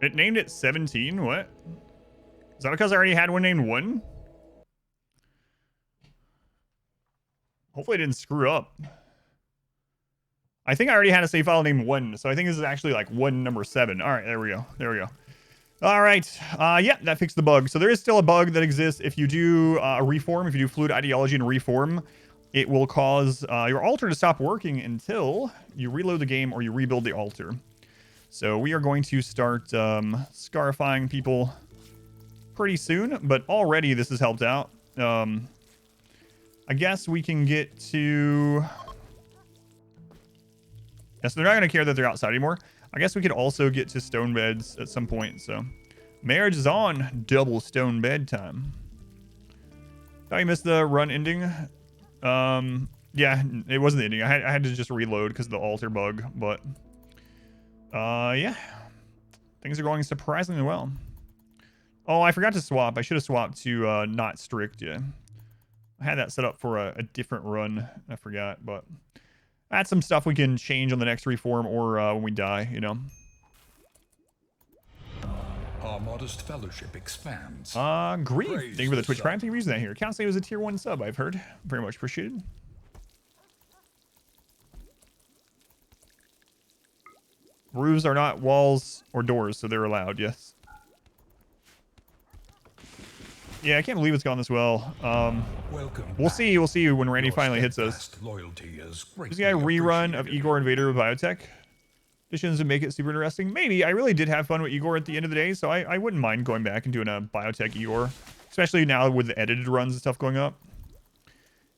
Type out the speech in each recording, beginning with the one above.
It named it 17? What? Is that because I already had one named 1? Hopefully I didn't screw up. I think I already had a save file named 1, so I think this is actually like 1 number 7. All right, there we go. There we go. All right. Yeah, that fixed the bug. So there is still a bug that exists. If you do a reform, if you do fluid ideology and reform, it will cause your altar to stop working until you reload the game or you rebuild the altar. So we are going to start scarifying people pretty soon, but already this has helped out. I guess we can get to... Yes, they're not going to care that they're outside anymore. I guess we could also get to stone beds at some point, so... Marriage is on. Double stone bed time. Thought you missed the run ending. Yeah, it wasn't the ending. I had to just reload because of the altar bug, but... yeah. Things are going surprisingly well. Oh, I forgot to swap. I should have swapped to not strict, yeah. I had that set up for a different run. I forgot, but... That's some stuff we can change on the next reform or when we die, you know. Our modest fellowship expands. Grief. Thank you for the Twitch Prime. Thank you for using that here. Can't say it was a tier 1 sub, I've heard. Very much appreciated. Roofs are not walls or doors, so they're allowed, yes. Yeah, I can't believe it's gone this well. We'll see when Randy finally hits us. This guy rerun of Igor Invader Biotech. Additions to make it super interesting. Maybe. I really did have fun with Igor at the end of the day, so I wouldn't mind going back and doing a Biotech Igor. Especially now with the edited runs and stuff going up.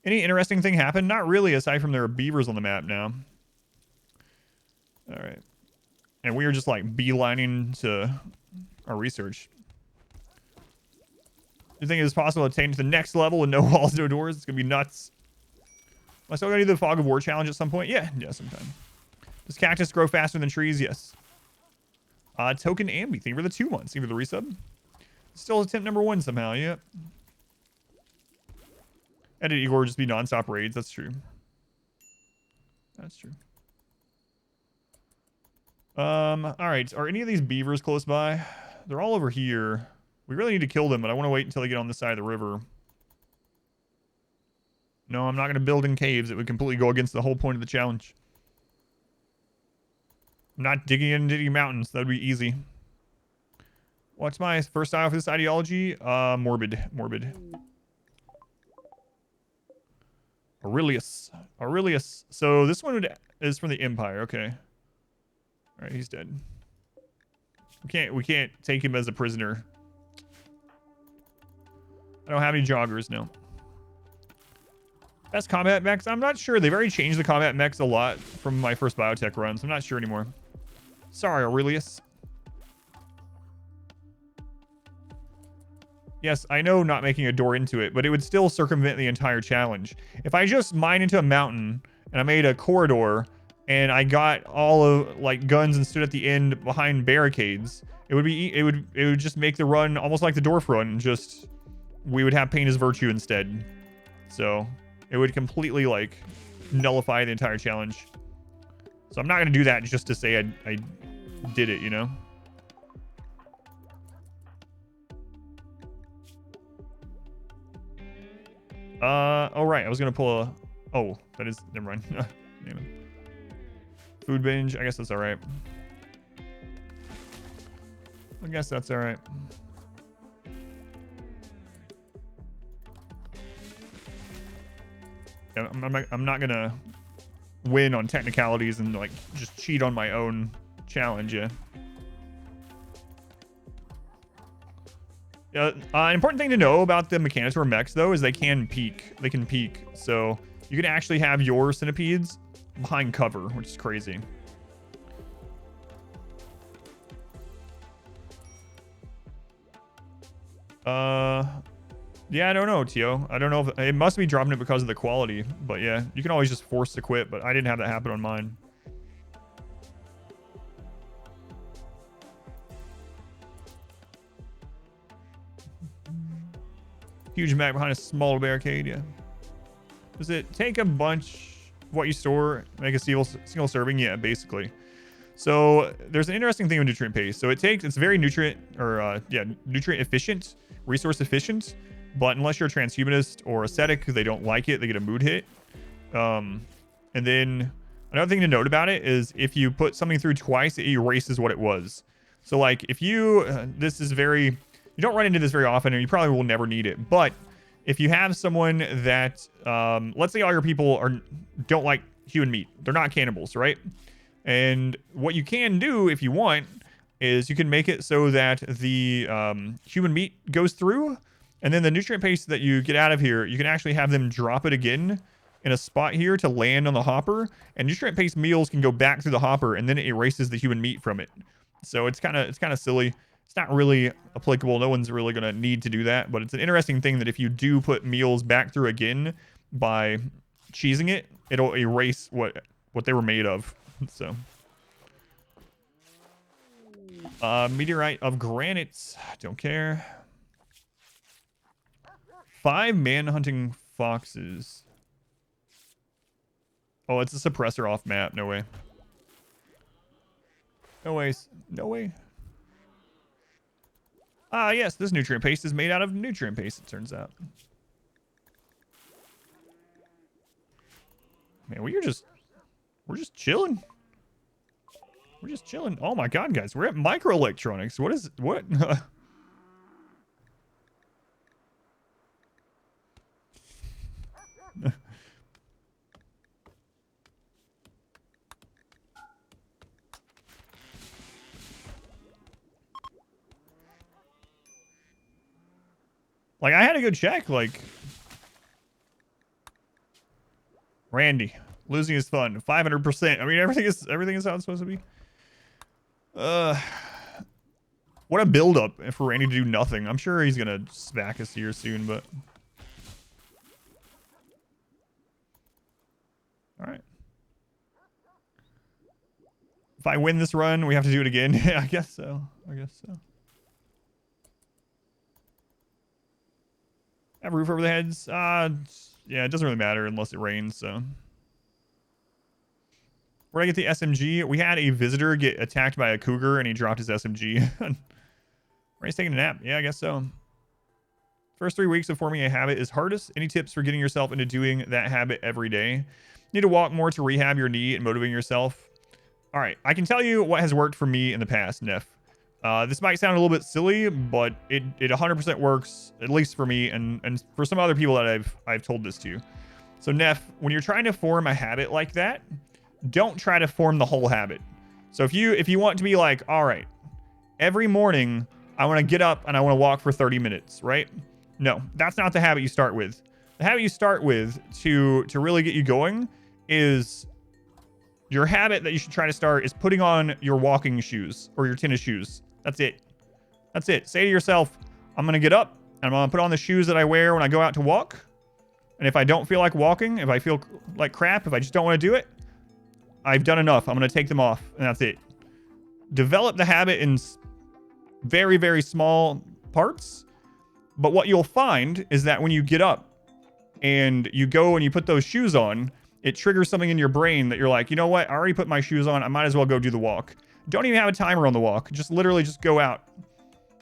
Any interesting thing happen? Not really, aside from there are beavers on the map now. Alright. And we are just like beelining to our research. You think it's possible to attain to the next level with no walls, no doors? It's gonna be nuts. Am I still gonna do the Fog of War challenge at some point? Yeah, sometime. Does cactus grow faster than trees? Yes. Token Ambi. Thank you for the 2 months. Thank you for the resub. Still attempt number 1 somehow. Yep. Edit Igor just be non-stop raids. That's true. That's true. All right. Are any of these beavers close by? They're all over here. We really need to kill them, but I want to wait until they get on this side of the river. No, I'm not going to build in caves. It would completely go against the whole point of the challenge. I'm not digging into mountains. That would be easy. What's my first style for this ideology? Morbid. Aurelius. So this one is from the Empire. Okay. All right, he's dead. We can't take him as a prisoner. I don't have any joggers, no. Best combat mechs? I'm not sure. They've already changed the combat mechs a lot from my first biotech run, so I'm not sure anymore. Sorry, Aurelius. Yes, I know not making a door into it, but it would still circumvent the entire challenge. If I just mine into a mountain and I made a corridor and I got all of like guns and stood at the end behind barricades, it would just make the run almost like the dwarf run. Just we would have pain as virtue instead. So it would completely like nullify the entire challenge. So I'm not gonna do that just to say I did it, you know. Oh right, I was gonna pull a... Oh, that is... Never mind. Damn it. Food binge, I guess that's alright. I guess that's alright. Yeah, I'm not gonna win on technicalities and like just cheat on my own challenge, yeah. An important thing to know about the Mechanosaur mechs, though, is they can peek. They can peek. So you can actually have your centipedes behind cover, which is crazy. Yeah, I don't know, Tio. I don't know if it must be dropping it because of the quality. But yeah, you can always just force to quit, but I didn't have that happen on mine. Huge map behind a small barricade, yeah. Does it take a bunch of what you store, make a single serving? Yeah, basically. So there's an interesting thing with nutrient paste. So it's very nutrient efficient, resource efficient, but unless you're a transhumanist or ascetic, they don't like it. They get a mood hit. And then another thing to note about it is if you put something through twice, it erases what it was. So like if you, you don't run into this very often, and you probably will never need it. But if you have someone that, let's say all your people don't like human meat, they're not cannibals, right? And what you can do if you want is you can make it so that the human meat goes through, and then the nutrient paste that you get out of here, you can actually have them drop it again in a spot here to land on the hopper, and nutrient paste meals can go back through the hopper, and then it erases the human meat from it. So it's kind of silly. It's not really applicable. No one's really going to need to do that, but it's an interesting thing that if you do put meals back through again by cheesing it, it'll erase what they were made of. So meteorite of granite, don't care. 5 man-hunting foxes. Oh, it's a suppressor off map. No way. No ways. No way. Ah, yes, this nutrient paste is made out of nutrient paste, it turns out. Man, we're just chilling. We're just chilling. Oh my god, guys, we're at microelectronics. What? Like, I had to go check, like... Randy. Losing is fun. 500%. I mean, everything is how it's supposed to be. What a build-up for Randy to do nothing. I'm sure he's gonna smack us here soon, but... Alright. If I win this run, we have to do it again. Yeah, I guess so. Have a roof over the heads. Yeah, it doesn't really matter unless it rains, so. Where'd I get the SMG? We had a visitor get attacked by a cougar and he dropped his SMG. Ray's taking a nap. Yeah, I guess so. First 3 weeks of forming a habit is hardest. Any tips for getting yourself into doing that habit every day? Need to walk more to rehab your knee and motivating yourself. All right, I can tell you what has worked for me in the past, Neff. This might sound a little bit silly, but it 100% works, at least for me and for some other people that I've told this to. So Neff, when you're trying to form a habit like that, don't try to form the whole habit. So if you want to be like, all right, every morning I want to get up and I want to walk for 30 minutes, right? No, that's not the habit you start with. The habit you start with to really get you going is your habit that you should try to start is putting on your walking shoes or your tennis shoes. That's it. That's it. Say to yourself, I'm going to get up and I'm going to put on the shoes that I wear when I go out to walk. And if I don't feel like walking, if I feel like crap, if I just don't want to do it, I've done enough. I'm going to take them off and that's it. Develop the habit in very, very small parts. But what you'll find is that when you get up and you go and you put those shoes on, it triggers something in your brain that you're like, you know what? I already put my shoes on. I might as well go do the walk. Don't even have a timer on the walk. Just literally just go out.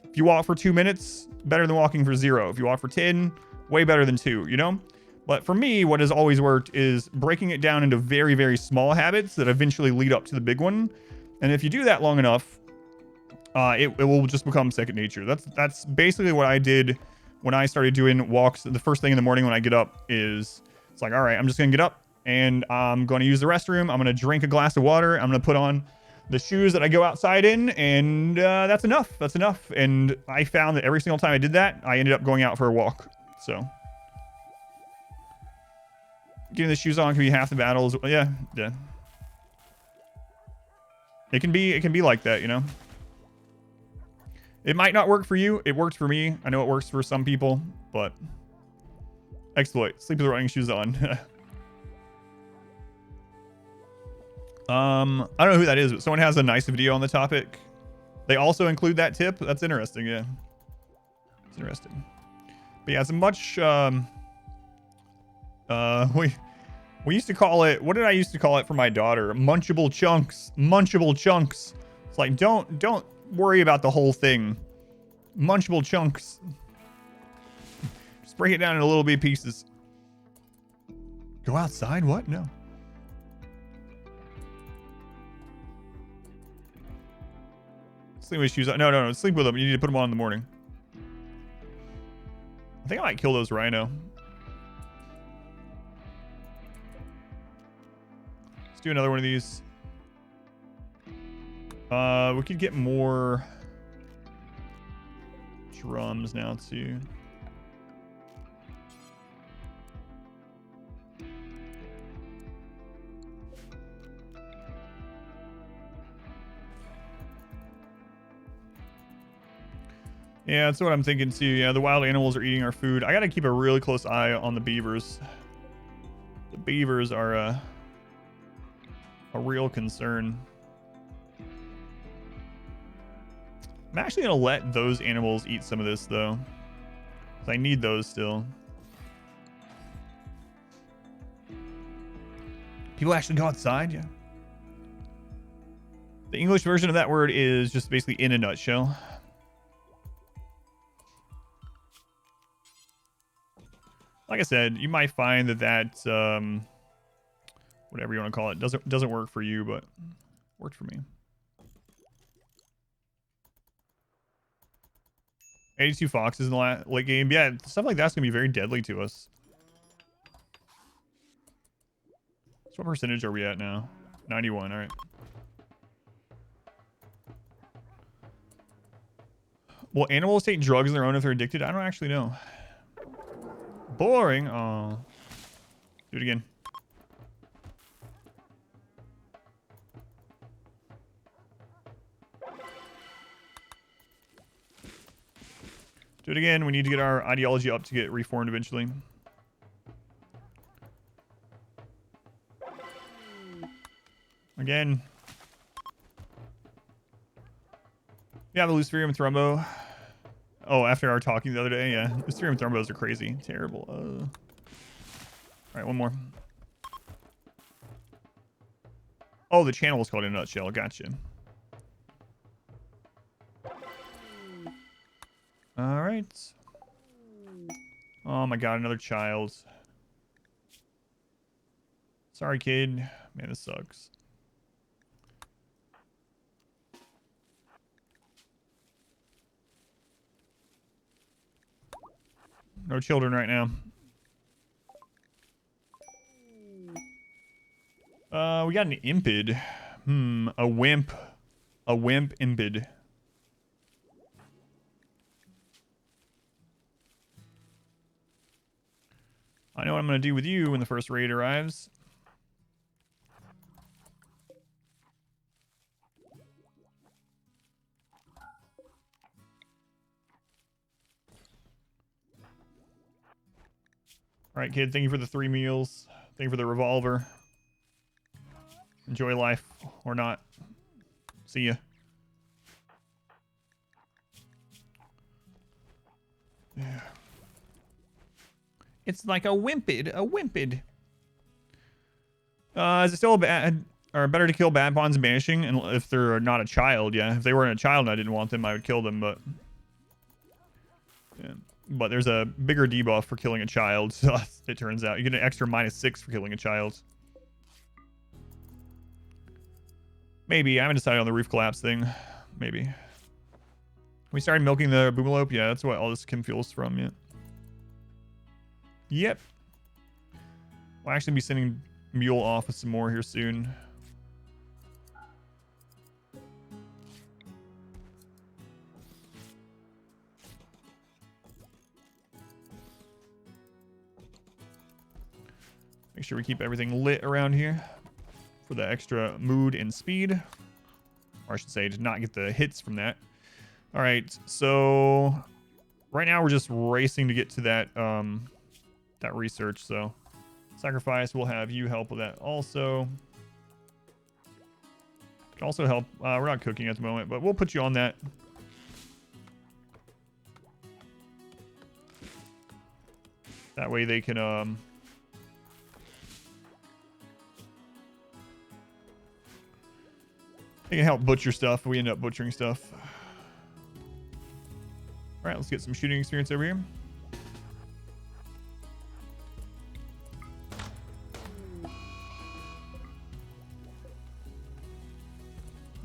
If you walk for 2 minutes, better than walking for 0. If you walk for 10, way better than 2, you know? But for me, what has always worked is breaking it down into very, very small habits that eventually lead up to the big one. And if you do that long enough, it will just become second nature. That's basically what I did when I started doing walks. The first thing in the morning when I get up is, it's like, all right, I'm just going to get up and I'm going to use the restroom. I'm going to drink a glass of water. I'm going to put on the shoes that I go outside in, and that's enough. That's enough. And I found that every single time I did that, I ended up going out for a walk. So getting the shoes on can be half the battle. Yeah. It can be like that, you know. It might not work for you. It works for me. I know it works for some people, but exploit. Sleep with the running shoes on. I don't know who that is, but someone has a nice video on the topic. They also include that tip. That's interesting. Yeah, it's interesting. But yeah, it's a much We used to call it, what did I used to call it for my daughter? Munchable chunks. Munchable chunks. It's like, don't worry about the whole thing. Munchable chunks. Just break it down into little bit pieces. Go outside? What? No. Sleep with shoes on. No. Sleep with them. You need to put them on in the morning. I think I might kill those rhino. Let's do another one of these. We could get more drums now too. Yeah, that's what I'm thinking too. Yeah, the wild animals are eating our food. I gotta keep a really close eye on the beavers. The beavers are a real concern. I'm actually gonna let those animals eat some of this though, 'cause I need those still. People actually go outside, yeah. The English version of that word is just basically in a nutshell. Like I said, you might find that whatever you want to call it doesn't work for you, but worked for me. 82 foxes in the late game. Yeah, stuff like that's gonna be very deadly to us. So what percentage are we at now? 91. All right. Will animals take drugs on their own if they're addicted? I don't actually know. Boring. Oh. Do it again. Do it again. We need to get our ideology up to get reformed eventually. Again. Yeah, the Luciferium Thrumbo. Oh, after our talking the other day, yeah. Luciferium Thrumbos are crazy. Terrible. All right, one more. Oh, the channel was called In a Nutshell. Gotcha. All right. Oh my god, another child. Sorry, kid. Man, this sucks. No children right now. We got an impid. A wimp. A wimp impid. I know what I'm going to do with you when the first raid arrives. All right, kid. Thank you for the 3 meals. Thank you for the revolver. Enjoy life or not. See ya. Yeah. It's like a wimpid. A wimpid. Is it still bad or better to kill bad pawns and banishing? And if they're not a child, yeah. If they weren't a child and I didn't want them, I would kill them, but yeah. But there's a bigger debuff for killing a child, so it turns out. You get an extra -6 for killing a child. Maybe. I haven't decided on the roof collapse thing. Maybe. We started milking the boomalope? Yeah, that's what all this chem fuel's from, yeah. Yep. We'll actually be sending Mule off with some more here soon. Make sure we keep everything lit around here for the extra mood and speed. Or I should say, to not get the hits from that. All right, so right now we're just racing to get to that that research. So sacrifice, we'll have you help with that also. Can also help. We're not cooking at the moment, but we'll put you on that. That way they can They can help butcher stuff if we end up butchering stuff. All right, let's get some shooting experience over here.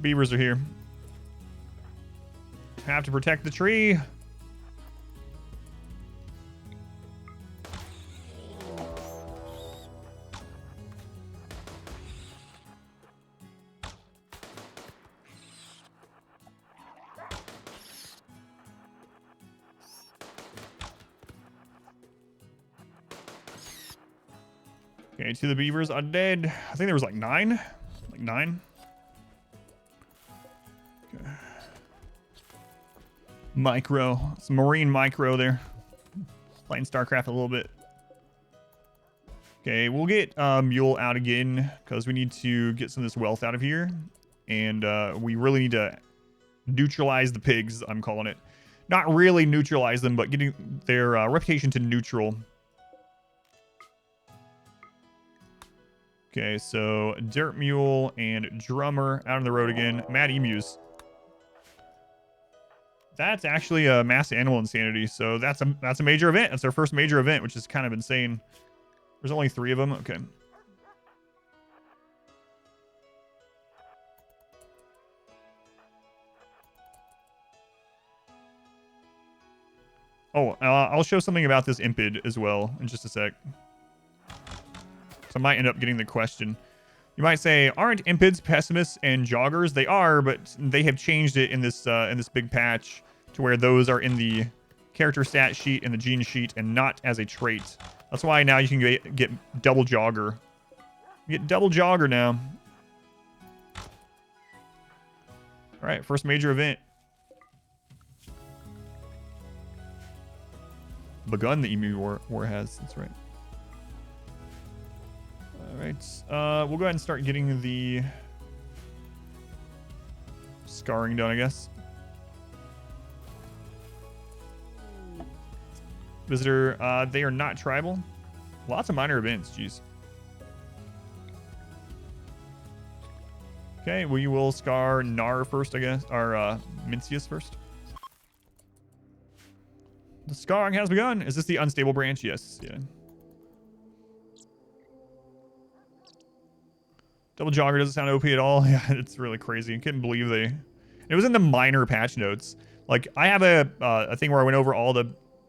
Beavers are here. Have to protect the tree. Okay, 2 of the beavers are dead. I think there was like 9. Like 9. Okay. Micro. Some marine micro there. Playing StarCraft a little bit. Okay, we'll get Mule out again because we need to get some of this wealth out of here. And we really need to neutralize the pigs, I'm calling it. Not really neutralize them, but getting their reputation to neutral. Okay, so Dirt Mule and Drummer out on the road again. Mad Emus. That's actually a mass animal insanity, so that's a major event. That's our first major event, which is kind of insane. There's only 3 of them. Okay. Oh, I'll show something about this Impid as well in just a sec. So I might end up getting the question. You might say, aren't Impids pessimists and joggers? They are, but they have changed it in this big patch to where those are in the character stat sheet and the gene sheet and not as a trait. That's why now you can get double jogger. You get double jogger now. All right, first major event. Begun, the Emu War has. That's right. All right. We'll go ahead and start getting the scarring done, I guess. Visitor, they are not tribal. Lots of minor events, jeez. Okay, we will scar Nar first, I guess. Or Mincius first. The scarring has begun. Is this the unstable branch? Yes. Yeah. Double jogger doesn't sound OP at all. Yeah, it's really crazy. I couldn't believe they... It was in the minor patch notes. Like, I have a thing where I went over all the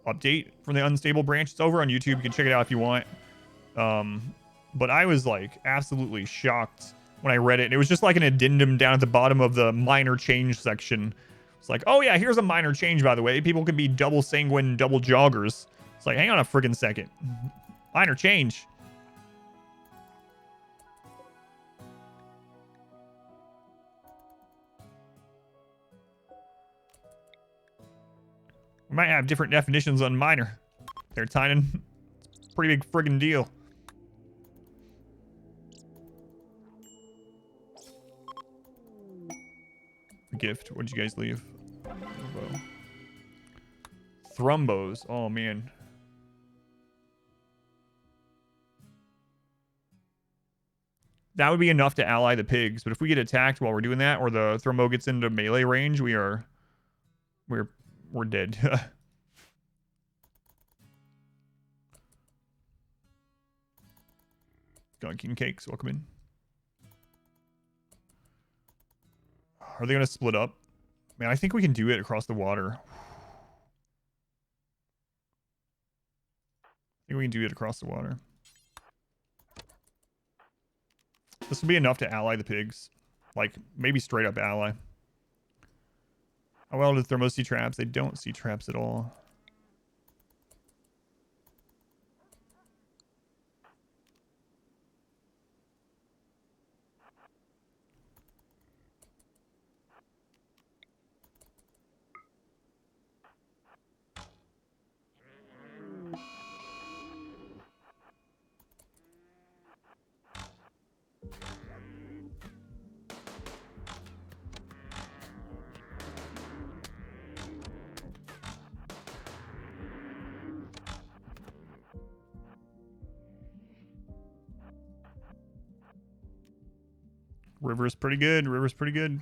update from the unstable branch. It's over on YouTube. You can check it out if you want. But I was, like, absolutely shocked when I read it. It was just like an addendum down at the bottom of the minor change section. It's like, oh yeah, here's a minor change, by the way. People can be double sanguine, double joggers. It's like, hang on a friggin' second. Minor change. We might have different definitions on minor. They're tiny. Pretty big friggin' deal. Gift. What'd you guys leave? Thrumbos. Oh, man. That would be enough to ally the pigs, but if we get attacked while we're doing that, or the Thrumbo gets into melee range, we're dead. Gunking Cakes, welcome in. Are they going to split up? Man, I think we can do it across the water. I think we can do it across the water. This will be enough to ally the pigs. Like, maybe straight up ally. How well do Thermos see traps? They don't see traps at all. River's pretty good. River's pretty good.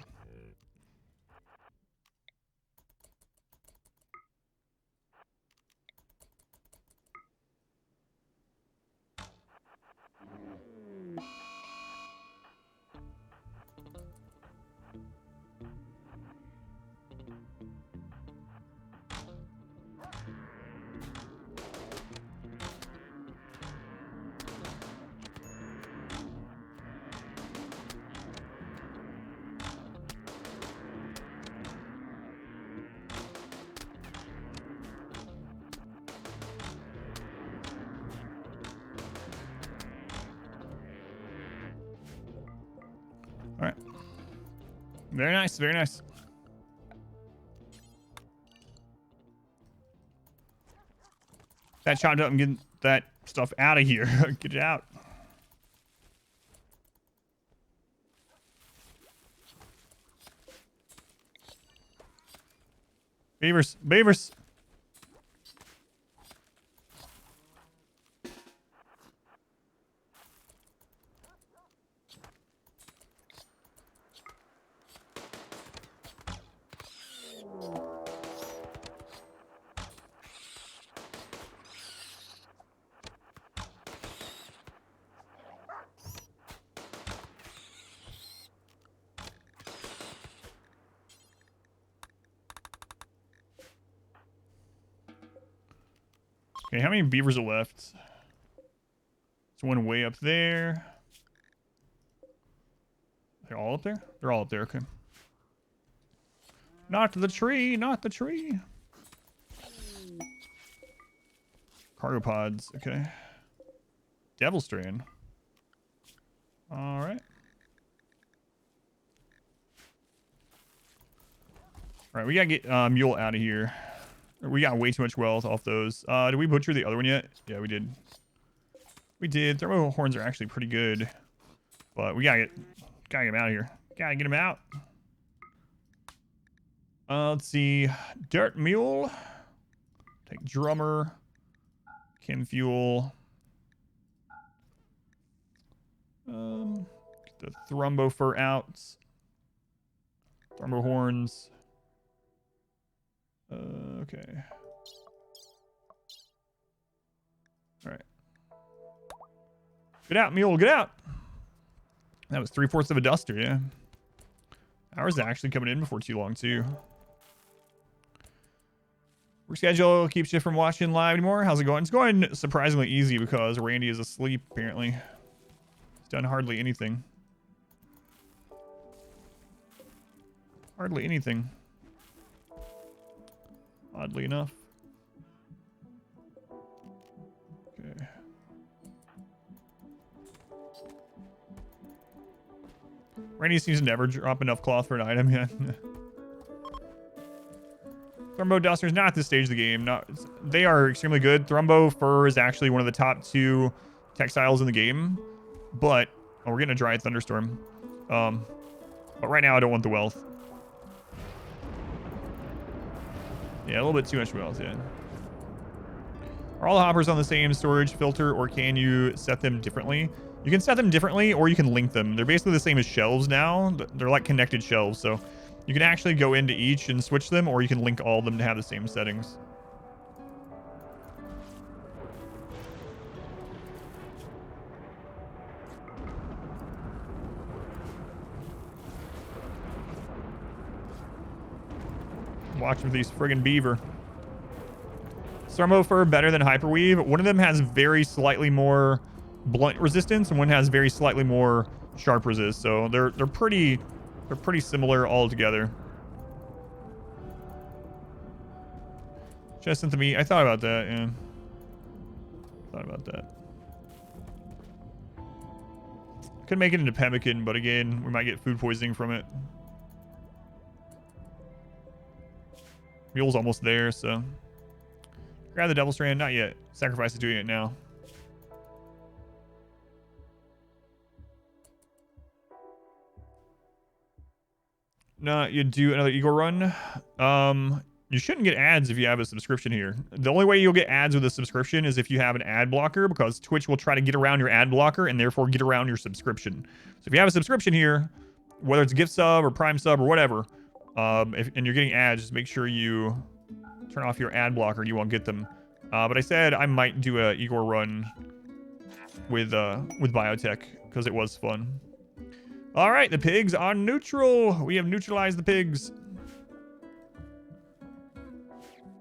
All right. Very nice. Very nice. That chopped up and get that stuff out of here. Get it out. Beavers. Beavers. Okay, how many beavers are left? There's one way up there. They're all up there? They're all up there, okay. Not the tree, not the tree. Cargo pods, okay. Devil Strand. Alright. Alright, we gotta get Mule out of here. We got way too much wealth off those. Did we butcher the other one yet? Yeah, we did. We did. Thermo horns are actually pretty good. But we gotta get him out of here. Gotta get him out. Let's see. Dirt Mule. Take Drummer. Chem Fuel. Get the Thrumbo Fur out. Thrumbo Horns. Okay. Alright. Get out, Mule, get out! That was 3/4 of a duster, yeah. Ours is actually coming in before too long, too. Work schedule keeps you from watching live anymore. How's it going? It's going surprisingly easy because Randy is asleep, apparently. He's done hardly anything. Hardly anything. Oddly enough. Okay. Randy seems to never drop enough cloth for an item yet. Thrumbo Dusters, not at this stage of the game. They are extremely good. Thrumbo Fur is actually one of the top 2 textiles in the game. But, oh, we're getting a dry thunderstorm. But right now I don't want the wealth. Yeah, a little bit too much wealth, yeah. Are all the hoppers on the same storage filter, or can you set them differently? You can set them differently, or you can link them. They're basically the same as shelves now. They're like connected shelves, so you can actually go into each and switch them, or you can link all of them to have the same settings. Watch with these friggin' beaver. Thermo Fur better than Hyperweave. One of them has very slightly more blunt resistance, and one has very slightly more sharp resist. So they're pretty similar altogether. Just sent to me. I thought about that. Yeah. Thought about that. Could make it into pemmican, but again, we might get food poisoning from it. Mule's almost there, so grab the Devil Strand. Not yet. Sacrifice is doing it now. No, you do another Eagle run. You shouldn't get ads if you have a subscription here. The only way you'll get ads with a subscription is if you have an ad blocker, because Twitch will try to get around your ad blocker and therefore get around your subscription. So if you have a subscription here, whether it's gift sub or prime sub or whatever, and you're getting ads, just make sure you turn off your ad blocker and you won't get them. But I said I might do a Igor run with Biotech because it was fun. All right, the pigs are neutral. We have neutralized the pigs.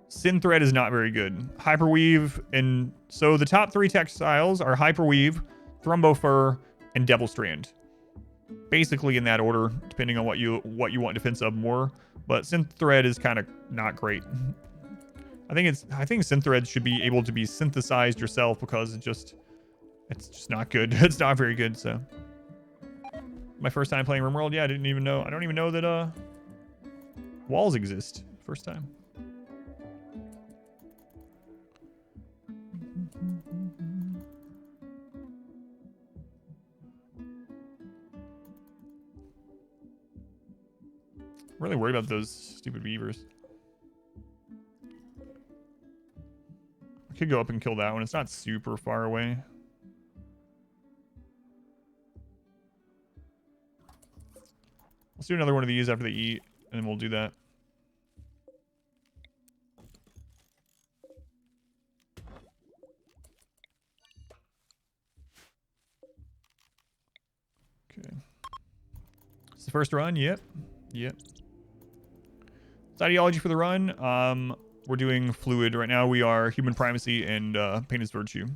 Synthread is not very good. Hyperweave, and so the top 3 textiles are Hyperweave, Thrumbofur, and Devil Strand. Basically in that order, depending on what you want to defense up more. But Synthread is kind of not great. I think Synthread should be able to be synthesized yourself because it's just not good. It's not very good. So my first time playing RimWorld, yeah, I don't even know that walls exist. First time. I'm really worried about those stupid beavers. I could go up and kill that one. It's not super far away. Let's do another one of these after they eat, and then we'll do that. Okay. It's the first run. Yep. It's ideology for the run. We're doing fluid right now. We are human primacy and painted virtue.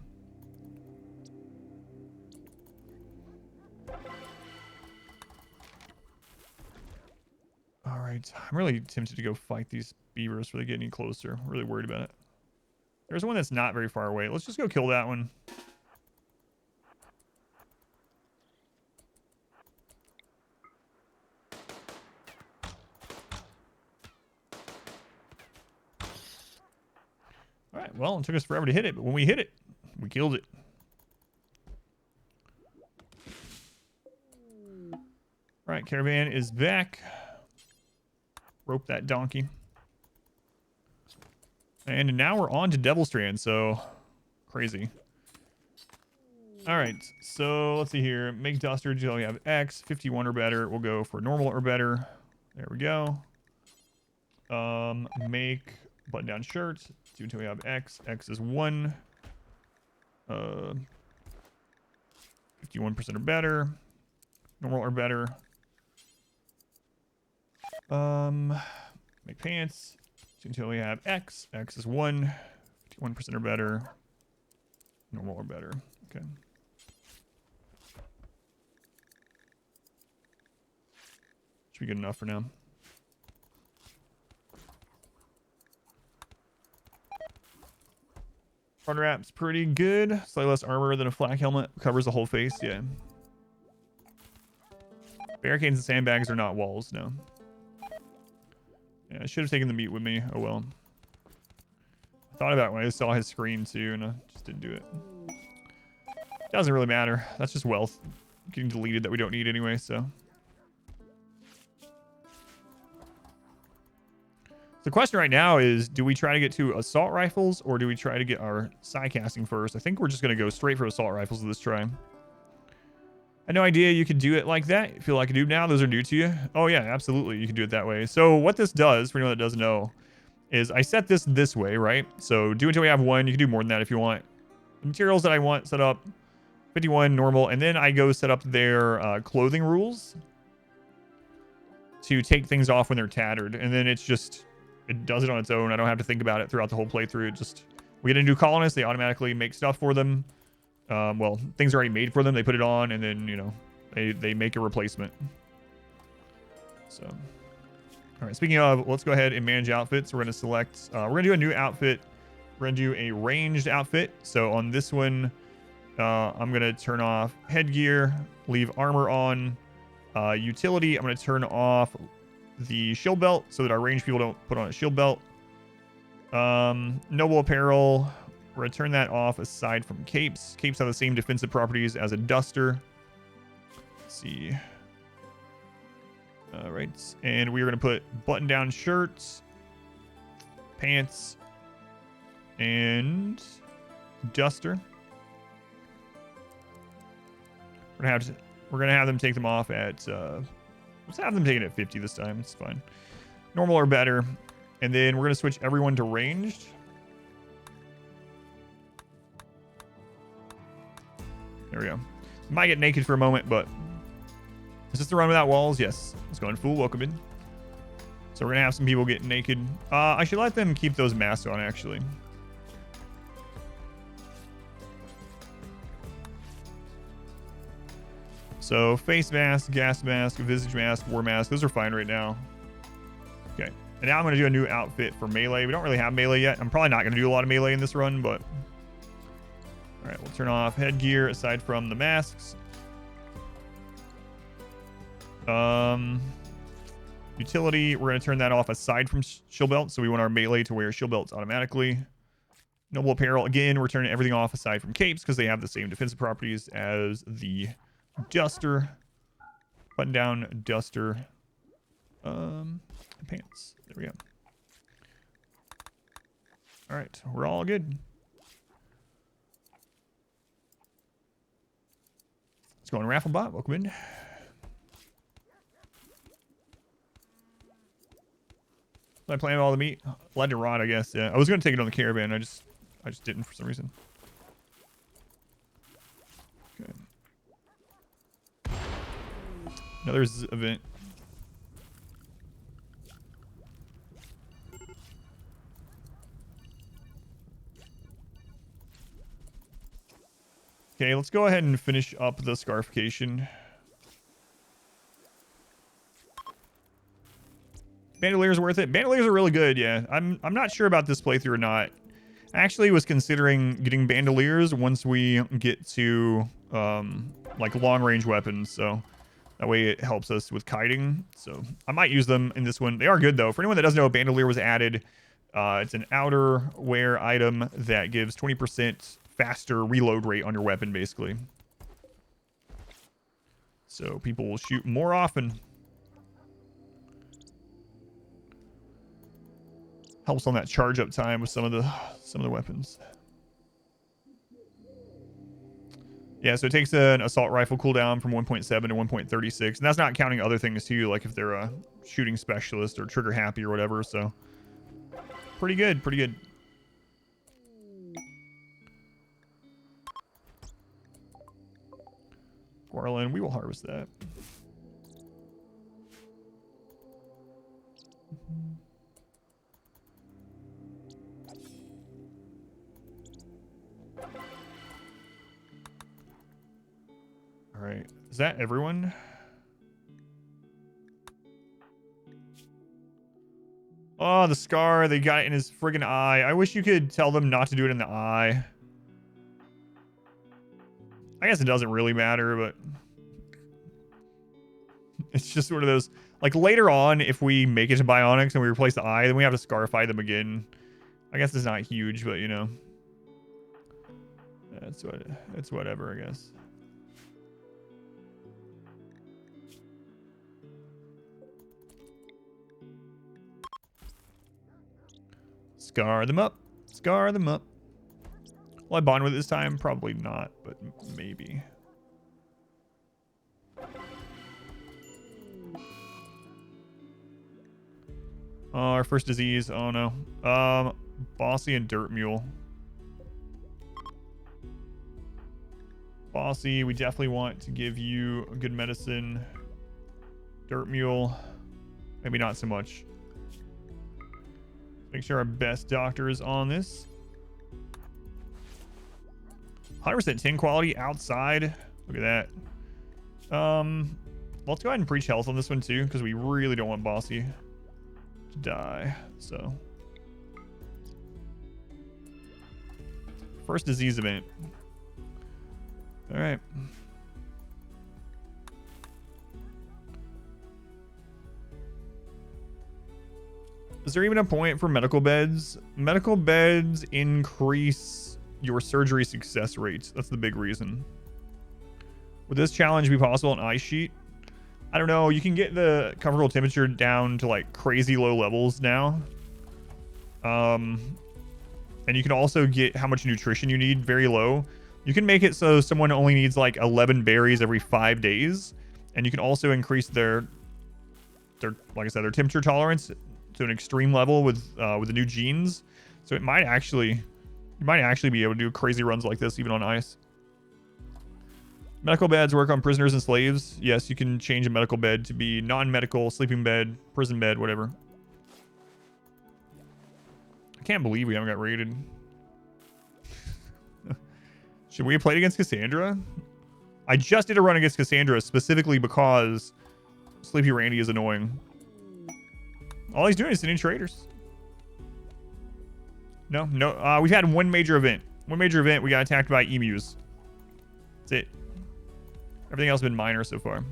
All right, I'm really tempted to go fight these beavers before they get any closer. I'm really worried about it. There's one that's not very far away. Let's just go kill that one. All right, well, it took us forever to hit it, but when we hit it, we killed it. All right, caravan is back. Rope that donkey. And now we're on to Devil Strand, so crazy. All right, so let's see here. Make duster until we have X, 51 or better. We'll go for normal or better. There we go. Make button down shirt. Do until we have X. X is 1. 51% or better. Normal or better. Make pants. Do until we have X. X is 1. 51% or better. Normal or better. Okay. Should be good enough for now. Front wrap's pretty good. Slightly less armor than a flak helmet. Covers the whole face, yeah. Barricades and sandbags are not walls, no. Yeah, I should have taken the meat with me. Oh well. I thought about it when I saw his screen too, and I just didn't do it. Doesn't really matter. That's just wealth getting deleted that we don't need anyway, so. The question right now is, do we try to get to assault rifles or do we try to get our psi casting first? I think we're just going to go straight for assault rifles this try. I had no idea you could do it like that. You feel like a noob now? Those are new to you? Oh yeah, absolutely. You can do it that way. So what this does, for anyone that doesn't know, is I set this way, right? So do until we have 1. You can do more than that if you want. The materials that I want set up, 51 normal, and then I go set up their clothing rules to take things off when they're tattered, and then it's just... it does it on its own. I don't have to think about it throughout the whole playthrough. It just, we get a new colonist, they automatically make stuff for them. Well, things are already made for them. They put it on, and then, you know, they make a replacement. So, all right. Speaking of, let's go ahead and manage outfits. We're going to select, we're going to do a new outfit. We're going to do a ranged outfit. So on this one, I'm going to turn off headgear, leave armor on. Utility, I'm going to turn off the shield belt so that our ranged people don't put on a shield belt. Noble apparel, we're going to turn that off aside from capes. Capes have the same defensive properties as a duster. Let's see. All right, and we're going to put button down shirts, pants, and duster. We're gonna have them take them off at Let's have them take it at 50 this time. It's fine. Normal or better. And then we're going to switch everyone to ranged. There we go. Might get naked for a moment, but is this the run without walls? Yes. Let's go in full welcome in. So we're going to have some people get naked. I should let them keep those masks on, actually. So face mask, gas mask, visage mask, war mask. Those are fine right now. Okay. And now I'm going to do a new outfit for melee. We don't really have melee yet. I'm probably not going to do a lot of melee in this run, but... All right, we'll turn off headgear aside from the masks. Utility, we're going to turn that off aside from shield belt. So we want our melee to wear shield belts automatically. Noble apparel, again, we're turning everything off aside from capes because they have the same defensive properties as the duster. Button down duster. Pants. There we go. All right, we're all good. Let's go on Rafflebot. Welcome in. I plan all the meat. Led to rot, I guess. Yeah, I was gonna take it on the caravan. I just didn't for some reason. Okay. Another event. Okay, let's go ahead and finish up the scarification. Bandoliers are worth it. Bandoliers are really good, yeah. I'm not sure about this playthrough or not. I actually was considering getting bandoliers once we get to like long range weapons, so that way it helps us with kiting. So I might use them in this one. They are good though. For anyone that doesn't know, a bandolier was added. It's an outerwear item that gives 20% faster reload rate on your weapon, basically. So people will shoot more often. Helps on that charge up time with some of the weapons. Yeah, so it takes an assault rifle cooldown from 1.7 to 1.36, and that's not counting other things too, like if they're a shooting specialist or trigger happy or whatever. So pretty good, pretty good. Garland, we will harvest that. All right, is that everyone? Oh, the scar, they got it in his friggin' eye. I wish you could tell them not to do it in the eye. I guess it doesn't really matter, but it's just one of those, like later on, if we make it to bionics and we replace the eye, then we have to scarify them again. I guess it's not huge, but you know, it's whatever, I guess. Scar them up. Scar them up. Will I bond with it this time? Probably not, but maybe. Our first disease. Oh no. Bossy and Dirt Mule. Bossy, we definitely want to give you a good medicine. Dirt Mule, maybe not so much. Make sure our best doctor is on this. 100% tin quality outside. Look at that. Let's go ahead and preach health on this one too, because we really don't want Bossy to die. So first disease event. All right. Is there even a point for medical beds? Medical beds increase your surgery success rates. That's the big reason. Would this challenge be possible on ice sheet? I don't know. You can get the comfortable temperature down to like crazy low levels now. And you can also get how much nutrition you need very low. You can make it so someone only needs like 11 berries every 5 days. And you can also increase their their, like I said, their temperature tolerance to an extreme level with the new genes. So it might actually, you might actually be able to do crazy runs like this even on ice. Medical beds work on prisoners and slaves. Yes, you can change a medical bed to be non-medical, sleeping bed, prison bed, whatever. I can't believe we haven't got raided. Should we have played against Cassandra? I just did a run against Cassandra specifically because Sleepy Randy is annoying. All he's doing is sending traders. No. We've had one major event. One major event, we got attacked by emus. That's it. Everything else has been minor so far.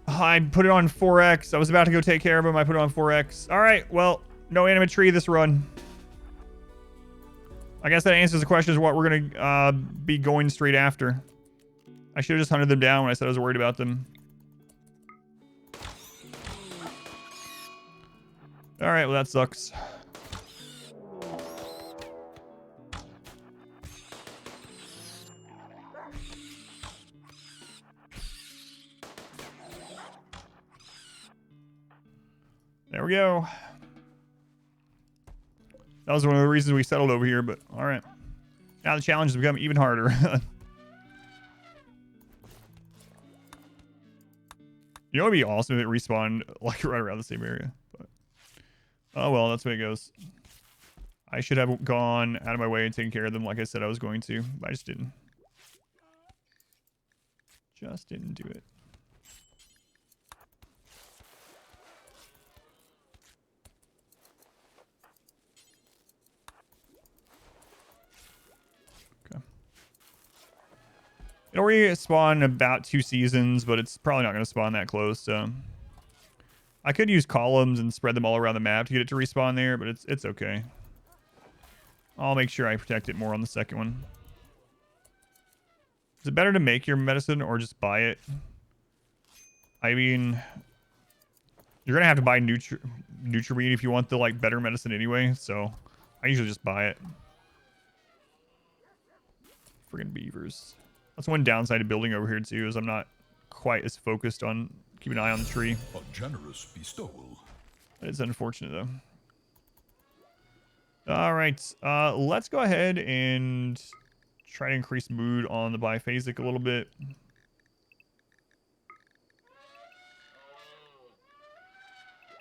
I put it on 4x. I was about to go take care of him. I put it on 4x. All right. Well, no animatree this run. I guess that answers the question is what we're going to be going straight after. I should have just hunted them down when I said I was worried about them. All right. Well, that sucks. There we go. That was one of the reasons we settled over here, but all right. Now the challenge has become even harder. You know, it'd be awesome if it respawned like right around the same area. But oh well, that's the way it goes. I should have gone out of my way and taken care of them like I said I was going to, but I just didn't. Just didn't do it. It'll respawn about 2 seasons, but it's probably not going to spawn that close. So I could use columns and spread them all around the map to get it to respawn there, but it's okay. I'll make sure I protect it more on the second one. Is it better to make your medicine or just buy it? I mean, you're going to have to buy Nutribreed if you want the like better medicine anyway. So I usually just buy it. Friggin' beavers. That's one downside of building over here too, is I'm not quite as focused on keeping an eye on the tree. A generous bestowal. That is unfortunate though. All right, let's go ahead and try to increase mood on the biphasic a little bit.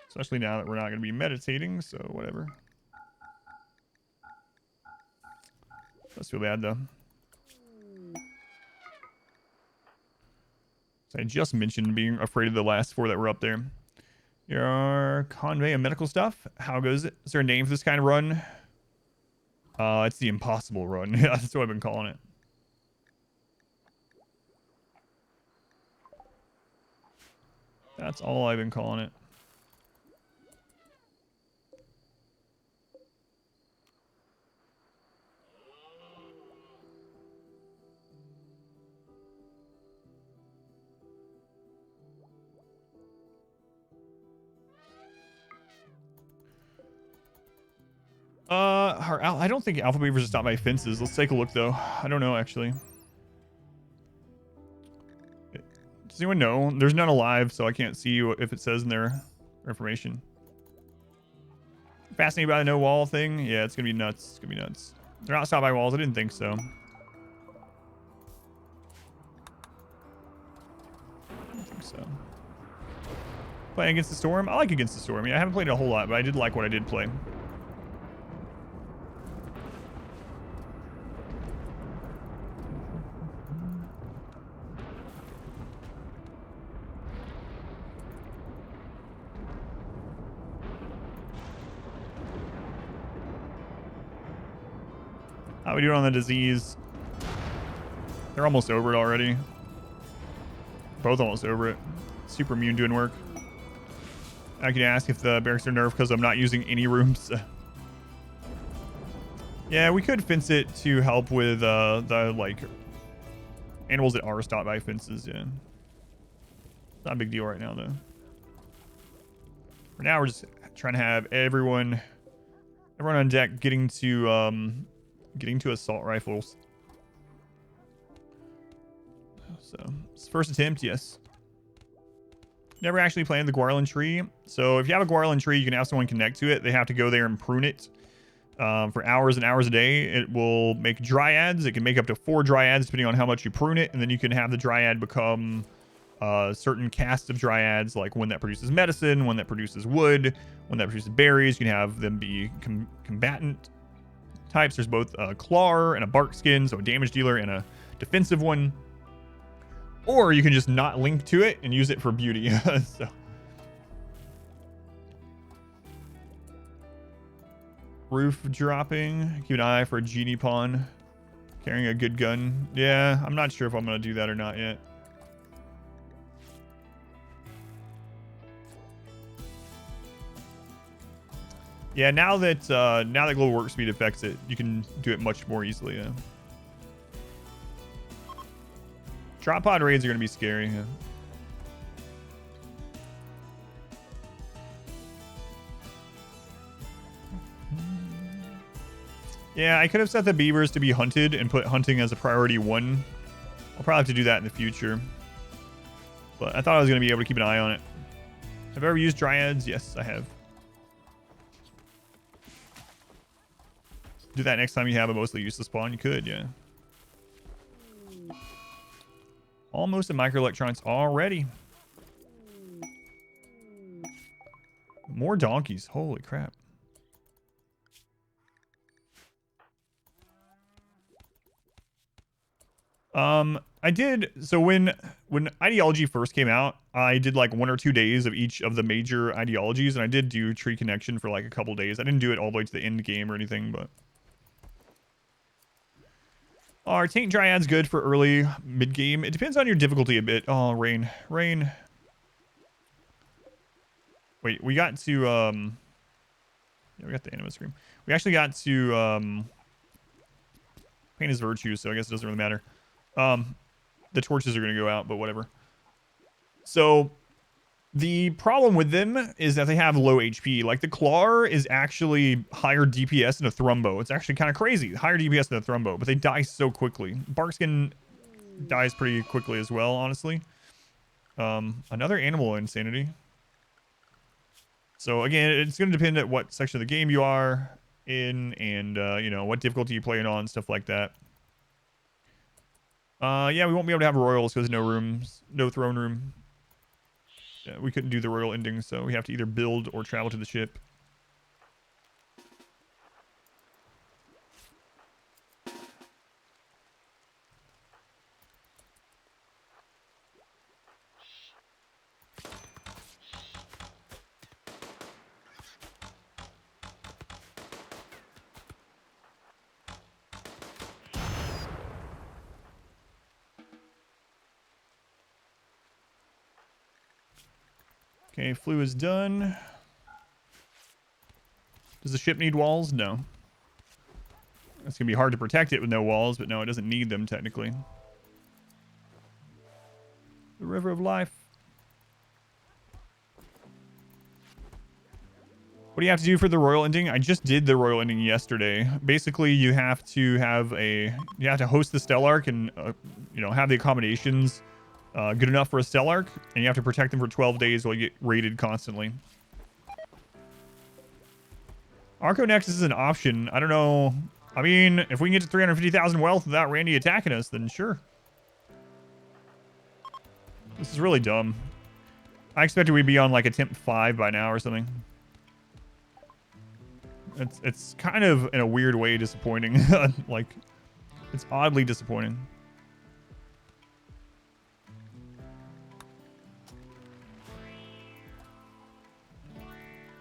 Especially now that we're not going to be meditating, so whatever. Does feel bad though. So I just mentioned being afraid of the last 4 that were up there. Your convey of medical stuff. How goes it? Is there a name for this kind of run? It's the impossible run. Yeah, that's what I've been calling it. That's all I've been calling it. I don't think alpha beavers are stopped by fences. Let's take a look though. I don't know actually. Does anyone know? There's none alive, so I can't see if it says in their information. Fascinated by the no wall thing? Yeah, it's gonna be nuts. It's gonna be nuts. They're not stopped by walls. I didn't think so. I don't think so. Playing Against the Storm? I like Against the Storm. Yeah, I haven't played it a whole lot, but I did like what I did play. How we doing on the disease? They're almost over it already. Both almost over it. Super immune doing work. I can ask if the barracks are nerfed because I'm not using any rooms. Yeah, we could fence it to help with the like animals that are stopped by fences. Yeah, not a big deal right now though. For now, we're just trying to have everyone on deck getting to assault rifles. So, it's first attempt, yes. Never actually planted the Guardian tree. So if you have a Guardian tree, you can have someone connect to it. They have to go there and prune it for hours and hours a day. It will make dryads. It can make up to 4 dryads depending on how much you prune it. And then you can have the dryad become certain casts of dryads, like one that produces medicine, one that produces wood, one that produces berries. You can have them be combatant types. There's both a claw and a bark skin, so a damage dealer and a defensive one. Or you can just not link to it and use it for beauty. So. Roof dropping. Keep an eye for a genie pawn. Carrying a good gun. Yeah, I'm not sure if I'm going to do that or not yet. Yeah, now that global work speed affects it, you can do it much more easily. Yeah. Drop pod raids are going to be scary. Yeah. Yeah, I could have set the beavers to be hunted and put hunting as a priority 1. I'll probably have to do that in the future. But I thought I was going to be able to keep an eye on it. Have I ever used dryads? Yes, I have. Do that next time you have a mostly useless spawn. You could, yeah. Almost at microelectronics already. More donkeys. Holy crap. I did, so when ideology first came out, I did like 1 or 2 days of each of the major ideologies, and I did do tree connection for like a couple days. I didn't do it all the way to the end game or anything, but our taint dryad's good for early mid game. It depends on your difficulty a bit. Oh, rain. Wait, we got to yeah, we got the anima scream. We actually got to pain is virtue, so I guess it doesn't really matter. The torches are going to go out, but whatever. So the problem with them is that they have low HP. Like the claw is actually higher DPS than a thrumbo. It's actually kind of crazy. Higher DPS than a thrumbo, but they die so quickly. Barkskin dies pretty quickly as well, honestly. Another animal insanity. So again, it's going to depend at what section of the game you are in and, you know, what difficulty you're playing on, stuff like that. Yeah, we won't be able to have royals because no rooms, no throne room. Yeah, we couldn't do the royal ending, so we have to either build or travel to the ship. Okay, flu is done. Does the ship need walls? No. It's going to be hard to protect it with no walls, but no, it doesn't need them technically. The River of Life. What do you have to do for the royal ending? I just did the royal ending yesterday. Basically, you have to host the Stellark and, you know, have the accommodations good enough for a Stellark, and you have to protect them for 12 days while you get raided constantly. Arco Nexus is an option. I don't know. I mean, if we can get to 350,000 wealth without Randy attacking us, then sure. This is really dumb. I expected we'd be on like attempt 5 by now or something. It's kind of in a weird way disappointing. Like, it's oddly disappointing.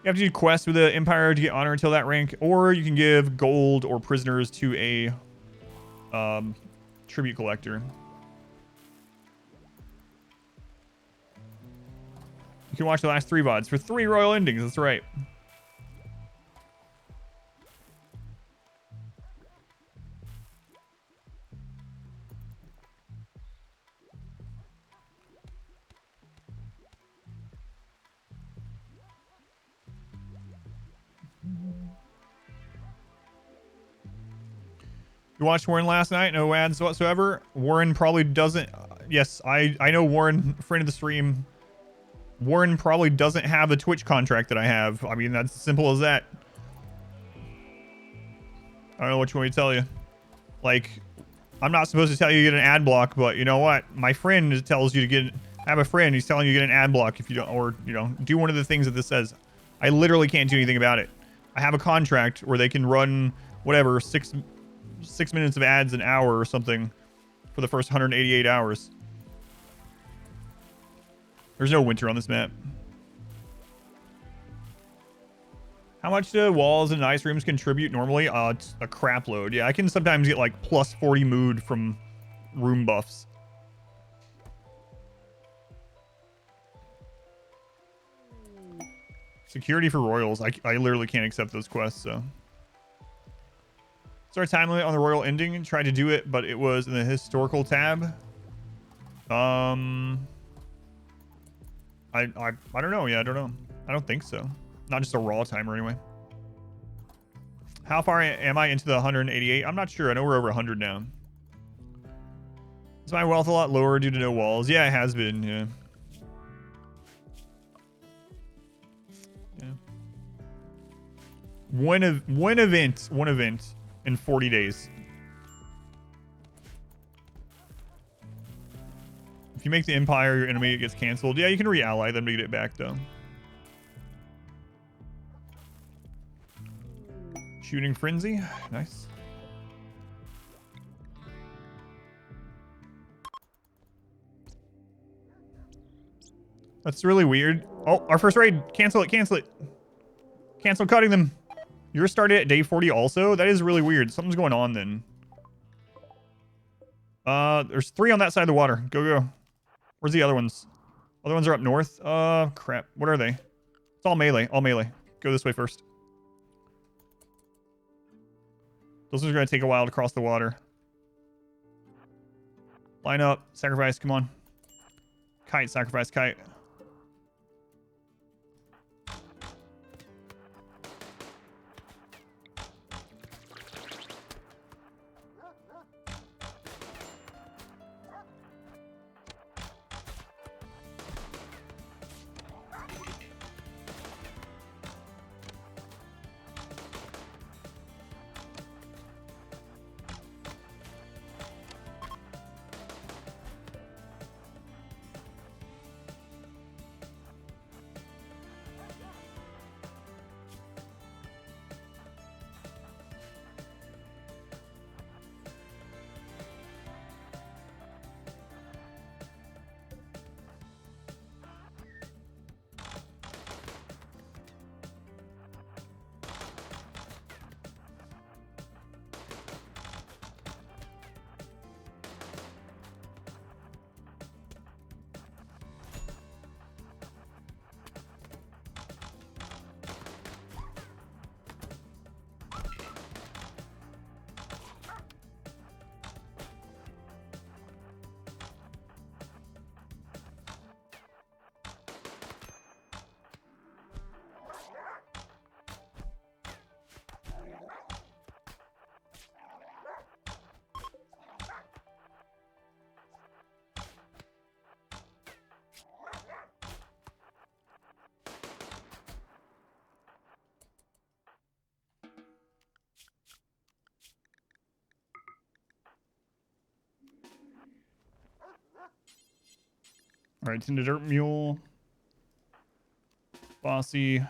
You have to do quests with the Empire to get honor until that rank, or you can give gold or prisoners to a tribute collector. You can watch the last 3 VODs for 3 royal endings. That's right. You watched Warren last night? No ads whatsoever. Warren probably doesn't. Yes, I know Warren, friend of the stream. Warren probably doesn't have the Twitch contract that I have. I mean, that's as simple as that. I don't know what you want me to tell you. Like, I'm not supposed to tell you to get an ad block, but you know what? My friend tells you to get. I have a friend. He's telling you to get an ad block if you don't, or you know, do one of the things that this says. I literally can't do anything about it. I have a contract where they can run whatever 6 minutes of ads an hour or something for the first 188 hours. There's no winter on this map. How much do walls and ice rooms contribute normally? It's a crap load. Yeah, I can sometimes get like plus 40 mood from room buffs. Security for royals. I literally can't accept those quests, so. Start time limit on the royal ending. Tried to do it, but it was in the historical tab. I don't know. Yeah, I don't know. I don't think so. Not just a raw timer anyway. How far am I into the 188? I'm not sure. I know we're over 100 now. Is my wealth a lot lower due to no walls? Yeah, it has been. Yeah. Yeah. One event in 40 days. If you make the Empire your enemy, it gets canceled. Yeah, you can re-ally them to get it back, though. Shooting Frenzy. Nice. That's really weird. Oh, our first raid. Cancel it. Cancel it. Cancel cutting them. Yours started at day 40 also? That is really weird. Something's going on then. There's 3 on that side of the water. Go, go. Where's the other ones? Other ones are up north. Crap. What are they? It's all melee. All melee. Go this way first. Those are going to take a while to cross the water. Line up. Sacrifice. Come on. Kite. Sacrifice. Kite. All right, Tinder Dirt Mule. Bossy.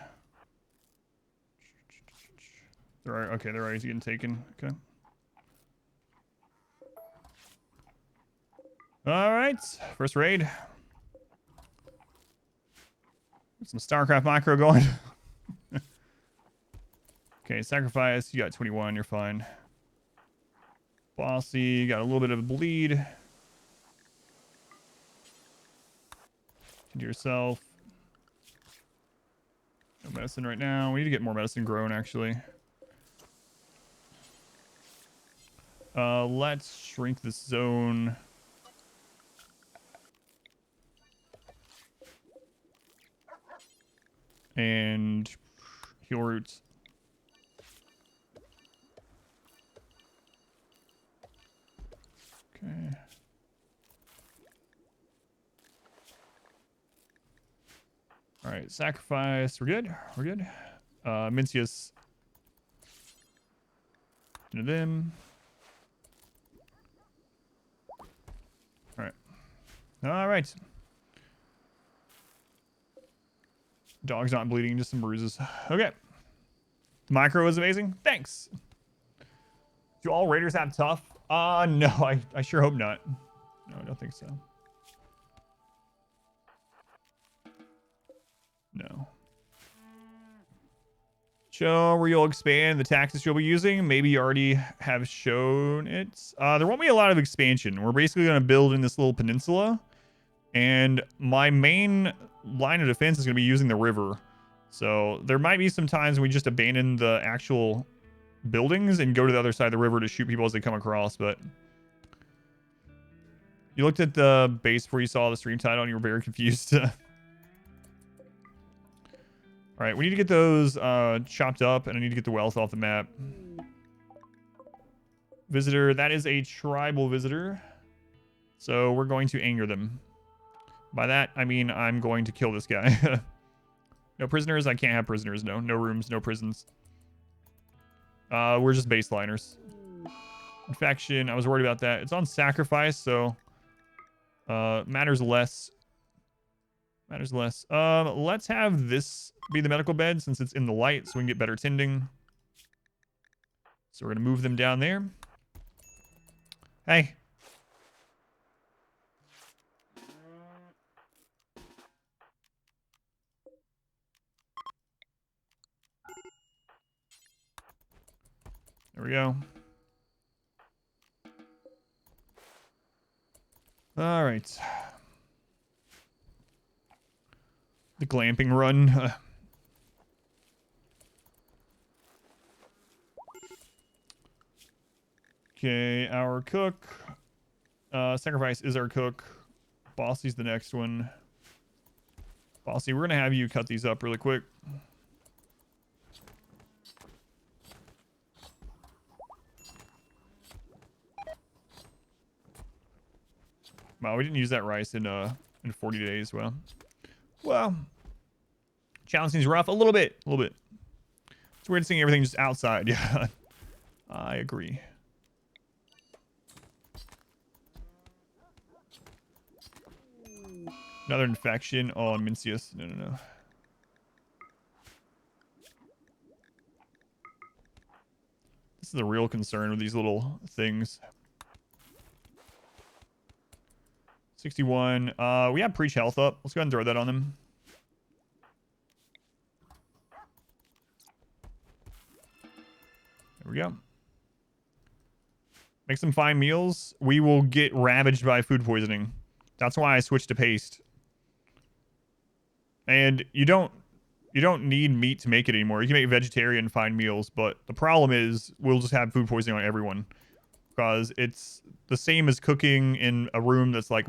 Okay, they're already getting taken. Okay. All right, first raid. Get some StarCraft micro going. Okay, sacrifice. You got 21. You're fine. Bossy. You got a little bit of a bleed. To yourself. No medicine right now. We need to get more medicine grown, actually. Let's shrink this zone. And heal roots. All right, sacrifice. We're good. We're good. Mincius. Into them. All right. All right. Dog's not bleeding, just some bruises. Okay. Micro is amazing. Thanks. Do all raiders have tough? No, I sure hope not. No, I don't think so. No. Show where you'll expand the taxes you'll be using. Maybe you already have shown it. There won't be a lot of expansion. We're basically going to build in this little peninsula. And my main line of defense is going to be using the river. So there might be some times when we just abandon the actual buildings and go to the other side of the river to shoot people as they come across. But you looked at the base before you saw the stream title and you were very confused. All right, we need to get those chopped up, and I need to get the wealth off the map. Visitor, that is a tribal visitor. So we're going to anger them. By that, I mean I'm going to kill this guy. No prisoners? I can't have prisoners, no. No rooms, no prisons. We're just baseliners. Infection, I was worried about that. It's on sacrifice, so matters less. Matters less. Let's have this be the medical bed since it's in the light so we can get better tending. So we're going to move them down there. Hey. There we go. All right. The glamping run. Okay, our cook. Sacrifice is our cook. Bossy's the next one. Bossy, we're going to have you cut these up really quick. Wow, we didn't use that rice in 40 days. Well, challenge seems rough. A little bit. It's weird seeing everything just outside. Yeah, I agree. Another infection. Oh, Mincius. No. This is the real concern with these little things. 61. We have preach health up. Let's go ahead and throw that on them. There we go. Make some fine meals. We will get ravaged by food poisoning. That's why I switched to paste. And you don't need meat to make it anymore. You can make vegetarian fine meals, but the problem is we'll just have food poisoning on everyone. Because it's the same as cooking in a room that's like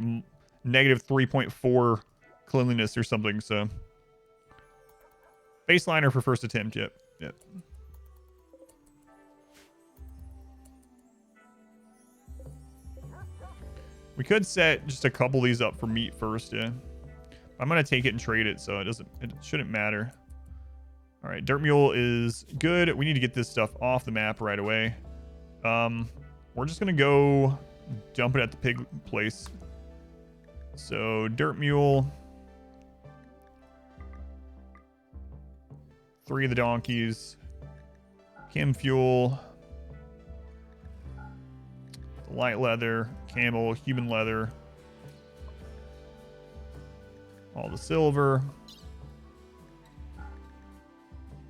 negative 3.4 cleanliness or something. So baseliner for first attempt. Yep. We could set just a couple of these up for meat first. Yeah, I'm gonna take it and trade it, so it shouldn't matter. All right, dirt mule is good. We need to get this stuff off the map right away. We're just gonna go dump it at the pig place. So dirt mule, 3 of the donkeys, chem fuel, light leather, camel, human leather, all the silver,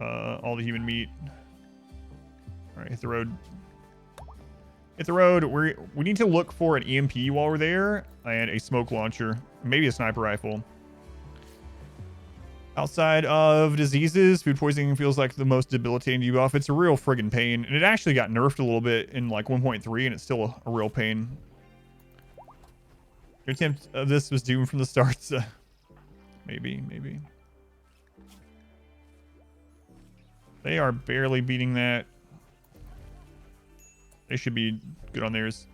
all the human meat. All right, hit the road. Hit the road. We need to look for an EMP while we're there and a smoke launcher, maybe a sniper rifle. Outside of diseases, food poisoning feels like the most debilitating debuff. It's a real friggin' pain, and it actually got nerfed a little bit in like 1.3, and it's still a real pain. Your attempt of this was doomed from the start. So maybe. They are barely beating that. They should be good on theirs.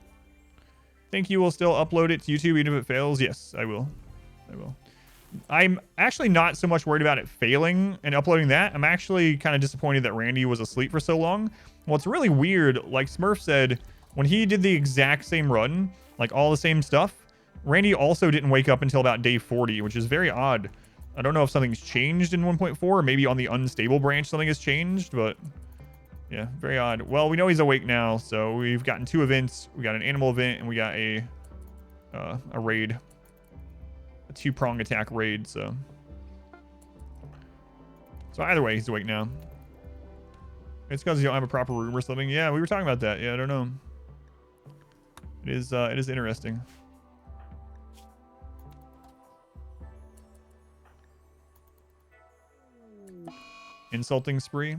Think you will still upload it to YouTube even if it fails? Yes, I will. I'm actually not so much worried about it failing and uploading that. I'm actually kind of disappointed that Randy was asleep for so long. Well, it's really weird. Like Smurf said, when he did the exact same run, like all the same stuff, Randy also didn't wake up until about day 40, which is very odd. I don't know if something's changed in 1.4, or maybe on the unstable branch something has changed, but yeah, very odd. Well, we know he's awake now, so we've gotten 2 events. We got an animal event, and we got a raid. A 2-prong attack raid, so either way, he's awake now. It's because you don't have a proper room or something. Yeah, we were talking about that. Yeah, I don't know. It is interesting. Insulting spree.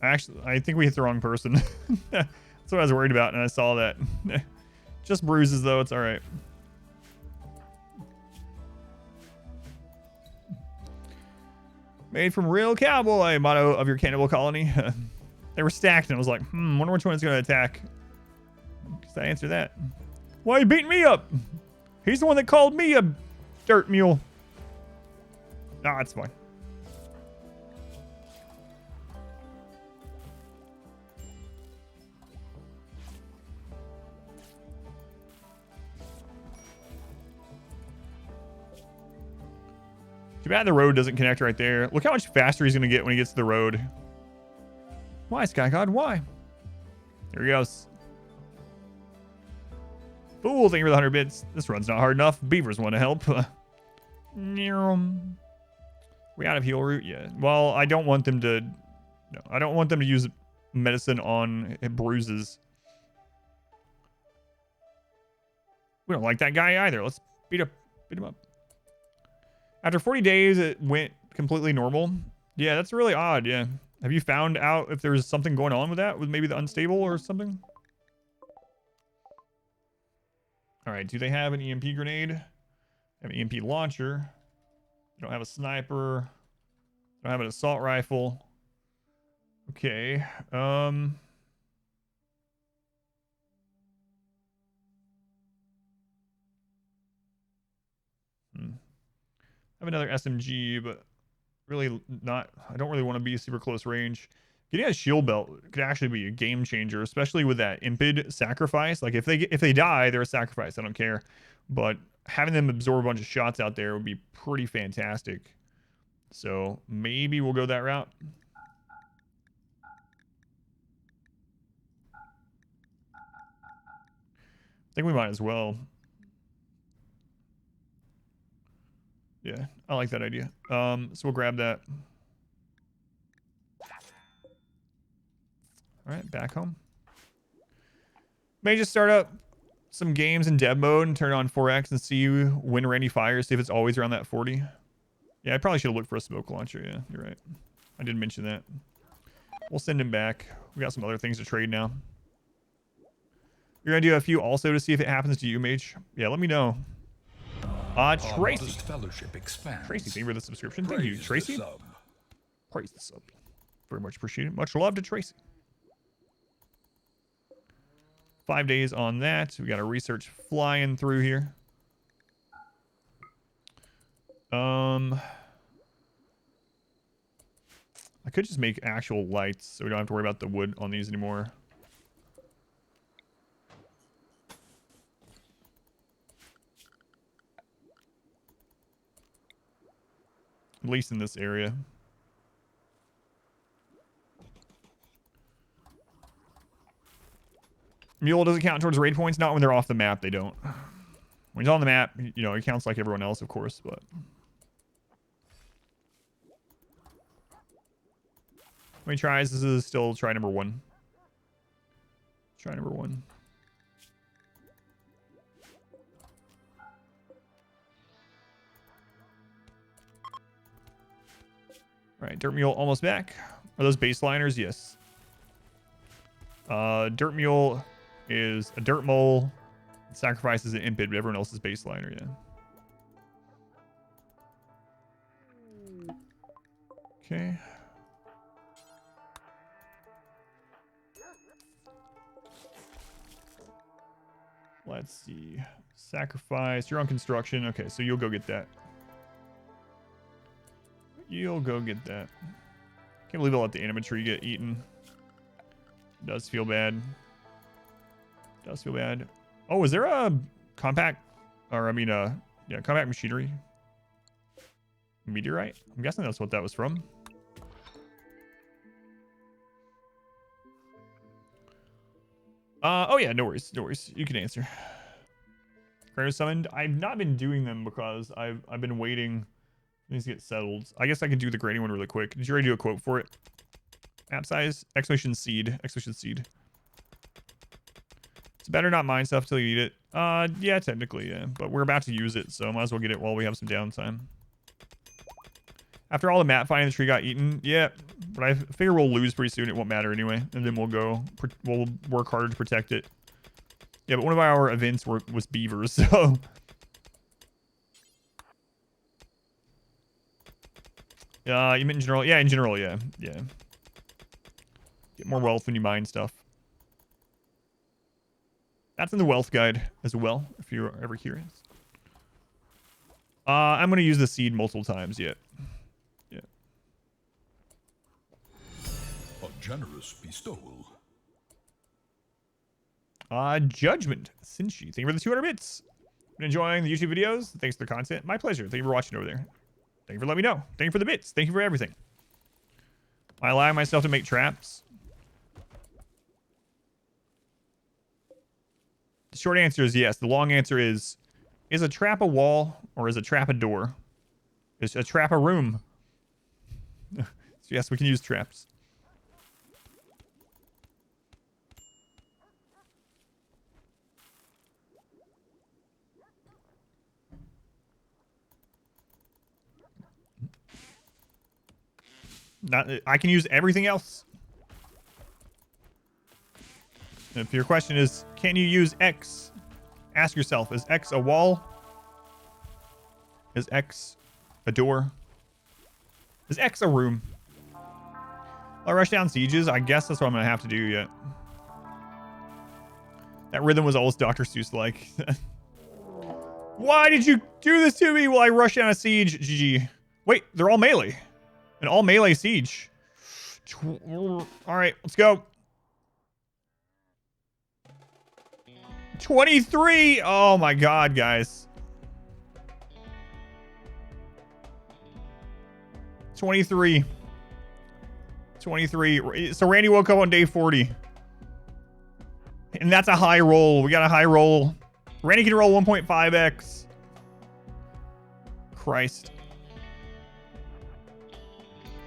Actually, I think we hit the wrong person. That's what I was worried about, and I saw that. Just bruises, though. It's all right. Made from real cowboy, motto of your cannibal colony. They were stacked, and I was like, wonder which one is going to attack. Guess I answer that. Why are you beating me up? He's the one that called me a dirt mule. Nah, it's fine. Too bad the road doesn't connect right there. Look how much faster he's going to get when he gets to the road. Why, Sky God? Why? There he goes. Fool, thank you for the 100 bits. This run's not hard enough. Beavers want to help. We out of heal route? Yeah. Well, I don't want them to... No, I don't want them to use medicine on bruises. We don't like that guy either. Let's beat him up. After 40 days, it went completely normal. Yeah, that's really odd, yeah. Have you found out if there's something going on with that? With maybe the unstable or something? Alright, do they have an EMP grenade? They have an EMP launcher. They don't have a sniper. They don't have an assault rifle. Okay, I have another SMG, but really not. I don't really want to be super close range. Getting a shield belt could actually be a game changer, especially with that impid sacrifice. Like if they die, they're a sacrifice. I don't care, but having them absorb a bunch of shots out there would be pretty fantastic. So maybe we'll go that route. I think we might as well. Yeah, I like that idea. So we'll grab that. All right, back home. May just start up some games in dev mode and turn on 4X and see when Randy fires, see if it's always around that 40. Yeah, I probably should have looked for a smoke launcher. Yeah, you're right. I did mention that. We'll send him back. We got some other things to trade now. You're going to do a few also to see if it happens to you, Mage? Yeah, let me know. Tracy. Tracy, thank you for the subscription. Thank you, Tracy. Praise the sub. Very much appreciated. Much love to Tracy. 5 days on that. We got a research flying through here. I could just make actual lights so we don't have to worry about the wood on these anymore. At least in this area. Mule doesn't count towards raid points. Not when they're off the map, they don't. When he's on the map, you know, it counts like everyone else, of course, but... How many tries? This is still try number 1. Try number 1. All right, Dirt Mule almost back. Are those baseliners? Yes. Dirt Mule is a dirt mole. Sacrifices an impid, but everyone else is baseliner, yeah. Okay. Let's see. Sacrifice. You're on construction. Okay, so you'll go get that. You'll go get that. Can't believe I'll let the animatree get eaten. Does feel bad. Does feel bad. Oh, is there a compact, or I mean, yeah, compact machinery meteorite? I'm guessing that's what that was from. Oh yeah, no worries, no worries. You can answer. Kratos summoned. I've not been doing them because I've been waiting for these to get settled. I guess I can do the grading one really quick. Did you already do a quote for it? App size, exclamation seed, exclamation seed. It's better not mine stuff till you eat it. Yeah, technically, yeah. But we're about to use it, so might as well get it while we have some downtime. After all the map finding the tree got eaten, yeah. But I figure we'll lose pretty soon. It won't matter anyway. And then we'll work harder to protect it. Yeah, but one of our events was beavers, so. You meant in general? Yeah, in general, yeah. Yeah. Get more wealth when you mine stuff. That's in the wealth guide as well, if you're ever curious. I'm going to use the seed multiple times yet. Yeah. A generous bestowal. Judgment. Sinchi. Thank you for the 200 bits. Been enjoying the YouTube videos? Thanks for the content. My pleasure. Thank you for watching over there. Thank you for letting me know. Thank you for the bits. Thank you for everything. Am I allowing myself to make traps? The short answer is yes. The long answer is a trap a wall or is a trap a door? Is a trap a room? So yes, we can use traps. I can use everything else. If your question is, can you use X? Ask yourself, is X a wall? Is X a door? Is X a room? I'll rush down sieges. I guess that's what I'm going to have to do yet. That rhythm was almost Dr. Seuss-like. Why did you do this to me while I rush down a siege? GG. Wait, they're all melee. An all melee siege. All right, let's go. 23. Oh my god, guys. 23. 23. So Randy woke up on day 40. And that's a high roll. We got a high roll. Randy can roll 1.5x. Christ.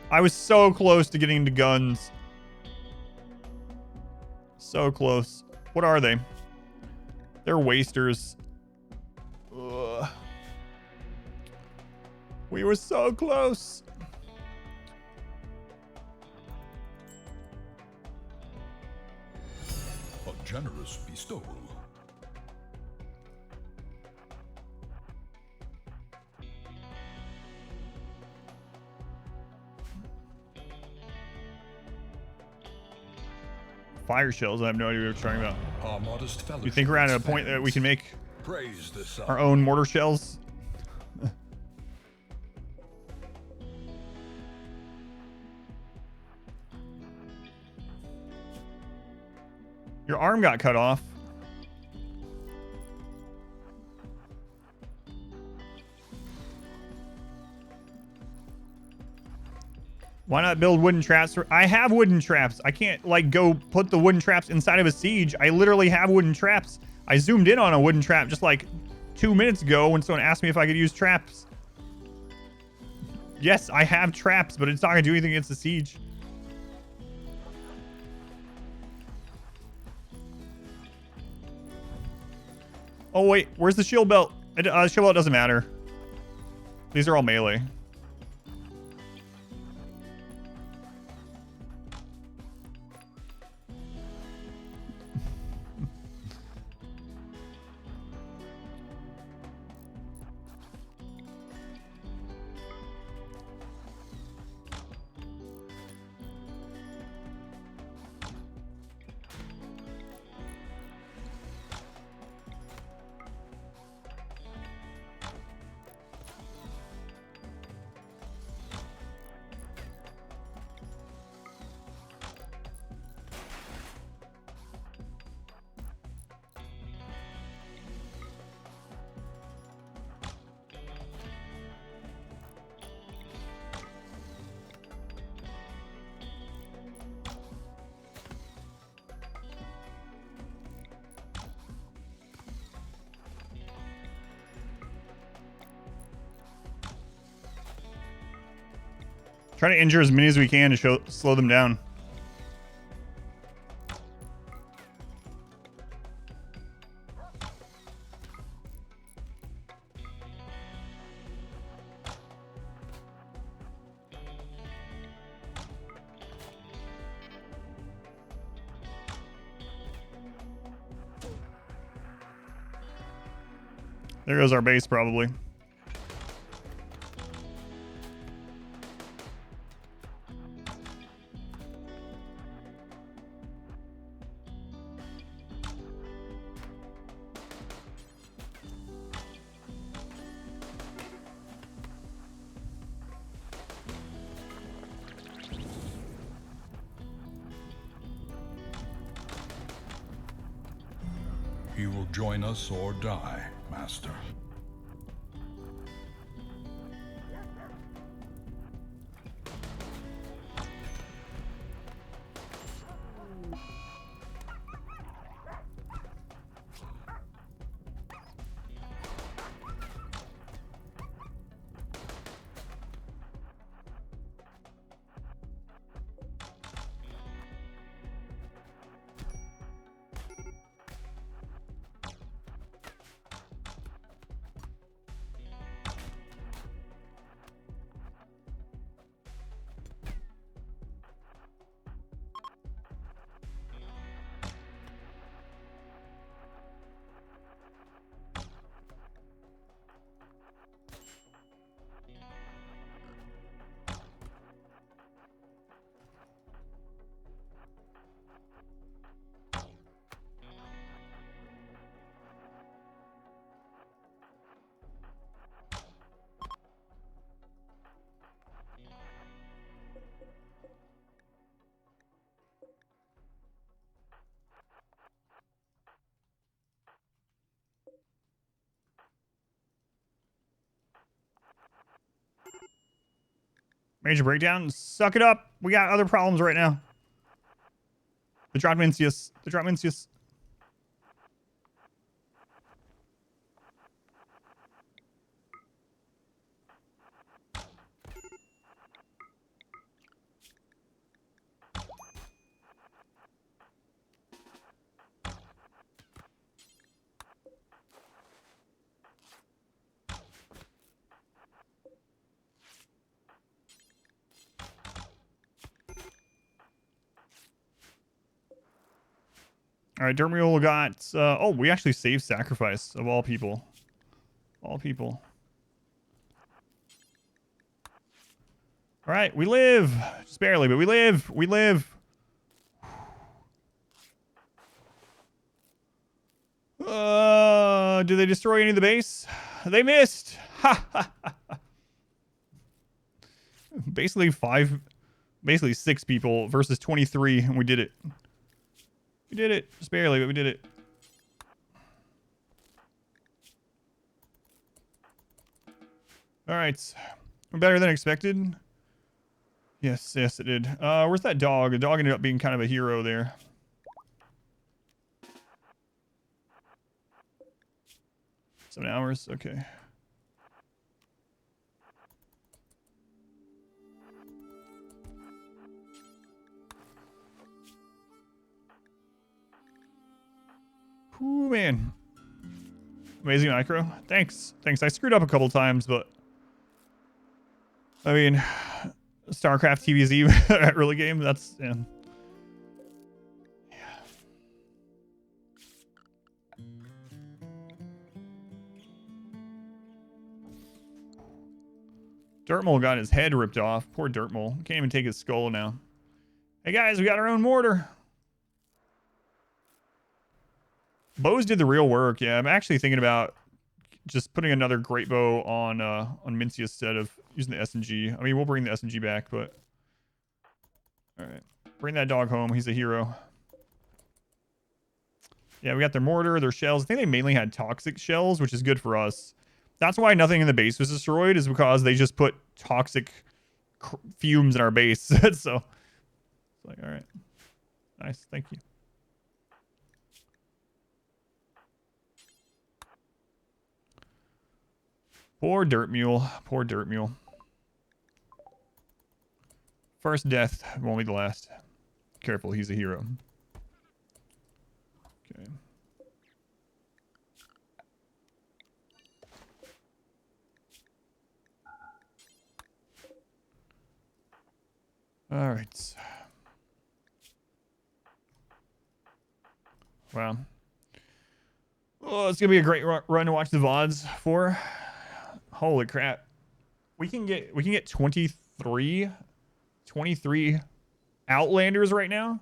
I was so close to getting into guns. So close. What are they? They're wasters. Ugh. We were so close. A generous bestowal. Fire shells. I have no idea what you're talking about. Our modest fellowship. You think we're at a point that we can make praise the sun. Our own mortar shells? Your arm got cut off. Why not build wooden traps? I have wooden traps. I can't, like, go put the wooden traps inside of a siege. I literally have wooden traps. I zoomed in on a wooden trap just, like, 2 minutes ago when someone asked me if I could use traps. Yes, I have traps, but it's not going to do anything against the siege. Oh, wait. Where's the shield belt? Shield belt doesn't matter. These are all melee. Try to injure as many as we can to slow them down. There goes our base, probably. You will join us or die, Master. Major breakdown. Suck it up. We got other problems right now. The Drotmincius. The Drotmincius. All right, Dermule got... oh, we actually saved Sacrifice, of all people. All people. All right, we live. Just barely, but we live. We live. Did they destroy any of the base? They missed. Ha ha ha. Basically basically 6 people versus 23, and we did it. We did it. Just barely, but we did it. All right. Better than expected. Yes, yes, it did. Where's that dog? The dog ended up being kind of a hero there. 7 hours. Okay. Ooh, man. Amazing micro. Thanks. Thanks. I screwed up a couple times, but... I mean... StarCraft TVZ early game, that's... Yeah. Dirtmole got his head ripped off. Poor Dirtmole. Can't even take his skull now. Hey guys, we got our own mortar. Bows did the real work. Yeah, I'm actually thinking about just putting another great bow on Mincy instead of using the SNG. I mean, we'll bring the SNG back, but all right, bring that dog home. He's a hero. Yeah, we got their mortar, their shells. I think they mainly had toxic shells, which is good for us. That's why nothing in the base was destroyed, is because they just put toxic fumes in our base. So it's like, all right, nice, thank you. Poor dirt mule. Poor dirt mule. First death won't be the last. Careful, he's a hero. Okay. All right. Wow. Oh, it's gonna be a great run to watch the VODs for. Holy crap. We can get 23 Outlanders right now.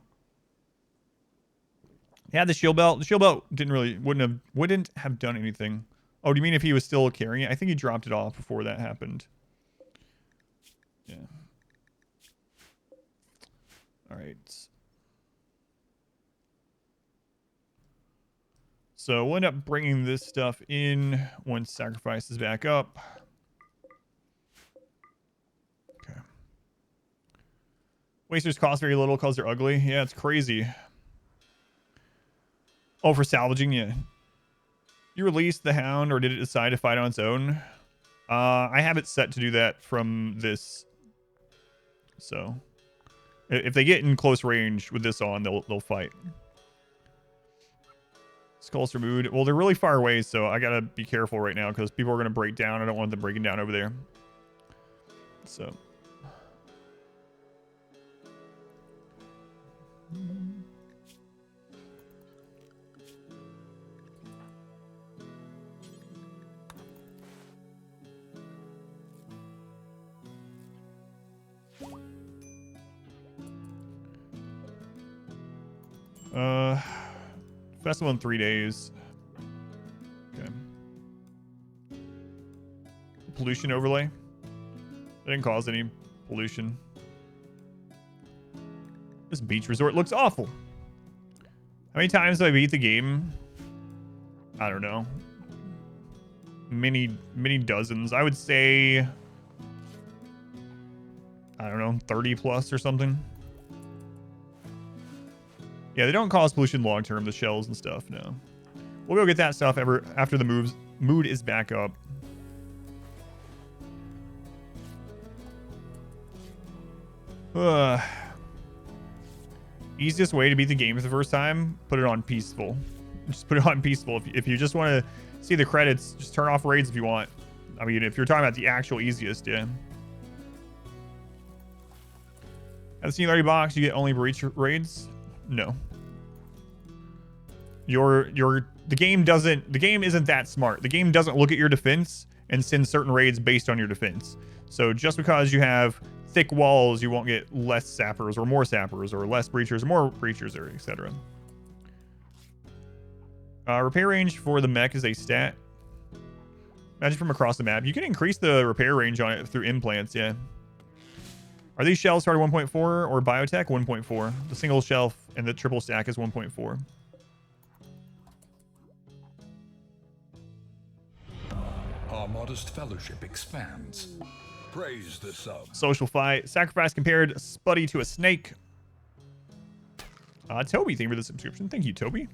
Yeah, the shield belt. The shield belt wouldn't have done anything. Oh, do you mean if he was still carrying it? I think he dropped it off before that happened. Yeah. All right. So we'll end up bringing this stuff in once sacrifice is back up. Okay. Wasters cost very little because they're ugly. Yeah, it's crazy. Oh, for salvaging, yeah. You released the hound, or did it decide to fight on its own? I have it set to do that from this. So if they get in close range with this on, they'll fight. Skulls removed. Well, they're really far away, so I gotta be careful right now because people are gonna break down. I don't want them breaking down over there. So. Festival in 3 days. Okay. Pollution overlay. I didn't cause any pollution. This beach resort looks awful. How many times have I beat the game? I don't know. Many dozens. I would say, I don't know, 30 plus or something. Yeah, they don't cause pollution long term, the shells and stuff, no. We'll go get that stuff after the mood is back up. Easiest way to beat the game for the first time, put it on peaceful. Just put it on peaceful. If you just want to see the credits, just turn off raids if you want. I mean, if you're talking about the actual easiest, yeah. At the Singularity box, you get only breach raids? No. The game isn't that smart. The game doesn't look at your defense and send certain raids based on your defense. So just because you have thick walls, you won't get less sappers or more sappers or less breachers or more breachers or etc. Repair range for the mech is a stat. Imagine from across the map. You can increase the repair range on it through implants, yeah. Are these shells started 1.4 or biotech 1.4? The single shelf and the triple stack is 1.4. Our modest fellowship expands. Praise the sub. Social fight. Sacrifice compared Spuddy to a snake. Toby, thank you for the subscription. Thank you, Toby.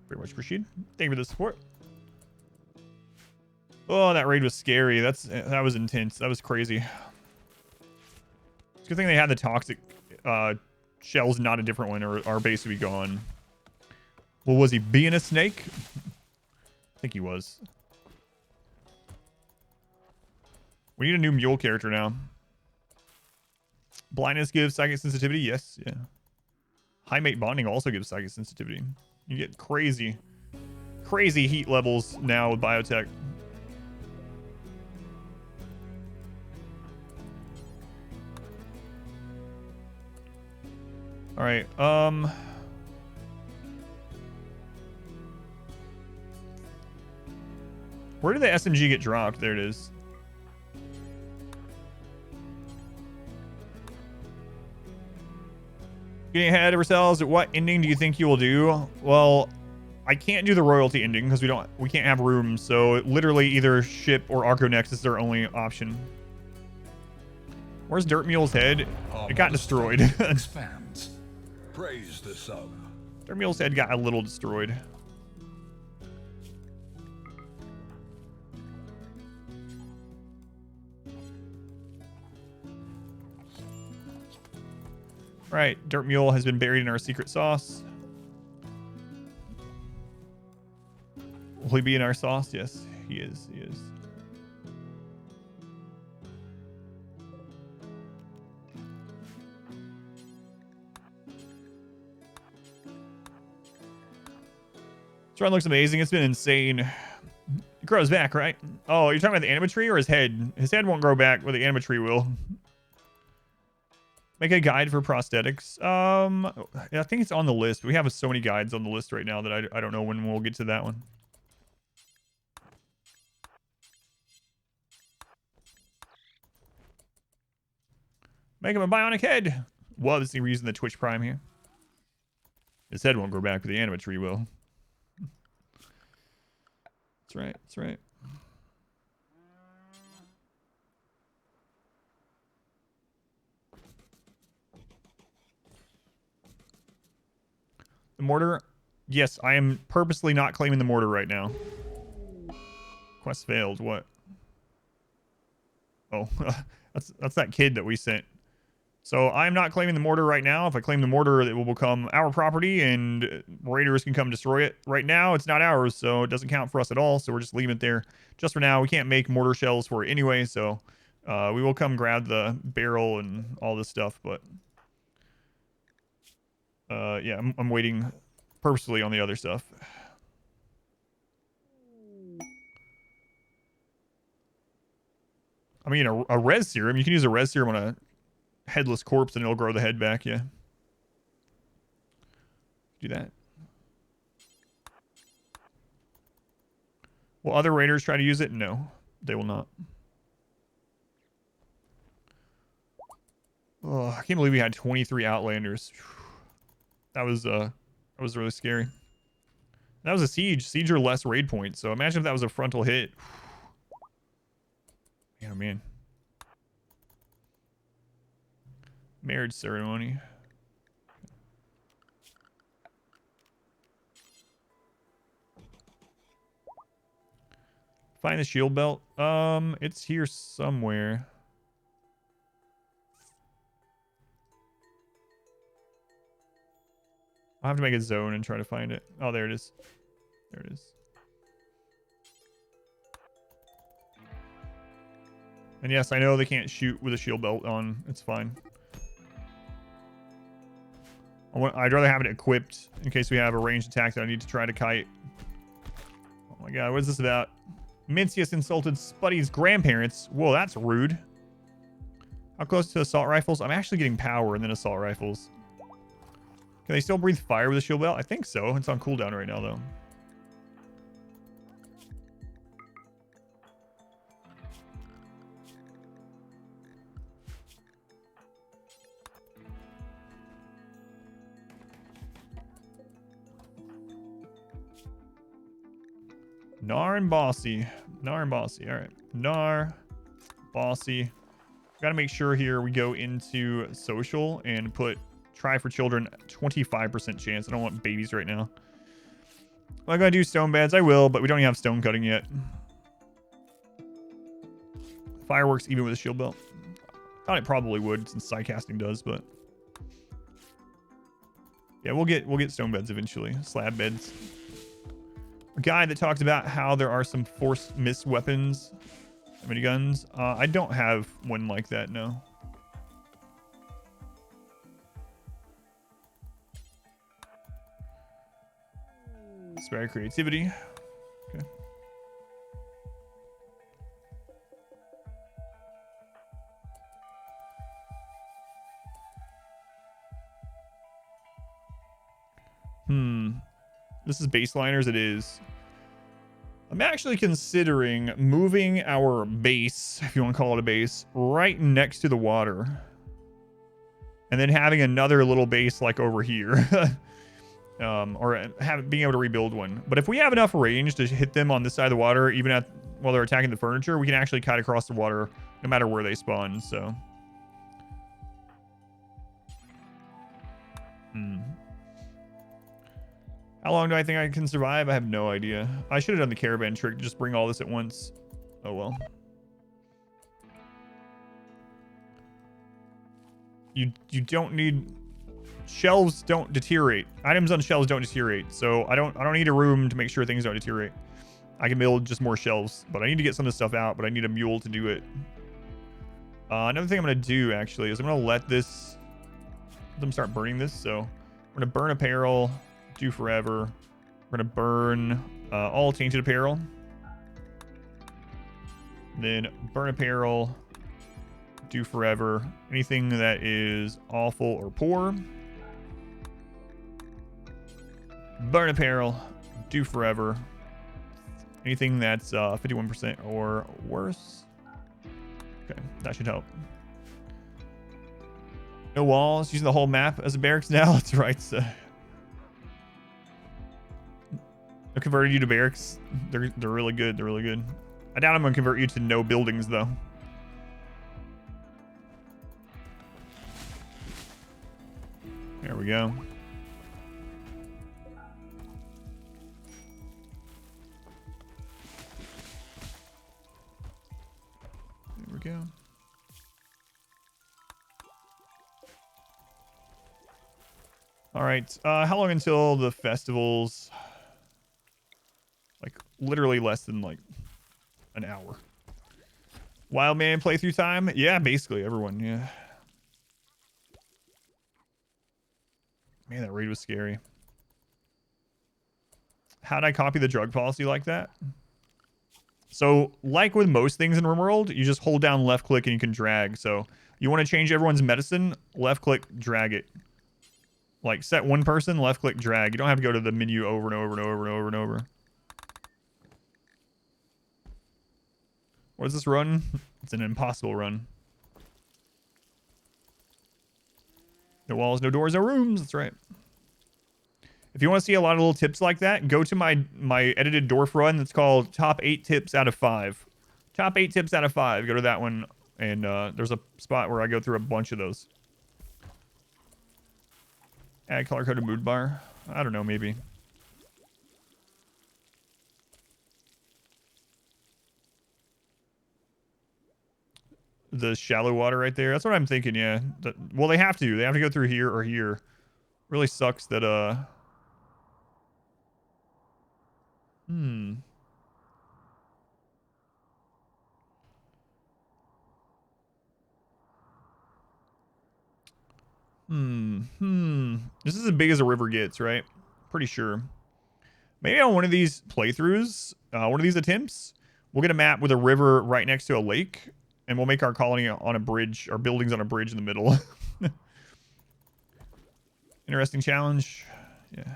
Very much appreciated. Thank you for the support. Oh, that raid was scary. That was intense. That was crazy. It's a good thing they had the toxic shells, not a different one, or our base would be gone. Well, was he being a snake? I think he was. We need a new mule character now. Blindness gives psychic sensitivity. Yes, yeah. High mate bonding also gives psychic sensitivity. You get crazy heat levels now with biotech. All right. Where did the SMG get dropped? There it is. Getting ahead of ourselves. What ending do you think you will do? Well, I can't do the royalty ending because we can't have room. So literally either ship or Arco Nexus is our only option. Where's Dirt Mule's head? It got destroyed. Expands. Praise the sub. Dirt Mule's head got a little destroyed. Right, Dirt Mule has been buried in our secret sauce. Will he be in our sauce? Yes, he is. He is. This run looks amazing. It's been insane. It grows back, right? Oh, you're talking about the anima tree or his head? His head won't grow back, but the anima tree will. Make a guide for prosthetics. I think it's on the list. We have so many guides on the list right now that I don't know when we'll get to that one. Make him a bionic head. Well, that's the reason the Twitch Prime here. His head won't grow back, but the anima tree will. That's right. That's right. The mortar. Yes, I am purposely not claiming the mortar right now. Quest failed. What? Oh, that's that kid that we sent. So I'm not claiming the mortar right now. If I claim the mortar, it will become our property and raiders can come destroy it. Right now, it's not ours, so it doesn't count for us at all. So we're just leaving it there just for now. We can't make mortar shells for it anyway, so we will come grab the barrel and all this stuff. But yeah, I'm waiting purposely on the other stuff. I mean, a res serum. You can use a res serum on a headless corpse and it'll grow the head back. Yeah. Do that. Will other raiders try to use it? No, they will not. Oh, I can't believe we had 23 Outlanders. That was really scary. That was a siege. Siege are less raid points. So imagine if that was a frontal hit. Man, oh man. Marriage ceremony. Find the shield belt. It's here somewhere. I'll have to make a zone and try to find it. Oh, there it is. There it is. And yes, I know they can't shoot with a shield belt on. It's fine. I'd rather have it equipped in case we have a ranged attack that I need to try to kite. Oh my god, what is this about? Mincius insulted Spuddy's grandparents. Whoa, that's rude. How close to assault rifles? I'm actually getting power and then assault rifles. Can they still breathe fire with a shield belt? I think so. It's on cooldown right now, though. Nar and Bossy. Nar and Bossy. All right. Nar, Bossy. Got to make sure here we go into social and put try for children 25% chance. I don't want babies right now. Am I going to do stone beds? I will, but we don't even have stone cutting yet. Fireworks even with a shield belt. Thought it probably would since psycasting does, but yeah, we'll get stone beds eventually. Slab beds. A guy that talked about how there are some force miss weapons, miniguns. I don't have one like that, no. Spare creativity. Okay. This is baseliners. It is. I'm actually considering moving our base, if you want to call it a base, right next to the water. And then having another little base like over here. Or being able to rebuild one. But if we have enough range to hit them on this side of the water, even while they're attacking the furniture, we can actually kite across the water no matter where they spawn. So, how long do I think I can survive? I have no idea. I should have done the caravan trick to just bring all this at once. Oh well. You don't need shelves don't deteriorate. Items on shelves don't deteriorate. So I don't need a room to make sure things don't deteriorate. I can build just more shelves, but I need to get some of this stuff out, but I need a mule to do it. Another thing I'm going to do, actually, is I'm going to let them start burning this. So we're going to burn apparel, do forever. We're going to burn all tainted apparel. Then burn apparel, do forever. Anything that is awful or poor. Burn apparel, do forever. Anything that's 51% or worse. Okay, that should help. No walls, using the whole map as a barracks now. That's right. So. I converted you to barracks. They're really good. They're really good. I doubt I'm gonna convert you to no buildings though. There we go. There we go. All right. How long until the festivals? Like literally less than like an hour. Wild man playthrough time? Yeah, basically everyone. Yeah. Man, that raid was scary. How'd I copy the drug policy like that? So, like with most things in RimWorld, you just hold down left click and you can drag. So, you want to change everyone's medicine, left click, drag it. Like, set one person, left click, drag. You don't have to go to the menu over and over and over and over and over. What is this run? It's an impossible run. No walls, no doors, no rooms. That's right. If you want to see a lot of little tips like that, go to my edited Dwarf run that's called Top 8 Tips Out of 5. Top 8 Tips Out of 5. Go to that one, and there's a spot where I go through a bunch of those. Add color-coded mood bar. I don't know, maybe. The shallow water right there. That's what I'm thinking, yeah. Well, they have to. They have to go through here or here. Really sucks that, This is as big as a river gets, right? Pretty sure. Maybe on one of these playthroughs, one of these attempts, we'll get a map with a river right next to a lake, and we'll make our colony on a bridge, our buildings on a bridge in the middle. Interesting challenge. Yeah.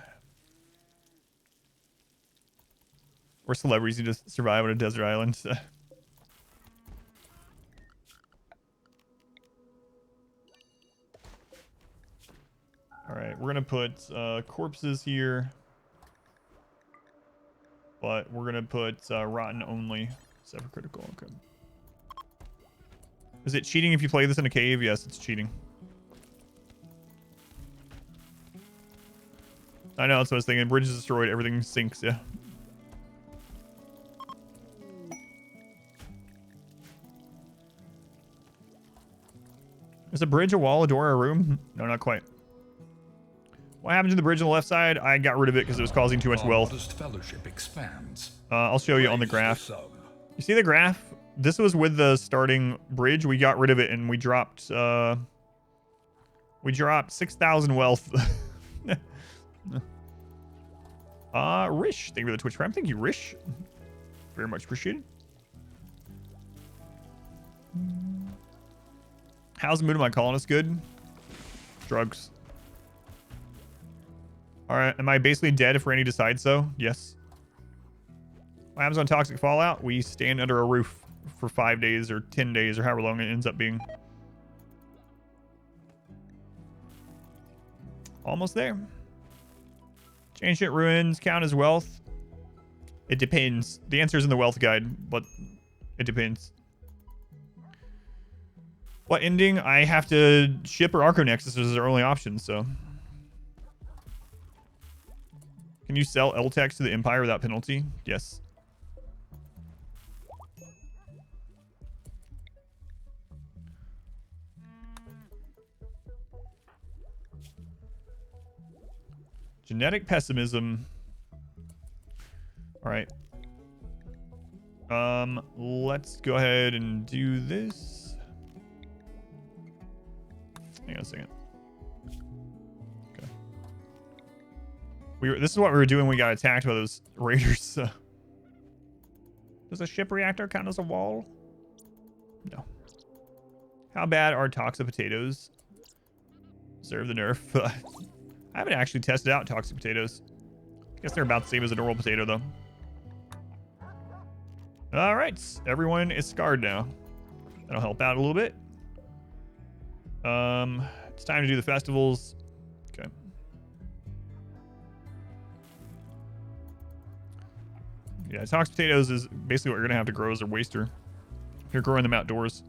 We're celebrities who just survive on a desert island. All right, we're gonna put corpses here, but we're gonna put rotten only, except for critical. Okay. Is it cheating if you play this in a cave? Yes, it's cheating. I know, that's what I was thinking. Bridge is destroyed, everything sinks. Yeah. Is a bridge a wall, a door, or a room? No, not quite. What happened to the bridge on the left side? I got rid of it because it was causing too much wealth. Modest fellowship expands. I'll show you on the graph. You see the graph? This was with the starting bridge. We got rid of it and we dropped 6,000 wealth. Rish, thank you for the Twitch Prime. Thank you, Rish. Very much appreciated. How's the mood of my colonists? Good. Drugs. Alright, am I basically dead if Randy decides so? Yes. What happens on Toxic Fallout? We stand under a roof for 5 days or 10 days or however long it ends up being. Almost there. Ancient ruins count as wealth? It depends. The answer is in the wealth guide, but it depends. What ending? I have to ship or Arco Nexus is our only option, so. Can you sell LTEX to the Empire without penalty? Yes. Genetic pessimism. All right. Let's go ahead and do this. Hang on a second. Okay. This is what we were doing when we got attacked by those raiders. Does a ship reactor count as a wall? No. How bad are toxic potatoes? Deserve the nerf. I haven't actually tested out toxic potatoes. I guess they're about the same as a normal potato, though. All right, everyone is scarred now. That'll help out a little bit. It's time to do the festivals. Okay. Yeah, toxic potatoes is basically what you're gonna have to grow as a waster. If you're growing them outdoors.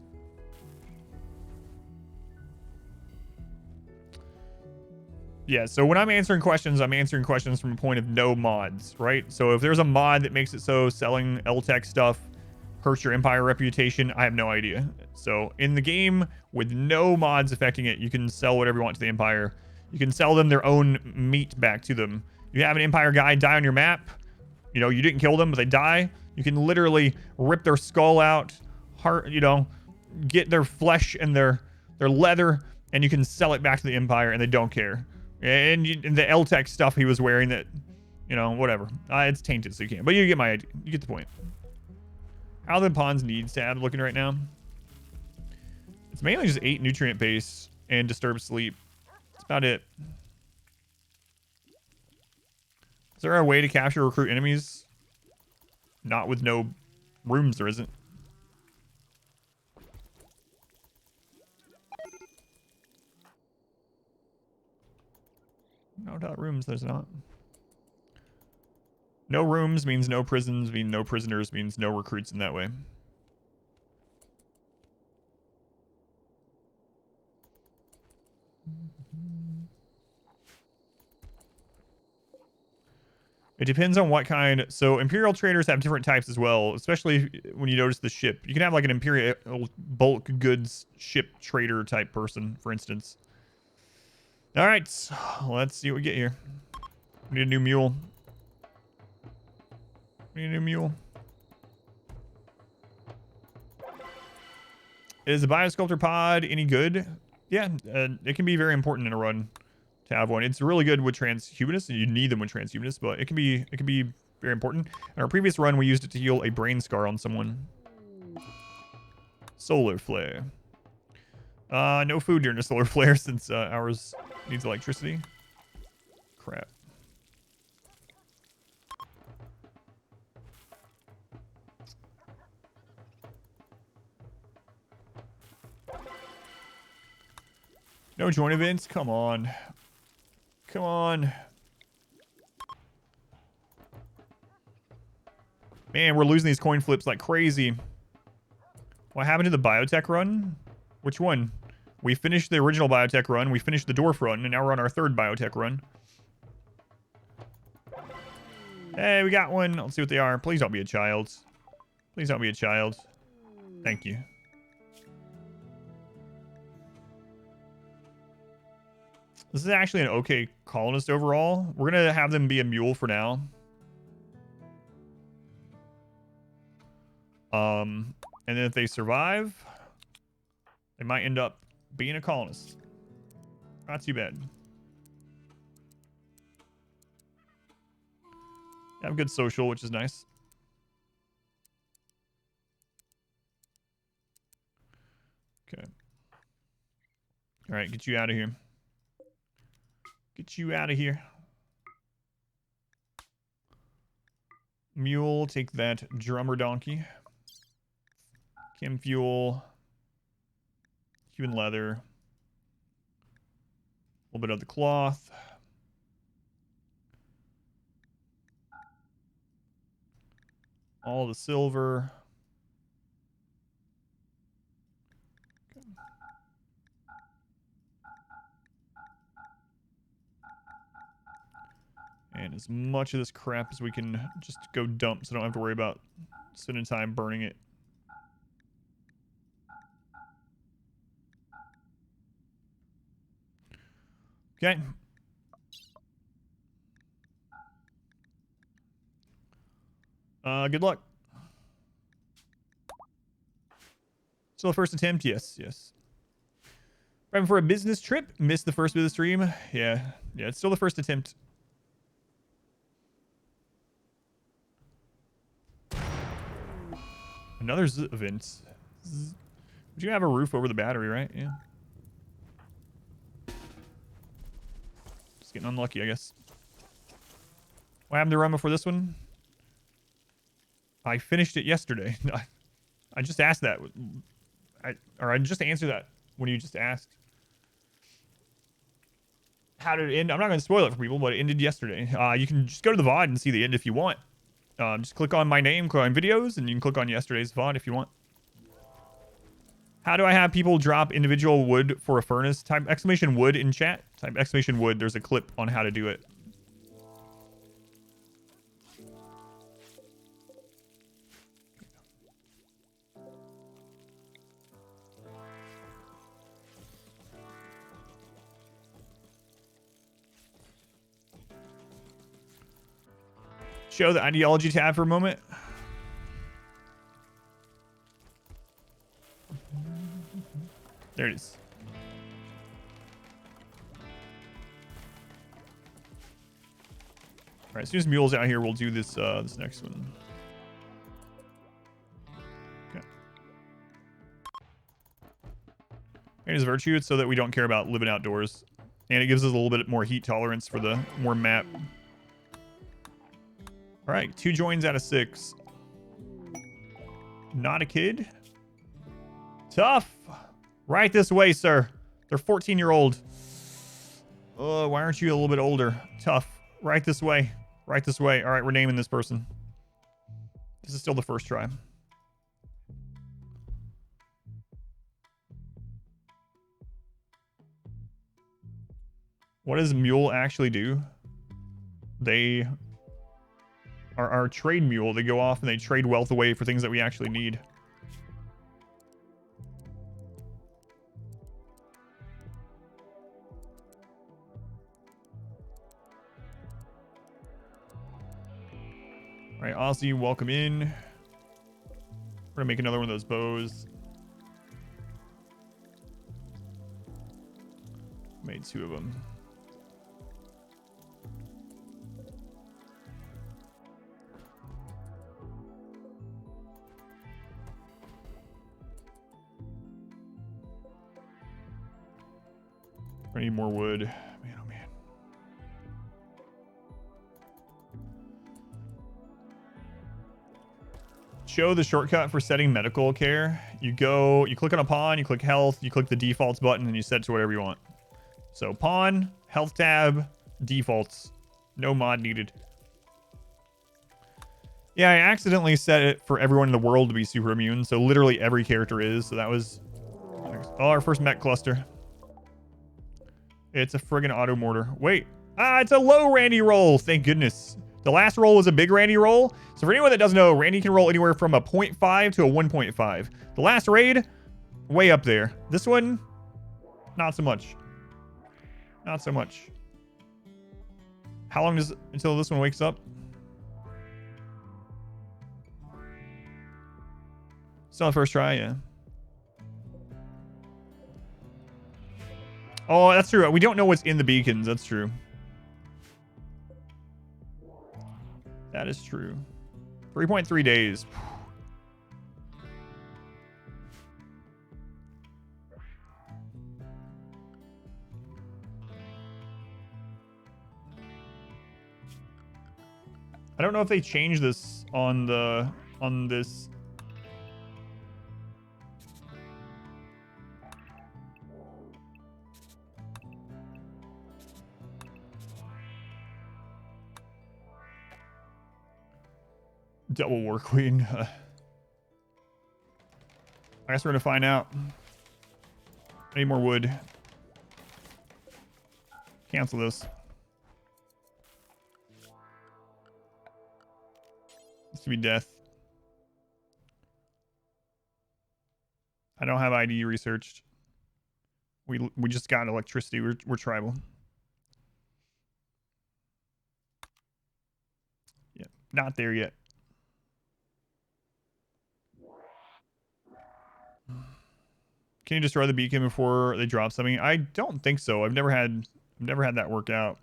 Yeah, so when I'm answering questions from a point of no mods, right? So if there's a mod that makes it so selling L-Tech stuff hurts your Empire reputation, I have no idea. So in the game, with no mods affecting it, you can sell whatever you want to the Empire. You can sell them their own meat back to them. You have an Empire guy die on your map. You know, you didn't kill them, but they die. You can literally rip their skull out, get their flesh and their leather, and you can sell it back to the Empire, and they don't care. And the L-Tech stuff he was wearing that, whatever. It's tainted, so you can't. But you get my idea. You get the point. How the Pawns needs to add looking right now. It's mainly just 8 nutrient base and disturbed sleep. That's about it. Is there a way to capture recruit enemies? Not with no rooms, there isn't. No rooms, there's not. No rooms means no prisons, means no prisoners, means no recruits in that way. It depends on what kind. So Imperial traders have different types as well, especially when you notice the ship. You can have like an Imperial bulk goods ship trader type person, for instance. All right, let's see what we get here. We need a new mule. We need a new mule. Is the Biosculptor pod any good? Yeah, it can be very important in a run to have one. It's really good with transhumanists, and you need them with transhumanists, but it can be very important. In our previous run, we used it to heal a brain scar on someone. Solar flare. No food during the solar flare since ours needs electricity. Crap. No join events? Come on. Come on. Man, we're losing these coin flips like crazy. What happened to the biotech run? Which one? We finished the original biotech run, we finished the dwarf run, and now we're on our third biotech run. Hey, we got one. Let's see what they are. Please don't be a child. Please don't be a child. Thank you. This is actually an okay colonist overall. We're going to have them be a mule for now. And then if they survive, they might end up being a colonist. Not too bad. They have good social, which is nice. Okay. All right, get you out of here. Get you out of here. Mule, take that drummer donkey. Chem fuel. Human leather. A little bit of the cloth. All the silver. Okay. And as much of this crap as we can just go dump so I don't have to worry about spending time burning it. Okay. Good luck. Still the first attempt? Yes, yes. Prepping for a business trip. Missed the first bit of the stream. Yeah, it's still the first attempt. Another event. Would you have a roof over the battery, right? Yeah. Just getting unlucky, I guess. What happened to run before this one? I finished it yesterday. I just asked that. I just answered that when you just asked. How did it end? I'm not going to spoil it for people, but it ended yesterday. You can just go to the VOD and see the end if you want. Just click on my name, click on videos, and you can click on yesterday's VOD if you want. How do I have people drop individual wood for a furnace? Type exclamation wood in chat. Type exclamation wood. There's a clip on how to do it. Show the ideology tab for a moment. There it is. All right, as soon as Mule's out here, we'll do this this next one. Okay. It is virtue. It's so that we don't care about living outdoors, and it gives us a little bit more heat tolerance for the warm map. All right, 2 joins out of 6. Not a kid. Tough. Right this way, sir. They're 14-year-old. Why aren't you a little bit older? Tough. Right this way. Right this way. All right, we're naming this person. This is still the first try. What does Mule actually do? They are our trade mule. They go off and they trade wealth away for things that we actually need. All right, Ozzy, welcome in. We're gonna make another one of those bows. Made 2 of them. I need more wood. Man, oh man. Show the shortcut for setting medical care. You click on a pawn, you click health, you click the defaults button, and you set it to whatever you want. So pawn, health tab, defaults. No mod needed. Yeah, I accidentally set it for everyone in the world to be super immune, so literally every character is. So that was our first mech cluster. It's a friggin' auto mortar. Wait. It's a low Randy roll. Thank goodness. The last roll was a big Randy roll. So for anyone that doesn't know, Randy can roll anywhere from a 0.5 to a 1.5. The last raid, way up there. This one, not so much. Not so much. How long does it until this one wakes up? Still the first try, yeah. Oh, that's true. We don't know what's in the beacons. That's true. That is true. 3.3 days. I don't know if they changed this on this. Double War Queen. I guess we're gonna find out. I need more wood. Cancel this. This to be death. I don't have ID researched. We just got electricity. We're tribal. Yeah, not there yet. Can you destroy the beacon before they drop something? I don't think so. I've never had that work out.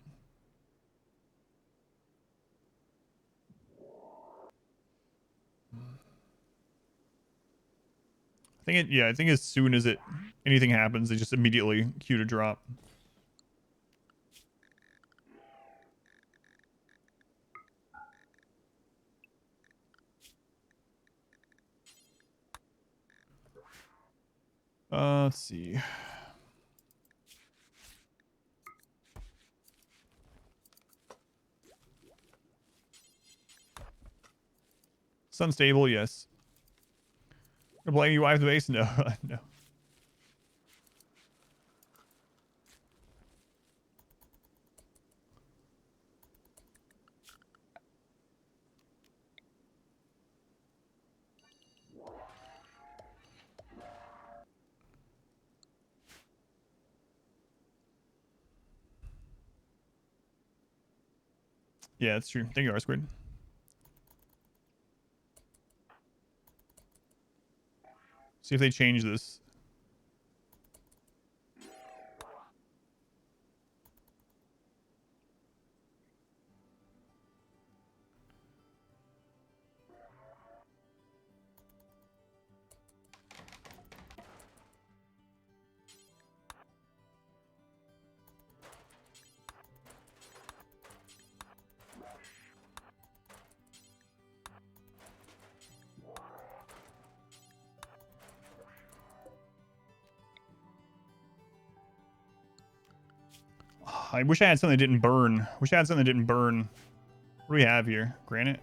I think as soon as anything happens, they just immediately queue to drop. Let's see. Unstable, yes. Gonna blame you, wife the base? No, no. Yeah, that's true. Thank you, R-Squid. See if they change this. I wish I had something that didn't burn. Wish I had something that didn't burn. What do we have here? Granite?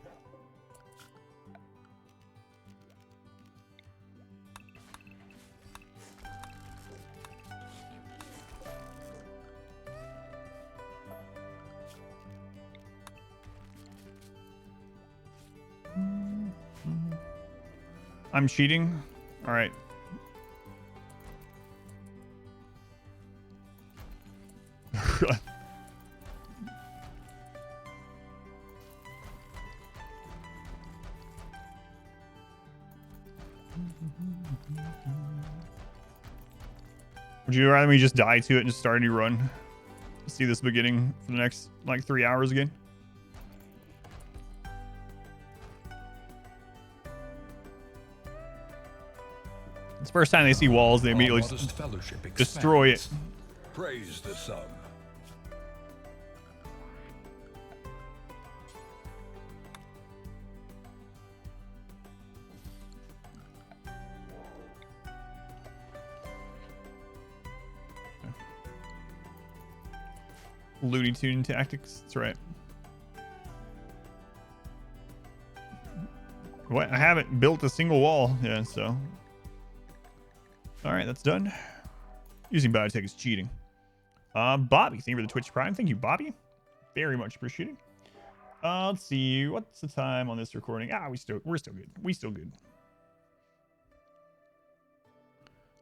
I'm cheating? Alright. Would you rather me just die to it and just start a new run? See this beginning for the next, like, 3 hours again? It's the first time they see walls, they immediately destroy it. Praise the sun. Looney Tune tactics. That's right. What? I haven't built a single wall. Yeah, so. All right, that's done. Using biotech is cheating. Bobby, thank you for the Twitch Prime. Thank you, Bobby. Very much appreciated. Let's see. What's the time on this recording? We're still good. We still good.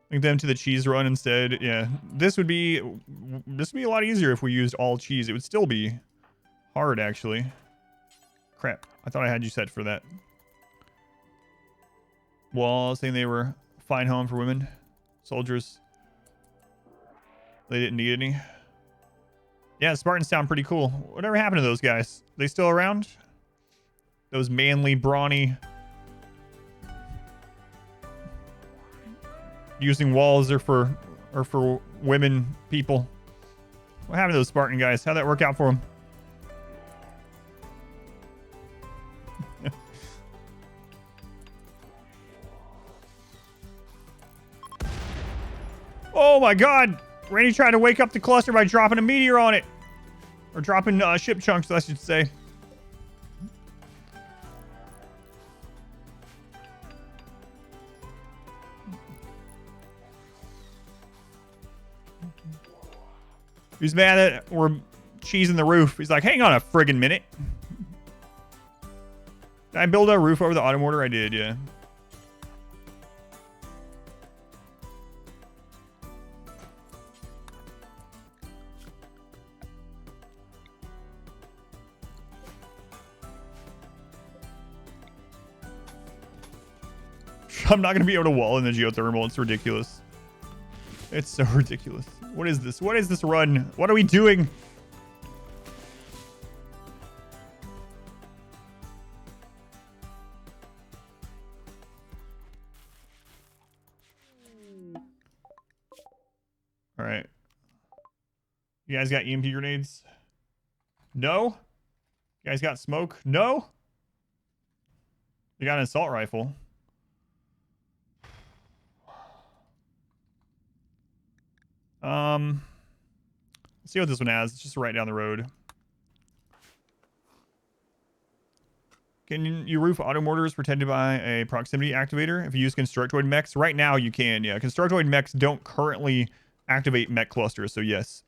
Link them to the cheese run instead. Yeah, this would be a lot easier if we used all cheese. It would still be hard, actually. Crap, I thought I had you set for that. Wall saying they were fine home for women, soldiers. They didn't need any. Yeah, Spartans sound pretty cool. Whatever happened to those guys? They still around? Those manly, brawny. Using walls or for women people. What happened to those Spartan guys? How'd that work out for them? Oh my god! Randy tried to wake up the cluster by dropping a meteor on it. Or dropping ship chunks, I should say. He's mad that we're cheesing the roof. He's like, hang on a friggin' minute. Did I build a roof over the auto mortar? I did, yeah. I'm not going to be able to wall in the geothermal. It's ridiculous. It's so ridiculous. What is this? What is this run? What are we doing? All right. You guys got EMP grenades? No? You guys got smoke? No? You got an assault rifle. Let's see what this one has. It's just right down the road. Can you roof auto mortars protected by a proximity activator if you use constructoid mechs? Right now you can, yeah. Constructoid mechs don't currently activate mech clusters, so yes.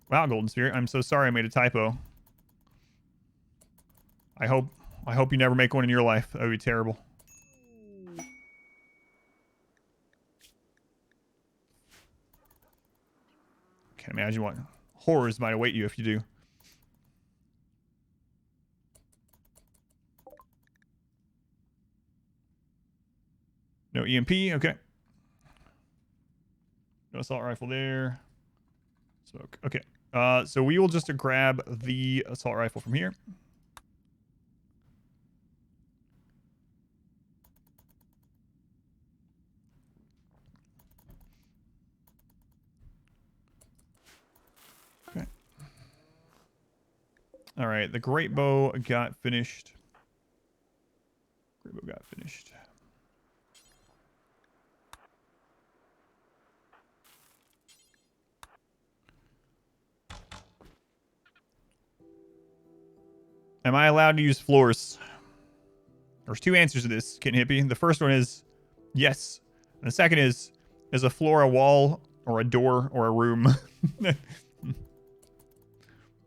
Wow, Golden Spirit, I'm so sorry I made a typo. I hope you never make one in your life. That would be terrible. Can't imagine what horrors might await you if you do. No EMP, okay. No assault rifle there. Smoke, okay. So we will just grab the assault rifle from here. Okay. All right, the great bow got finished. Great bow got finished. Am I allowed to use floors? There's two answers to this, Kitten Hippie. The first one is yes. And the second is a floor a wall or a door or a room?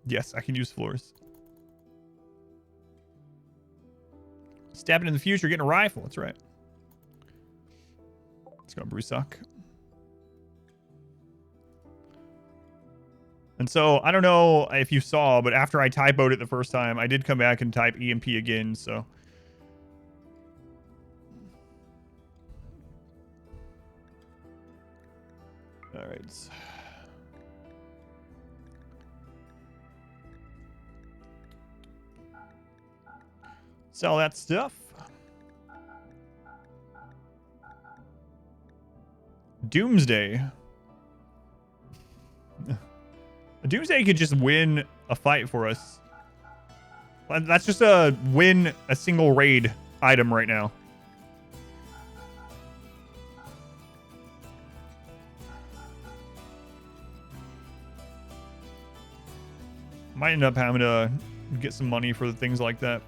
Yes, I can use floors. Stepping in the future, getting a rifle. That's right. Let's go, Brusuck. And so, I don't know if you saw, but after I typoed it the first time, I did come back and type EMP again, so. All right. Sell that stuff. Doomsday. Doomsday could just win a fight for us. That's just a win a single raid item right now. Might end up having to get some money for things like that.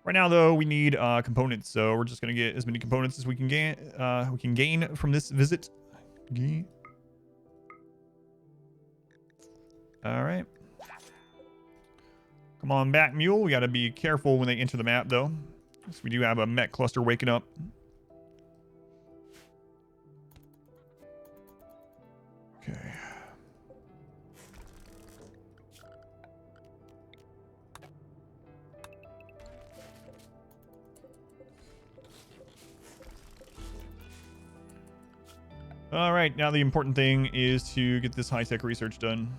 Right now, though, we need components, so we're just gonna get as many components as we can gain from this visit. All right. Come on back, mule. We gotta be careful when they enter the map, though. So we do have a mech cluster waking up. Okay. All right, now the important thing is to get this high-tech research done.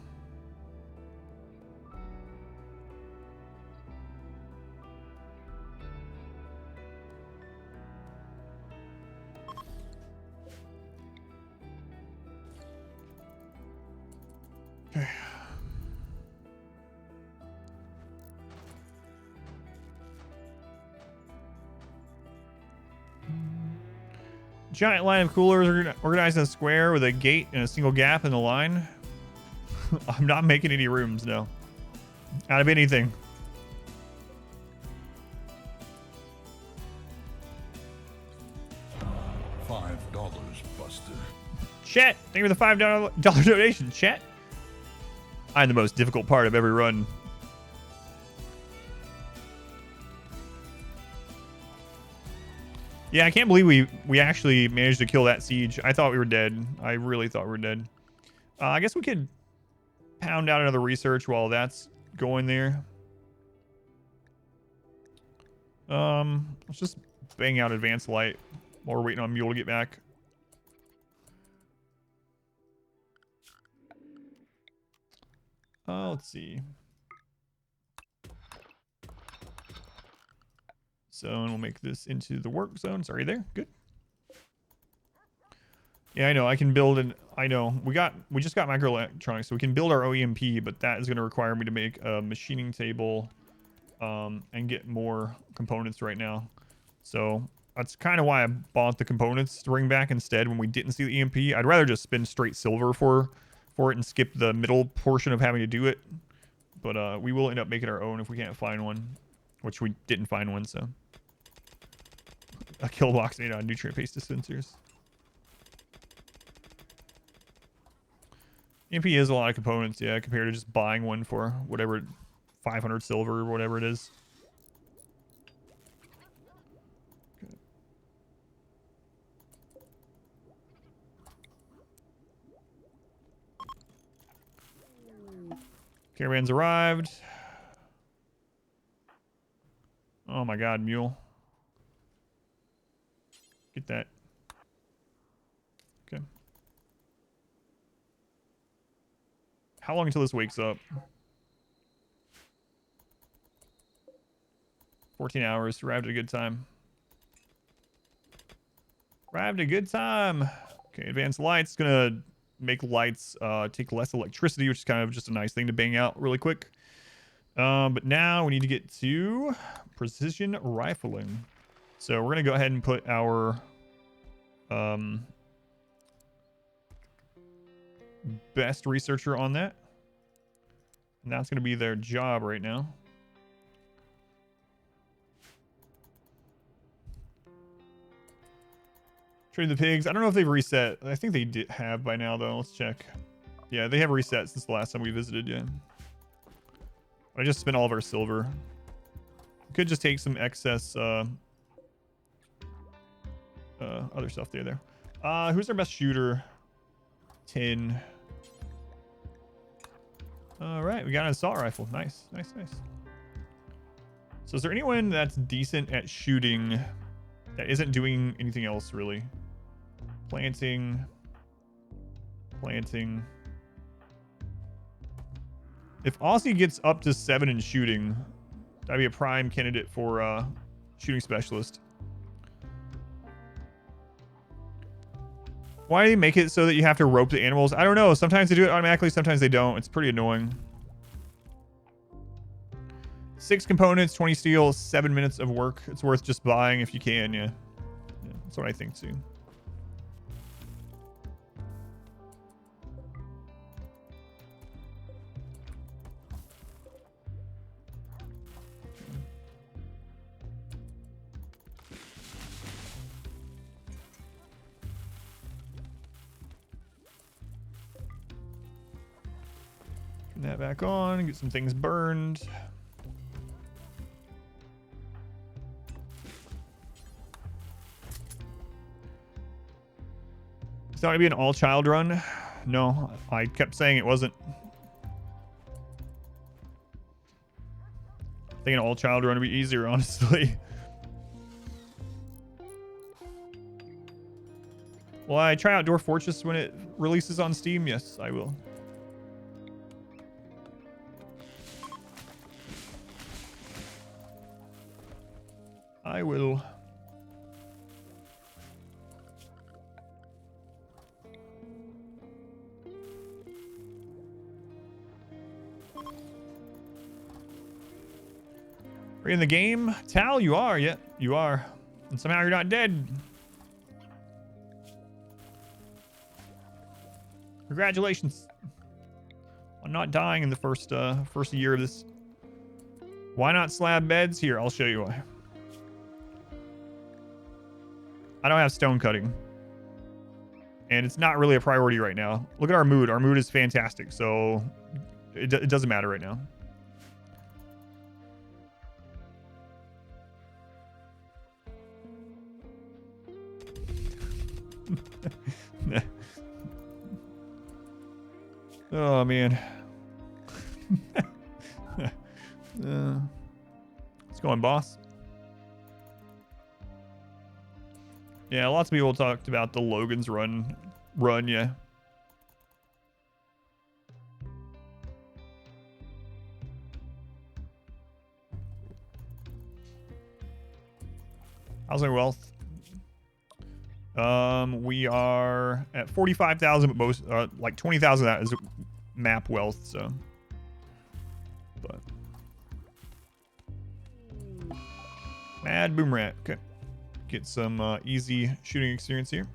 Okay. Giant line of coolers organized in a square with a gate and a single gap in the line. I'm not making any rooms, no. Out of anything. $5, Buster. Chet, thank you for the $5 donation, Chet. I'm the most difficult part of every run. Yeah, I can't believe we actually managed to kill that siege. I thought we were dead. I really thought we were dead. I guess we could pound out another research while that's going there. Let's just bang out advanced light while we're waiting on Mule to get back. Let's see. Zone, we'll make this into the work zone. Sorry there. Good. Yeah, I know. I can build an. I know. We just got microelectronics, so we can build our OEMP, but that is going to require me to make a machining table, and get more components right now. So that's kind of why I bought the components to bring back instead when we didn't see the EMP. I'd rather just spend straight silver for it and skip the middle portion of having to do it. But we will end up making our own if we can't find one, which we didn't find one. So a kill box made on nutrient paste dispensers. EMP is a lot of components, yeah, compared to just buying one for whatever, 500 silver or whatever it is. Okay. Caravan's arrived. Oh my god, mule. Get that. Okay. How long until this wakes up? 14 hours. Arrived at a good time. Arrived at a good time. Okay, advanced lights. Gonna make lights take less electricity, which is kind of just a nice thing to bang out really quick. But now we need to get to precision rifling. So we're gonna go ahead and put our best researcher on that. And that's gonna be their job right now. Trade the pigs. I don't know if they've reset. I think they did have by now, though. Let's check. Yeah, they have reset since the last time we visited, yeah. I just spent all of our silver. Could just take some excess other stuff there. Who's our best shooter? 10. All right, we got an assault rifle. Nice. So is there anyone that's decent at shooting that isn't doing anything else, really? Planting. If Aussie gets up to 7 in shooting, that'd be a prime candidate for shooting specialist. Why do they make it so that you have to rope the animals? I don't know. Sometimes they do it automatically, sometimes they don't. It's pretty annoying. 6 components, 20 steel, 7 minutes of work. It's worth just buying if you can, yeah. That's what I think too. Turn that back on, get some things burned. It's not gonna be an all-child run. No, I kept saying it wasn't. I think an all-child run would be easier, honestly. Will I try out Dwarf Fortress when it releases on Steam? Yes, I will. I will. Are you in the game? Tal, you are. Yeah, you are. And somehow you're not dead. Congratulations on not dying in the first year of this. Why not slab beds? Here, I'll show you why. I don't have stone cutting. And it's not really a priority right now. Look at our mood. Our mood is fantastic. So it doesn't matter right now. Oh, man. What's going, boss? Yeah, lots of people talked about the Logan's run, yeah. How's our wealth? We are at 45,000, but most, like 20,000 of that is map wealth, so. But. Mad Boom Rat, okay. Get some easy shooting experience here.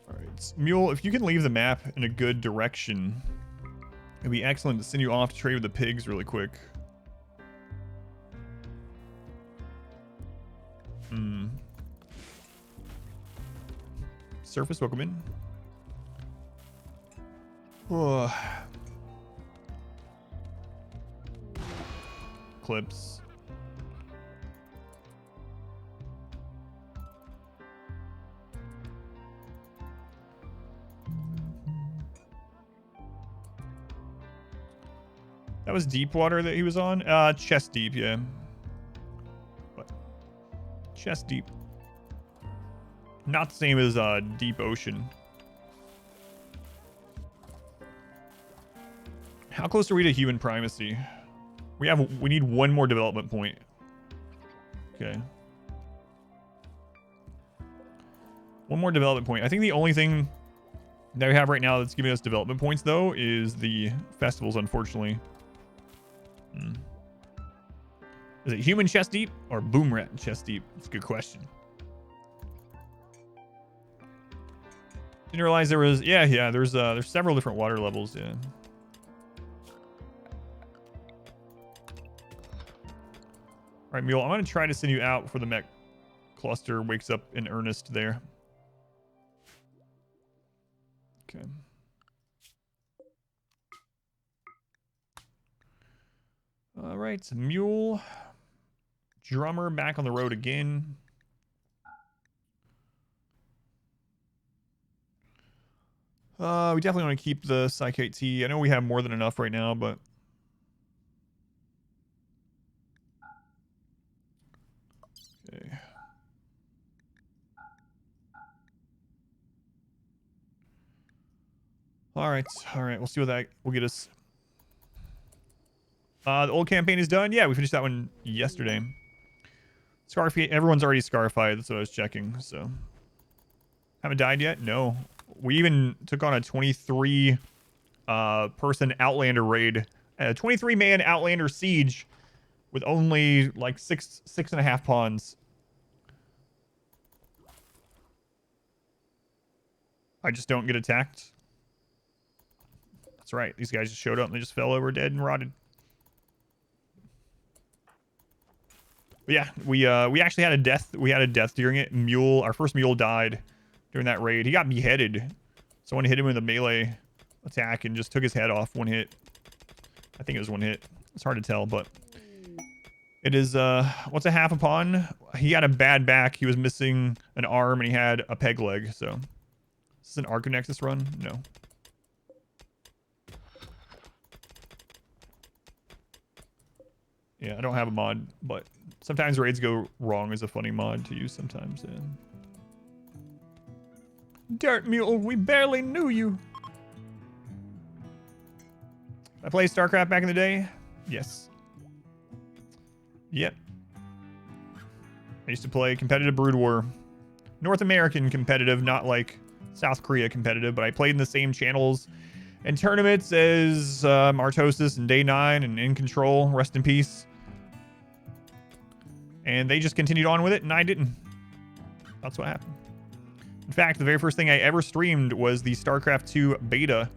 Alright, Mule, if you can leave the map in a good direction, it'd be excellent to send you off to trade with the pigs really quick. Surface, welcome in. Oh. Clips. That was deep water that he was on? Chest deep, yeah. What? Chest deep. Not the same as deep ocean. How close are we to human primacy? We need one more development point. Okay. One more development point. I think the only thing that we have right now that's giving us development points, though, is the festivals, unfortunately. Is it human chest deep or boom rat chest deep? It's a good question. Didn't realize there was, yeah, there's several different water levels, yeah. All right, Mule, I'm going to try to send you out before the mech cluster wakes up in earnest there. Okay. All right, Mule. Drummer back on the road again. We definitely want to keep the Psychite T. I know we have more than enough right now, but... Okay. All right. We'll see what that will get us. The old campaign is done. Yeah, we finished that one yesterday. Everyone's already scarified. That's what I was checking. So, haven't died yet? No. We even took on a 23 person Outlander raid, a 23 man Outlander siege with only like six and a half pawns. I just don't get attacked. That's right. These guys just showed up and they just fell over dead and rotted. But yeah, we actually had a death. We had a death during it. Our first mule died during that raid. He got beheaded. Someone hit him with a melee attack and just took his head off. One hit. I think it was one hit. It's hard to tell, but it is what's a half a pawn? He had a bad back. He was missing an arm and he had a peg leg. So is this an Arconexus run? No. Yeah, I don't have a mod, but sometimes raids go wrong as a funny mod to use sometimes. Yeah. Dirt Mule, we barely knew you. I played StarCraft back in the day. Yes. Yep. I used to play competitive Brood War. North American competitive, not like South Korea competitive, but I played in the same channels and tournaments as Martosis and Day 9 and In Control. Rest in peace. And they just continued on with it, and I didn't. That's what happened. In fact, the very first thing I ever streamed was the StarCraft 2 beta.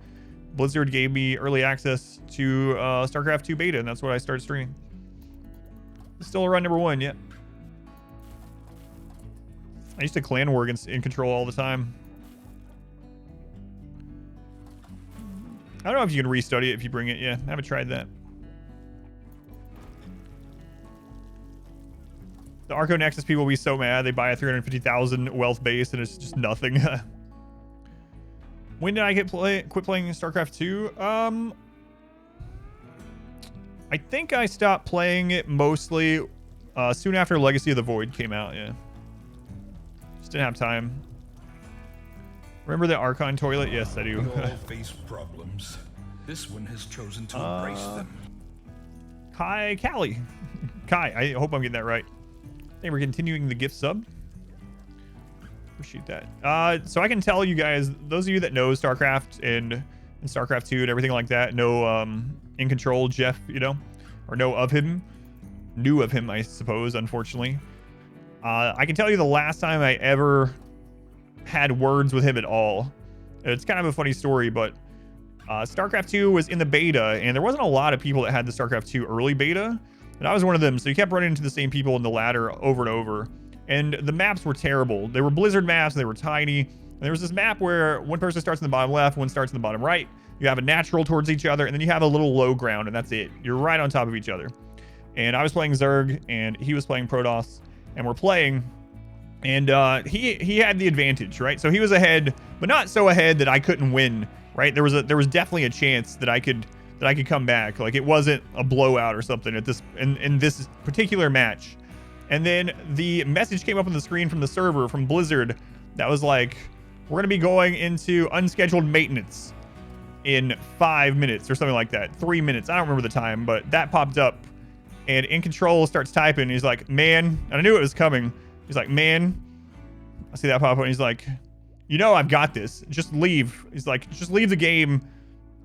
Blizzard gave me early access to StarCraft 2 beta, and that's what I started streaming. Still run number 1, yeah. I used to clan war against In Control all the time. I don't know if you can restudy it if you bring it. Yeah, I haven't tried that. The Arco Nexus people will be so mad. They buy a 350,000 wealth base and it's just nothing. 1 When did I quit playing StarCraft 2? I think I stopped playing it mostly soon after Legacy of the Void came out. Yeah, just didn't have time. Remember the Archon toilet? Yes, I do. We all face problems. This one has chosen to embrace them. Kai Callie. Kai, I hope I'm getting that right. Hey, we're continuing the gift sub. Appreciate that. So I can tell you guys, those of you that know StarCraft and StarCraft 2 and everything like that, know In Control Jeff, you know, or know of him, knew of him, I suppose, unfortunately. I can tell you the last time I ever had words with him at all. It's kind of a funny story, but StarCraft 2 was in the beta, and there wasn't a lot of people that had the StarCraft 2 early beta, and I was one of them, so you kept running into the same people in the ladder over and over, and the maps were terrible. They were Blizzard maps, they were tiny, and there was this map where one person starts in the bottom left, one starts in the bottom right, you have a natural towards each other, and then you have a little low ground, and that's it. You're right on top of each other. And I was playing Zerg, and he was playing Protoss, and we're playing, and he had the advantage, right? So he was ahead, but not so ahead that I couldn't win, right? There was definitely a chance that I could come back. Like, it wasn't a blowout or something at this in this particular match. And then the message came up on the screen from the server from Blizzard that was like, we're gonna be going into unscheduled maintenance in 5 minutes or something like that. 3 minutes. I don't remember the time, but that popped up. And In Control starts typing. He's like, man, and I knew it was coming. He's like, man, I see that pop up, and he's like, you know, I've got this. Just leave. He's like, just leave the game,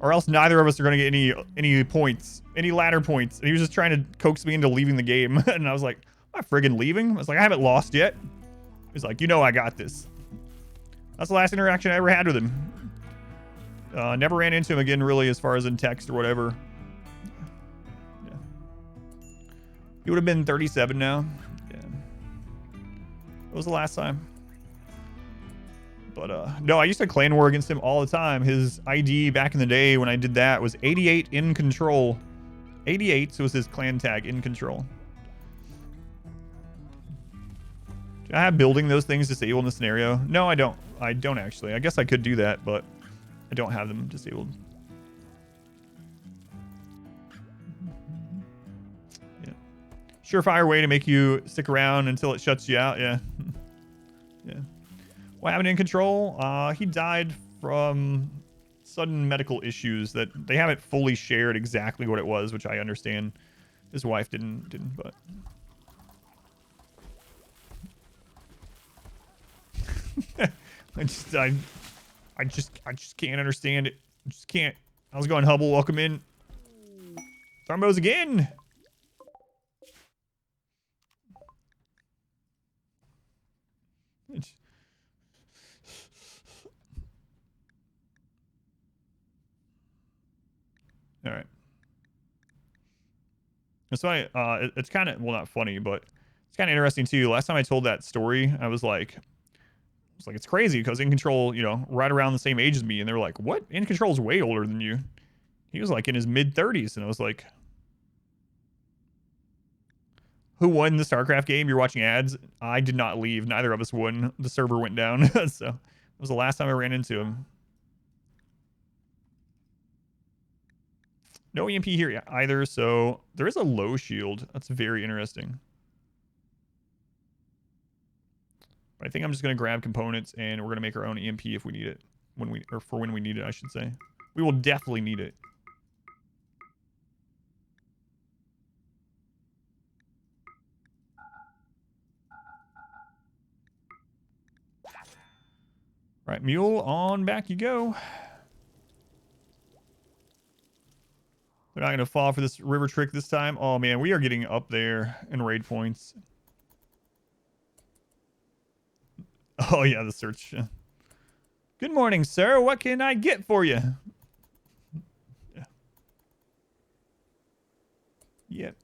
or else neither of us are going to get any points, any ladder points. And he was just trying to coax me into leaving the game. And I was like, I'm not friggin' leaving. I was like, I haven't lost yet. He's like, you know, I got this. That's the last interaction I ever had with him. Never ran into him again, really, as far as in text or whatever. Yeah. He would have been 37 now. Yeah. That was the last time. But no, I used to clan war against him all the time. His ID back in the day when I did that was 88 In Control. 88 was his clan tag, In Control. Do I have building those things disabled in the scenario? No, I don't. I don't actually. I guess I could do that, but I don't have them disabled. Yeah. Surefire way to make you stick around until it shuts you out. Yeah. Yeah. What happened In Control? He died from sudden medical issues that they haven't fully shared exactly what it was, which I understand. His wife didn't, but. I just can't understand it. I just can't. How's it going, Hubble? Welcome in. Thrombos again. All right. That's why it's kind of, well, not funny, but it's kind of interesting too. Last time I told that story, I was like, it's crazy because In Control, you know, right around the same age as me, and they were like, what? In Control's way older than you. He was like in his mid-30s, and I was like, who won the StarCraft game? You're watching ads. I did not leave. Neither of us won. The server went down. So it was the last time I ran into him. No EMP here either, so there is a low shield. That's very interesting. But I think I'm just going to grab components, and we're going to make our own EMP if we need it. When we need it, I should say. We will definitely need it. Right, mule, on back you go. They're not going to fall for this river trick this time. Oh, man, we are getting up there in raid points. Oh, yeah, the search. Good morning, sir. What can I get for you? Yeah. Yep.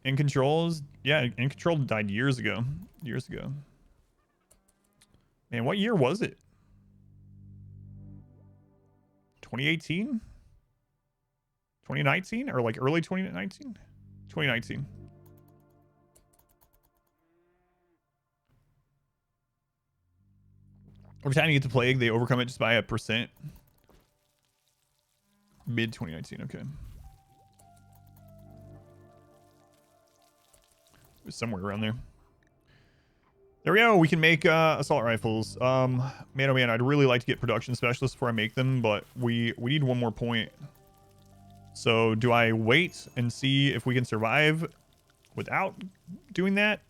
In Controls. Yeah, In Control died years ago. Years ago. Man, what year was it? 2018? 2019? Or like early 2019? 2019. Every time you get the plague, they overcome it just by 1%. Mid 2019, okay. It was somewhere around there. There we go. We can make assault rifles. Man, oh man, I'd really like to get production specialists before I make them, but we need one more point. So do I wait and see if we can survive without doing that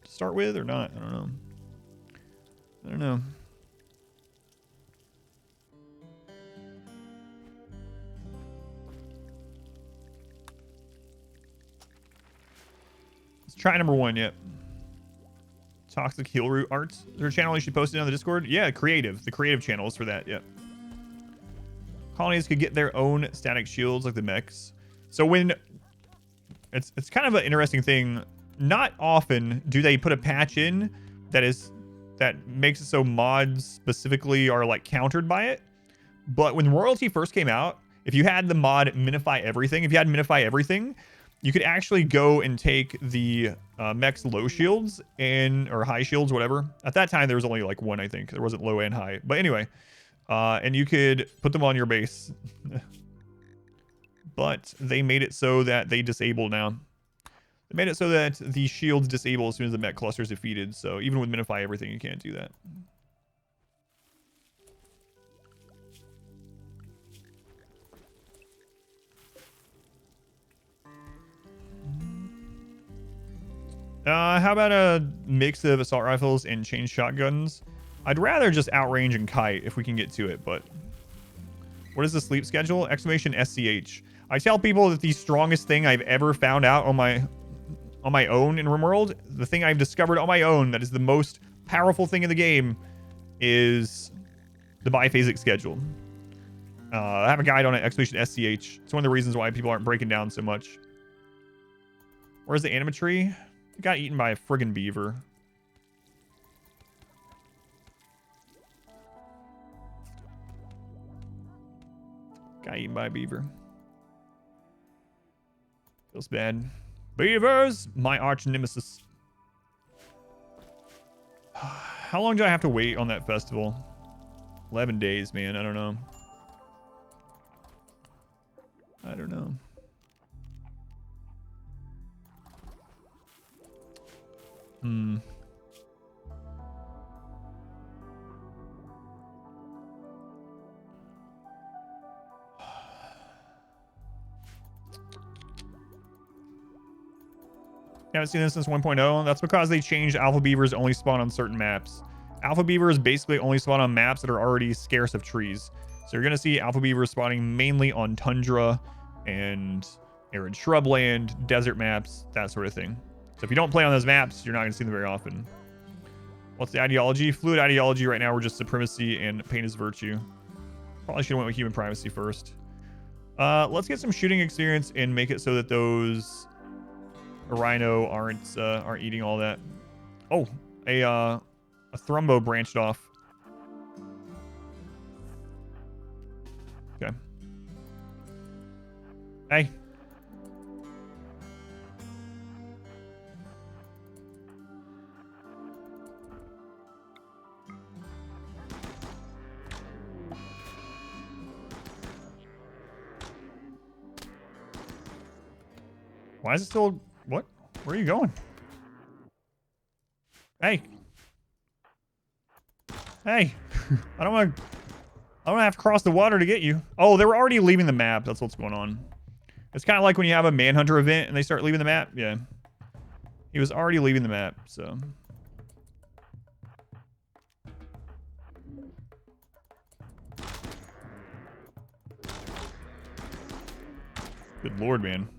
to start with or not? I don't know. I don't know. Let's try number 1. Yep. Toxic Heal Root Arts. Is there a channel you should post it on the Discord? Yeah, creative. The creative channel is for that. Yep. Colonies could get their own static shields like the mechs. So when it's kind of an interesting thing. Not often do they put a patch in that makes it so mods specifically are like countered by it. But when Royalty first came out, if you had the mod Minify Everything, you could actually go and take the mech's low shields or high shields, whatever. At that time, there was only like one, I think. There wasn't low and high. But anyway, and you could put them on your base. But they made it so that they disable now. They made it so that the shields disable as soon as the mech cluster is defeated. So even with Minify Everything, you can't do that. How about a mix of assault rifles and chain shotguns? I'd rather just outrange and kite if we can get to it, but... What is the sleep schedule? Exclamation SCH. I tell people that the strongest thing I've ever found out on my own in RimWorld, the thing I've discovered on my own that is the most powerful thing in the game, is the biphasic schedule. I have a guide on it, exclamation SCH. It's one of the reasons why people aren't breaking down so much. Where's the animatree? It got eaten by a friggin' beaver. Got eaten by a beaver. Feels bad. Beavers, my arch nemesis. How long do I have to wait on that festival? 11 days, man. I don't know. I don't know. Haven't seen this since 1.0. That's because they changed alpha beavers only spawn on certain maps. Alpha beavers basically only spawn on maps that are already scarce of trees. So you're going to see alpha beavers spawning mainly on tundra and arid shrubland, desert maps, that sort of thing. So if you don't play on those maps, you're not going to see them very often. What's the ideology? Fluid ideology right now, we're just supremacy and pain is virtue. Probably should have went with human primacy first. Let's get some shooting experience and make it so that those rhino aren't eating all that. Oh, a thrumbo branched off. Okay. Hey. Why is it still... What? Where are you going? Hey. Hey. I don't want to have to cross the water to get you. Oh, they were already leaving the map. That's what's going on. It's kind of like when you have a Manhunter event and they start leaving the map. Yeah. He was already leaving the map, so... Good lord, man.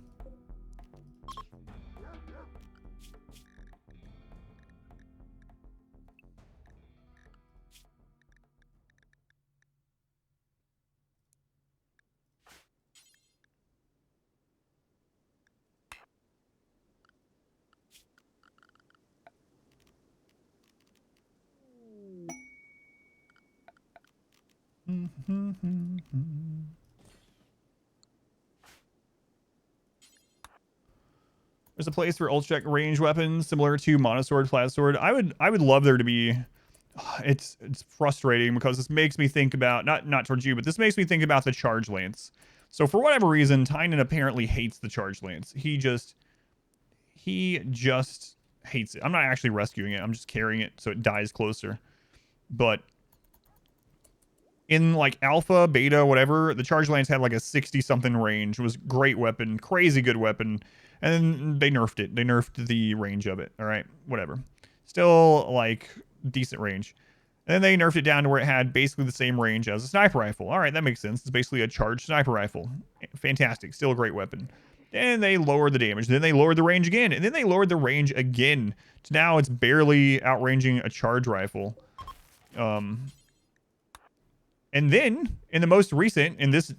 There's a place for ultra range weapons similar to monosword, flat sword. I would love there to be it's frustrating because this makes me think about not towards you, but this makes me think about the charge lance. So for whatever reason, Tynan apparently hates the charge lance. He just hates it. I'm not actually rescuing it. I'm just carrying it so it dies closer. But in like alpha, beta, whatever, the charge lance had like a 60 something range. It was great weapon, crazy good weapon. And then they nerfed it. They nerfed the range of it. All right, whatever. Still like decent range. And then they nerfed it down to where it had basically the same range as a sniper rifle. All right, that makes sense. It's basically a charged sniper rifle. Fantastic. Still a great weapon. And they lowered the damage. Then they lowered the range again. And then they lowered the range again. So now it's barely outranging a charge rifle. And then in the most recent, in this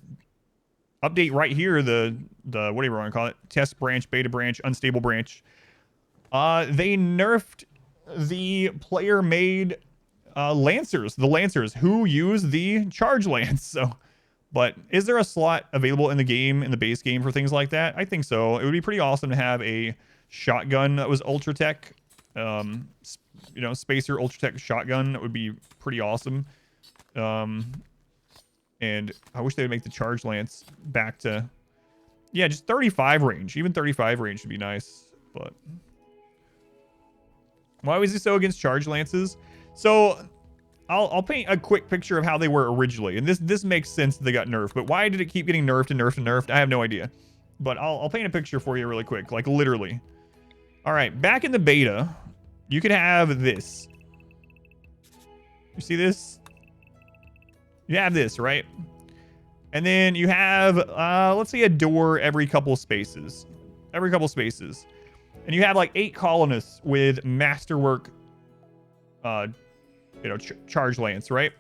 update right here, the whatever you want to call it, test branch, beta branch, unstable branch, they nerfed the player-made Lancers, the Lancers who use the charge lance. So, but is there a slot available in the game, in the base game, for things like that? I think so. It would be pretty awesome to have a shotgun that was Ultra Tech, you know, Spacer Ultra Tech shotgun. That would be pretty awesome. And I wish they would make the charge lance back to, yeah, just 35 range. Even 35 range would be nice. But why was he so against charge lances? So I'll paint a quick picture of how they were originally, and this makes sense that they got nerfed. But why did it keep getting nerfed and nerfed and nerfed? I have no idea. But I'll paint a picture for you really quick, like literally. All right, back in the beta, you could have this. You see this? You have this, right? And then you have, let's say, a door every couple spaces. Every couple spaces. And you have like 8 colonists with masterwork, you know, charge lance, right?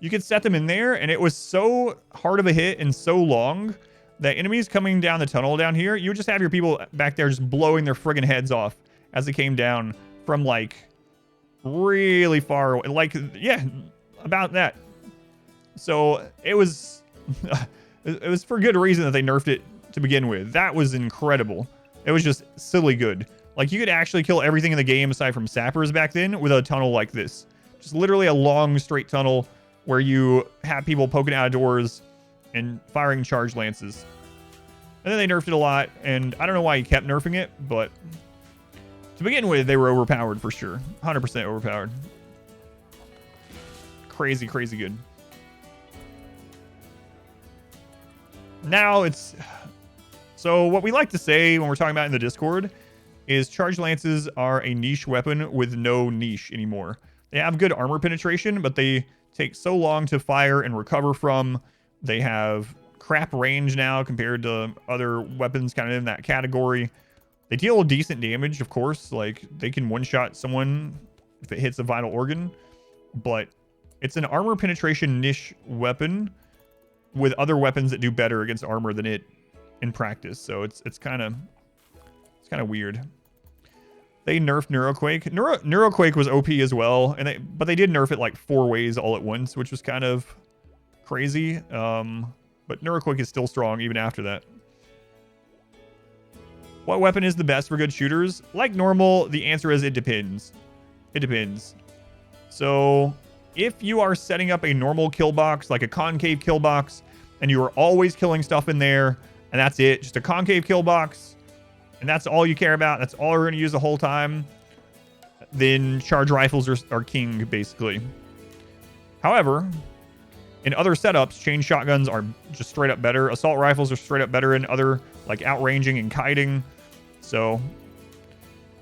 You could set them in there, and it was so hard of a hit and so long that enemies coming down the tunnel down here, you would just have your people back there just blowing their friggin' heads off as they came down from like really far away. Like, yeah, about that. So it was it was for good reason that they nerfed it to begin with. That was incredible. It was just silly good. Like, you could actually kill everything in the game aside from sappers back then with a tunnel like this. Just literally a long straight tunnel where you have people poking out of doors and firing charge lances. And then they nerfed it a lot, and I don't know why he kept nerfing it, but to begin with, they were overpowered for sure. 100% overpowered. Crazy, crazy good. Now it's... So what we like to say when we're talking about in the Discord is charge lances are a niche weapon with no niche anymore. They have good armor penetration, but they take so long to fire and recover from. They have crap range now compared to other weapons kind of in that category. They deal decent damage, of course. Like, they can one-shot someone if it hits a vital organ. But it's an armor penetration niche weapon with other weapons that do better against armor than it in practice. So it's kind of weird. They nerfed Neuroquake. Neuroquake was OP as well, and but they did nerf it like 4 ways all at once, which was kind of crazy. But Neuroquake is still strong even after that. What weapon is the best for good shooters? Like normal, the answer is it depends. It depends. So if you are setting up a normal kill box, like a concave kill box, and you are always killing stuff in there, and that's it, just a concave kill box, and that's all you care about, that's all you're going to use the whole time, then charge rifles are king, basically. However, in other setups, chain shotguns are just straight up better. Assault rifles are straight up better in other, like, outranging and kiting. So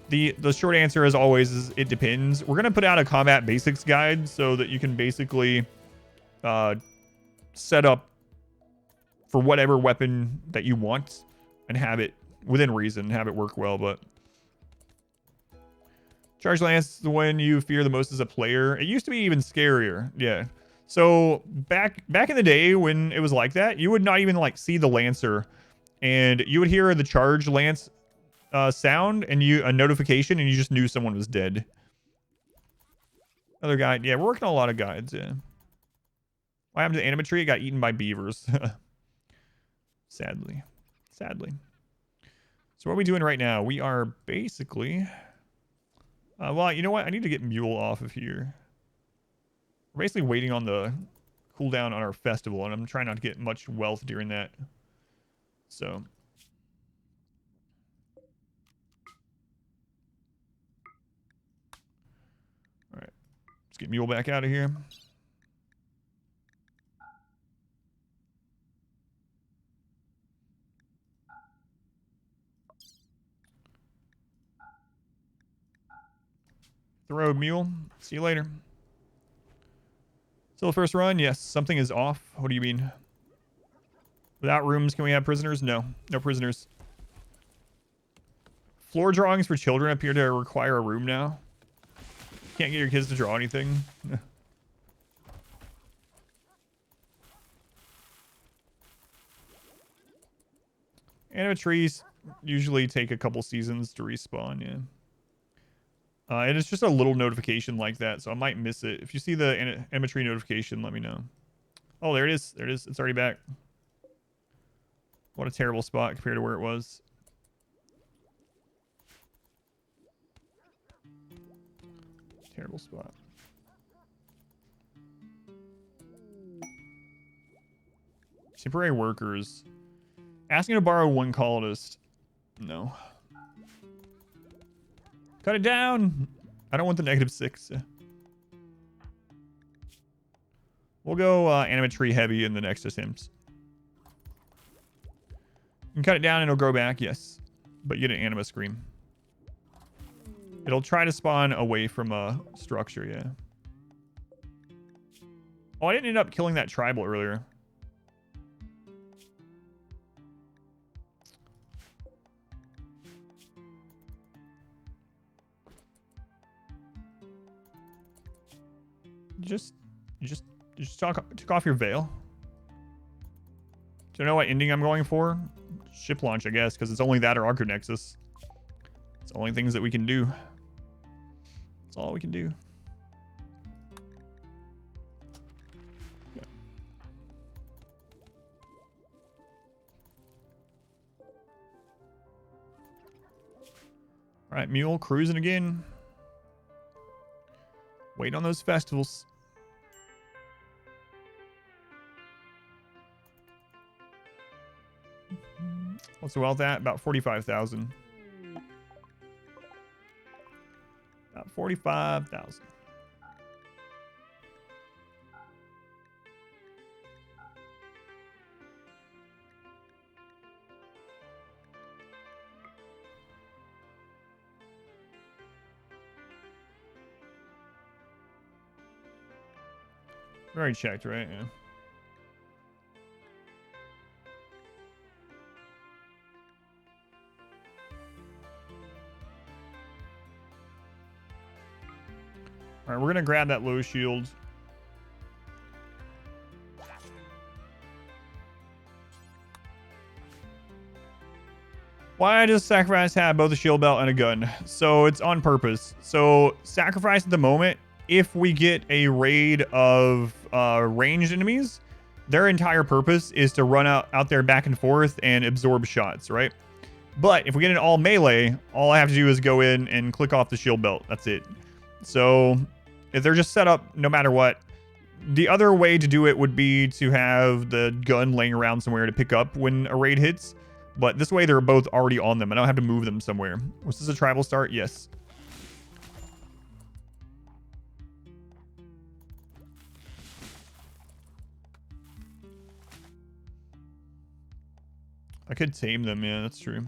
the short answer, as always, is it depends. We're going to put out a combat basics guide so that you can basically set up for whatever weapon that you want and have it within reason, have it work well. But charge lance is the one you fear the most as a player. It used to be even scarier. Yeah. So back in the day when it was like that, you would not even like see the lancer, and you would hear the charge lance sound and a notification, and you just knew someone was dead. Another guide. Yeah, we're working on a lot of guides. Yeah. What happened to the animatry? It got eaten by beavers. Sadly. Sadly. So what are we doing right now? We are basically... well, you know what? I need to get Mule off of here. We're basically waiting on the cooldown on our festival, and I'm trying not to get much wealth during that. So. Alright. Let's get Mule back out of here. The road, Mule. See you later. Still the first run? Yes. Something is off. What do you mean? Without rooms, can we have prisoners? No. No prisoners. Floor drawings for children appear to require a room now. Can't get your kids to draw anything. Animatrees usually take a couple seasons to respawn, yeah. And it's just a little notification like that, so I might miss it. If you see the animatree notification, let me know. Oh, there it is. There it is. It's already back. What a terrible spot compared to where it was. Terrible spot. Temporary workers. Asking to borrow one colonist. No. Cut it down. I don't want the -6. We'll go animatree heavy in the next attempt. You can cut it down and it'll grow back, yes. But you get an anima scream. It'll try to spawn away from a structure, yeah. Oh, I didn't end up killing that tribal earlier. You just took off your veil. Do you know what ending I'm going for? Ship launch, I guess, because it's only that or Arco Nexus. It's the only things that we can do. That's all we can do. Yeah. All right, Mule cruising again. Wait on those festivals. What's the wealth at? About 45,000. About 45,000. We already checked, right? Yeah. All right, we're gonna grab that low shield. Why does Sacrifice have both a shield belt and a gun? So it's on purpose. So Sacrifice at the moment, if we get a raid of ranged enemies, their entire purpose is to run out there back and forth and absorb shots, right? But if we get an all melee, all I have to do is go in and click off the shield belt. That's it. So if they're just set up no matter what, the other way to do it would be to have the gun laying around somewhere to pick up when a raid hits. But this way they're both already on them. I don't have to move them somewhere. Was this a tribal start? Yes. I could tame them, yeah, that's true.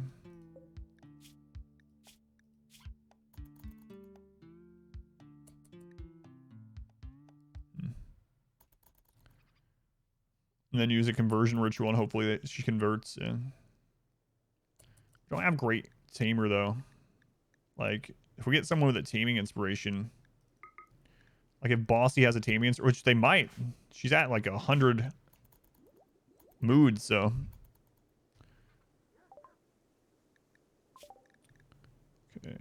And then use a conversion ritual and hopefully that she converts. Yeah. Don't have great tamer though. Like if we get someone with a taming inspiration, like if Bossy has a taming inspiration, which they might. She's at like 100 moods, so. Okay.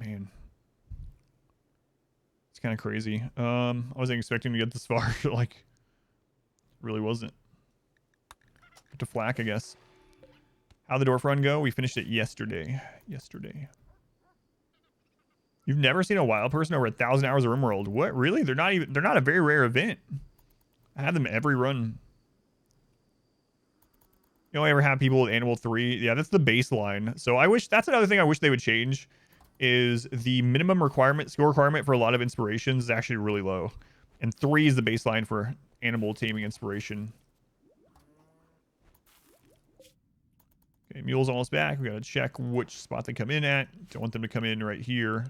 Man. It's kind of crazy. I wasn't expecting to get this far. Like, really wasn't. to flak, I guess. How'd the dwarf run go? We finished it yesterday. You've never seen a wild person over 1,000 hours of RimWorld. What? Really? They're not a very rare event. I have them every run. You only ever have people with Animal 3. Yeah, that's the baseline. So that's another thing I wish they would change, is the minimum skill requirement for a lot of inspirations is actually really low. And 3 is the baseline for animal taming inspiration. Okay, mule's almost back. We gotta check which spot they come in at. Don't want them to come in right here.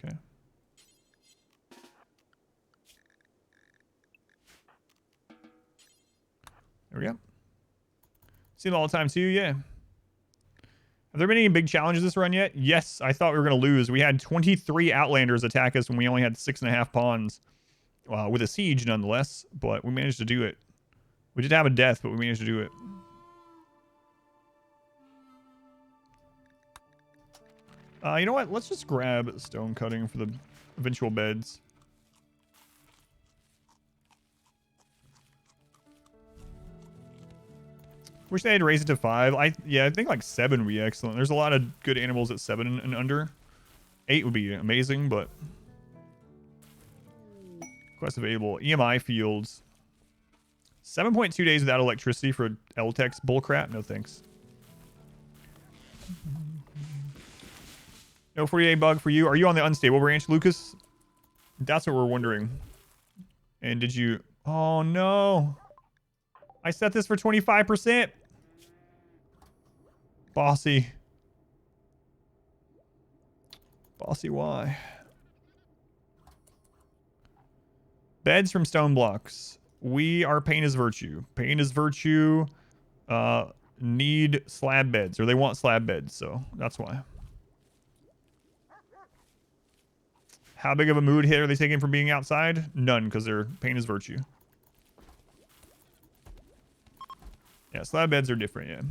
Okay. There we go. See them all the time too, yeah. Have there been any big challenges this run yet? Yes, I thought we were going to lose. We had 23 Outlanders attack us when we only had 6.5 pawns. With a siege nonetheless, but we managed to do it. We did have a death, but we managed to do it. You know what? Let's just grab stone cutting for the eventual beds. Wish they had raised it to 5. Yeah, I think like 7 would be excellent. There's a lot of good animals at 7 and under. 8 would be amazing, but quest available. EMI fields. 7.2 days without electricity for L-Tech's bullcrap. No thanks. No 48 bug for you. Are you on the unstable branch, Lucas? That's what we're wondering. And did you... Oh, no. I set this for 25%. Bossy. Bossy, why? Beds from stone blocks. We are pain is virtue. Pain is virtue. Need slab beds, or they want slab beds, so that's why. How big of a mood hit are they taking from being outside? None, because their pain is virtue. Yeah, slab beds are different, yeah.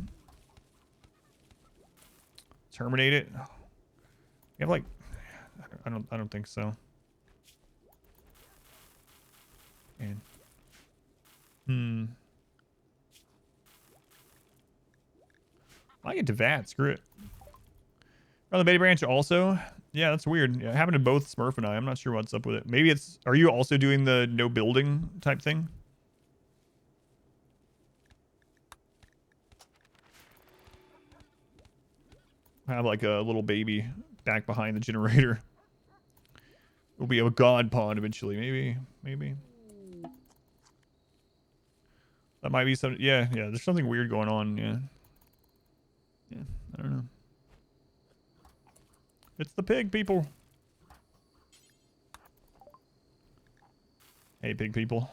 Terminate it. You have like, I don't think so. And I get to VAT. Screw it. On the beta branch also. Yeah, that's weird. Yeah, it happened to both Smurf and I. I'm not sure what's up with it. Maybe it's... Are you also doing the no building type thing? I have like a little baby back behind the generator. It'll be a god pond eventually. Maybe. That might be some... Yeah, there's something weird going on, yeah. Yeah, I don't know. It's the pig people. Hey, pig people.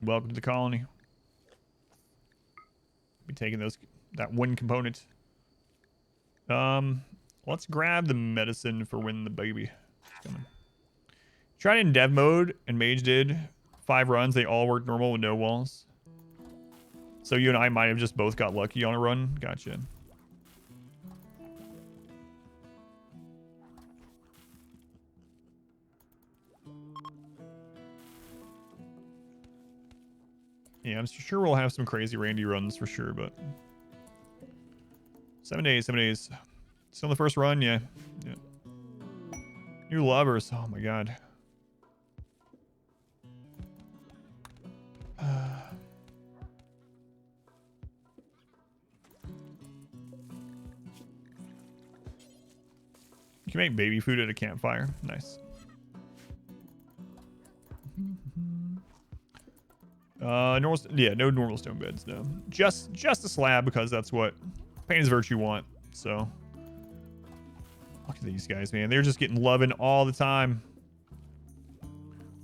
Welcome to the colony. Be taking that one component. Let's grab the medicine for when the baby. Tried it in dev mode, and Mage did 5 runs. They all worked normal with no walls. So you and I might have just both got lucky on a run. Gotcha. Yeah, I'm sure we'll have some crazy Randy runs for sure, but 7 days. Still the first run, yeah. New lovers. Oh my god. You can make baby food at a campfire. Nice. No normal stone beds, no. Just a slab, because that's what pain is virtue want. So look at these guys, man. They're just getting loving all the time.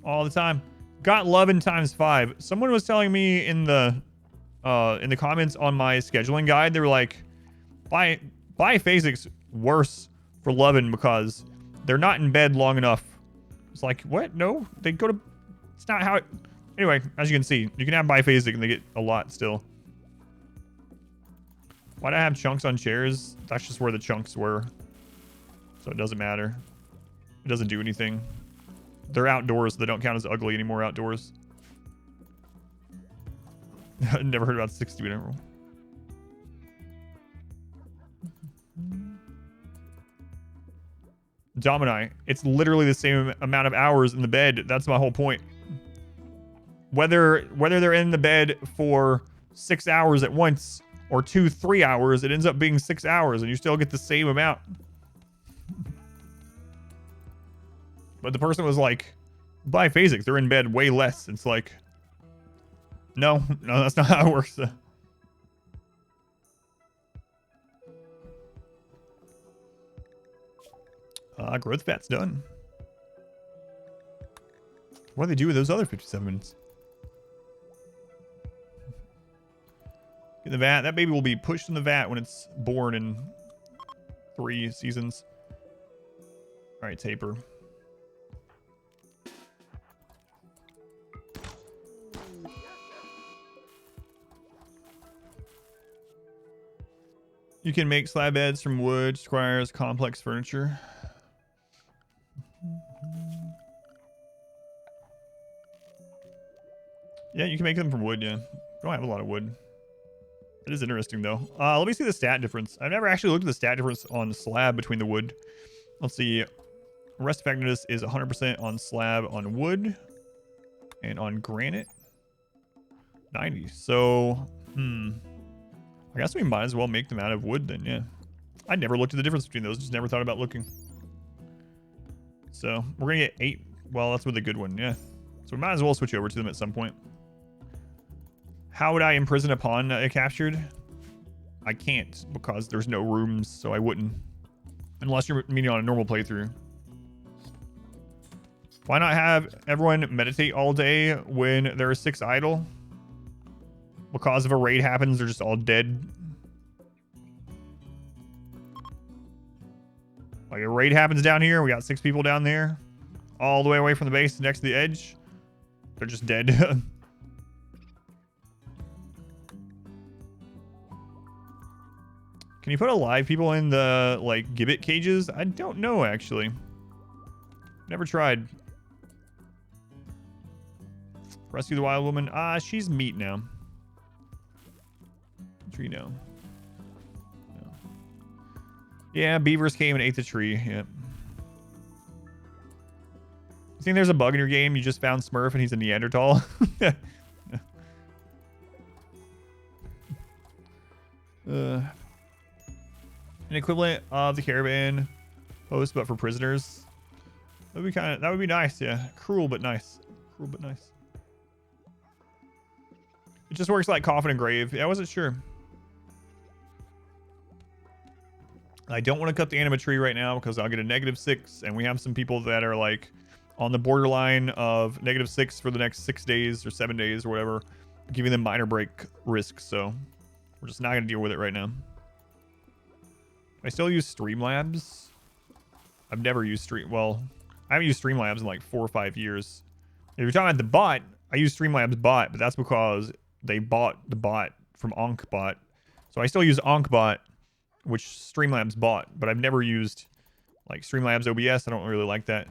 All the time. Got loving times 5. Someone was telling me in the comments on my scheduling guide, they were like, biphasic's worse for loving because they're not in bed long enough. It's like, what? No, they go to... It's not how it... Anyway, as you can see, you can have biphasic and they get a lot still. Why'd I have chunks on chairs? That's just where the chunks were. So it doesn't matter. It doesn't do anything. They're outdoors. So they don't count as ugly anymore outdoors. Never heard about 6-speed emerald. Domini. It's literally the same amount of hours in the bed. That's my whole point. Whether they're in the bed for 6 hours at once or 2-3 hours, it ends up being 6 hours and you still get the same amount. But the person was like, biphasic, they're in bed way less. It's like, no, that's not how it works. Growth fat's done. What do they do with those other 57 minutes? In the vat. That baby will be pushed in the vat when it's born in 3 seasons. All right, taper. You can make slab beds from wood, requires complex furniture. Yeah, you can make them from wood, yeah. Don't have a lot of wood. It is interesting, though. Let me see the stat difference. I've never actually looked at the stat difference on the slab between the wood. Let's see. Rest effectiveness is 100% on slab on wood. And on granite, 90. So, I guess we might as well make them out of wood then, yeah. I never looked at the difference between those. Just never thought about looking. So, we're going to get 8. Well, that's with a good one, yeah. So we might as well switch over to them at some point. How would I imprison a pawn captured? I can't because there's no rooms, so I wouldn't. Unless you're meeting on a normal playthrough. Why not have everyone meditate all day when there are 6 idle? Because if a raid happens, they're just all dead. Like a raid happens down here, we got 6 people down there. All the way away from the base next to the edge. They're just dead. Can you put alive people in the, like, gibbet cages? I don't know, actually. Never tried. Rescue the wild woman. She's meat now. Tree now. No. Yeah, beavers came and ate the tree. Yep. You think there's a bug in your game? You just found Smurf and he's a Neanderthal? An equivalent of the caravan post, but for prisoners. That would be nice, yeah. Cruel but nice. Cruel but nice. It just works like coffin and grave. Yeah, I wasn't sure. I don't want to cut the anima tree right now because I'll get a -6, and we have some people that are like on the borderline of -6 for the next 6 days or 7 days or whatever, giving them minor break risk. So we're just not going to deal with it right now. I still use Streamlabs. I've never used well, I haven't used Streamlabs in like 4 or 5 years. If you're talking about the bot, I use Streamlabs bot, but that's because they bought the bot from OnkBot. So I still use OnkBot, which Streamlabs bought, but I've never used like Streamlabs OBS. I don't really like that.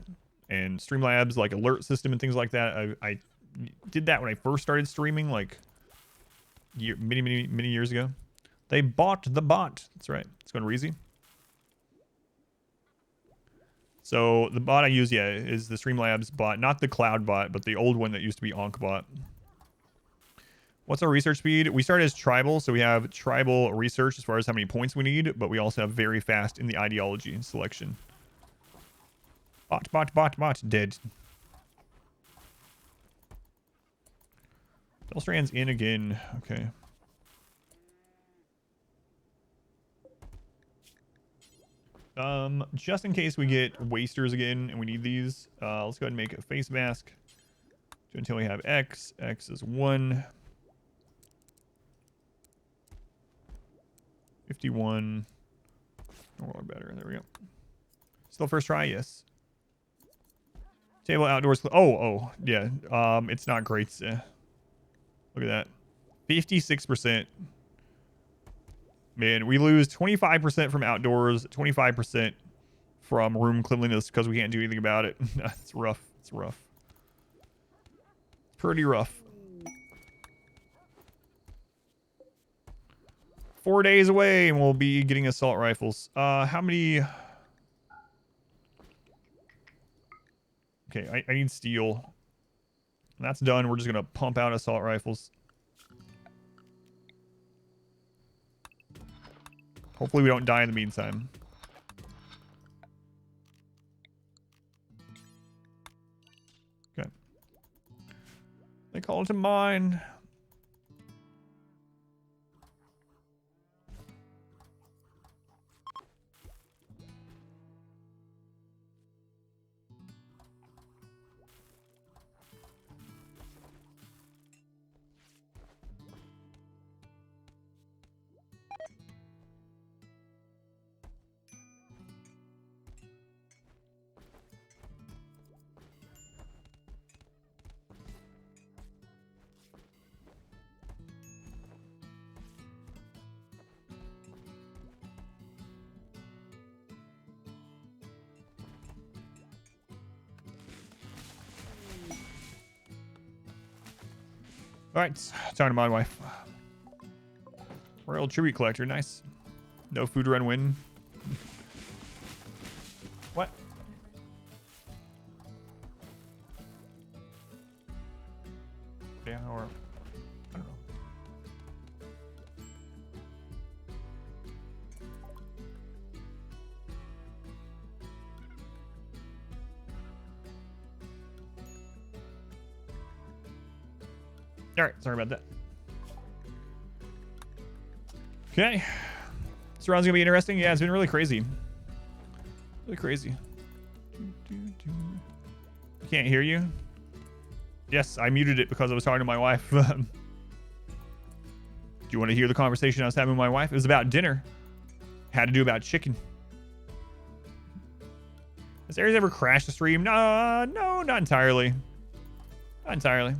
And Streamlabs like alert system and things like that. I did that when I first started streaming, like many years ago. They bought the bot. That's right. It's going Reezy. So the bot I use, yeah, is the Streamlabs bot, not the cloud bot, but the old one that used to be OnkBot. What's our research speed? We started as tribal, so we have tribal research as far as how many points we need, but we also have very fast in the ideology selection. Bot, dead. Bellstrand's in again. Okay. Just in case we get wasters again and we need these, let's go ahead and make a face mask. Until we have X. X is 1. 51. Or better. There we go. Still first try, yes. Table outdoors. Oh, yeah. It's not great. Look at that. 56%. Man, we lose 25% from outdoors, 25% from room cleanliness because we can't do anything about it. It's rough. It's rough. Pretty rough. 4 days away and we'll be getting assault rifles. How many? Okay, I need steel. That's done. We're just gonna pump out assault rifles. Hopefully we don't die in the meantime. Okay. They call it to mine. All right, time to my wife. Royal tribute collector, nice. No food run win. What? Yeah, or I don't know. All right, sorry about that. Okay. This round's gonna be interesting. Yeah, it's been really crazy. Really crazy. Can't hear you. Yes, I muted it because I was talking to my wife. Do you want to hear the conversation I was having with my wife? It was about dinner. Had to do about chicken. Has Aries ever crashed the stream? No, not entirely. Not entirely.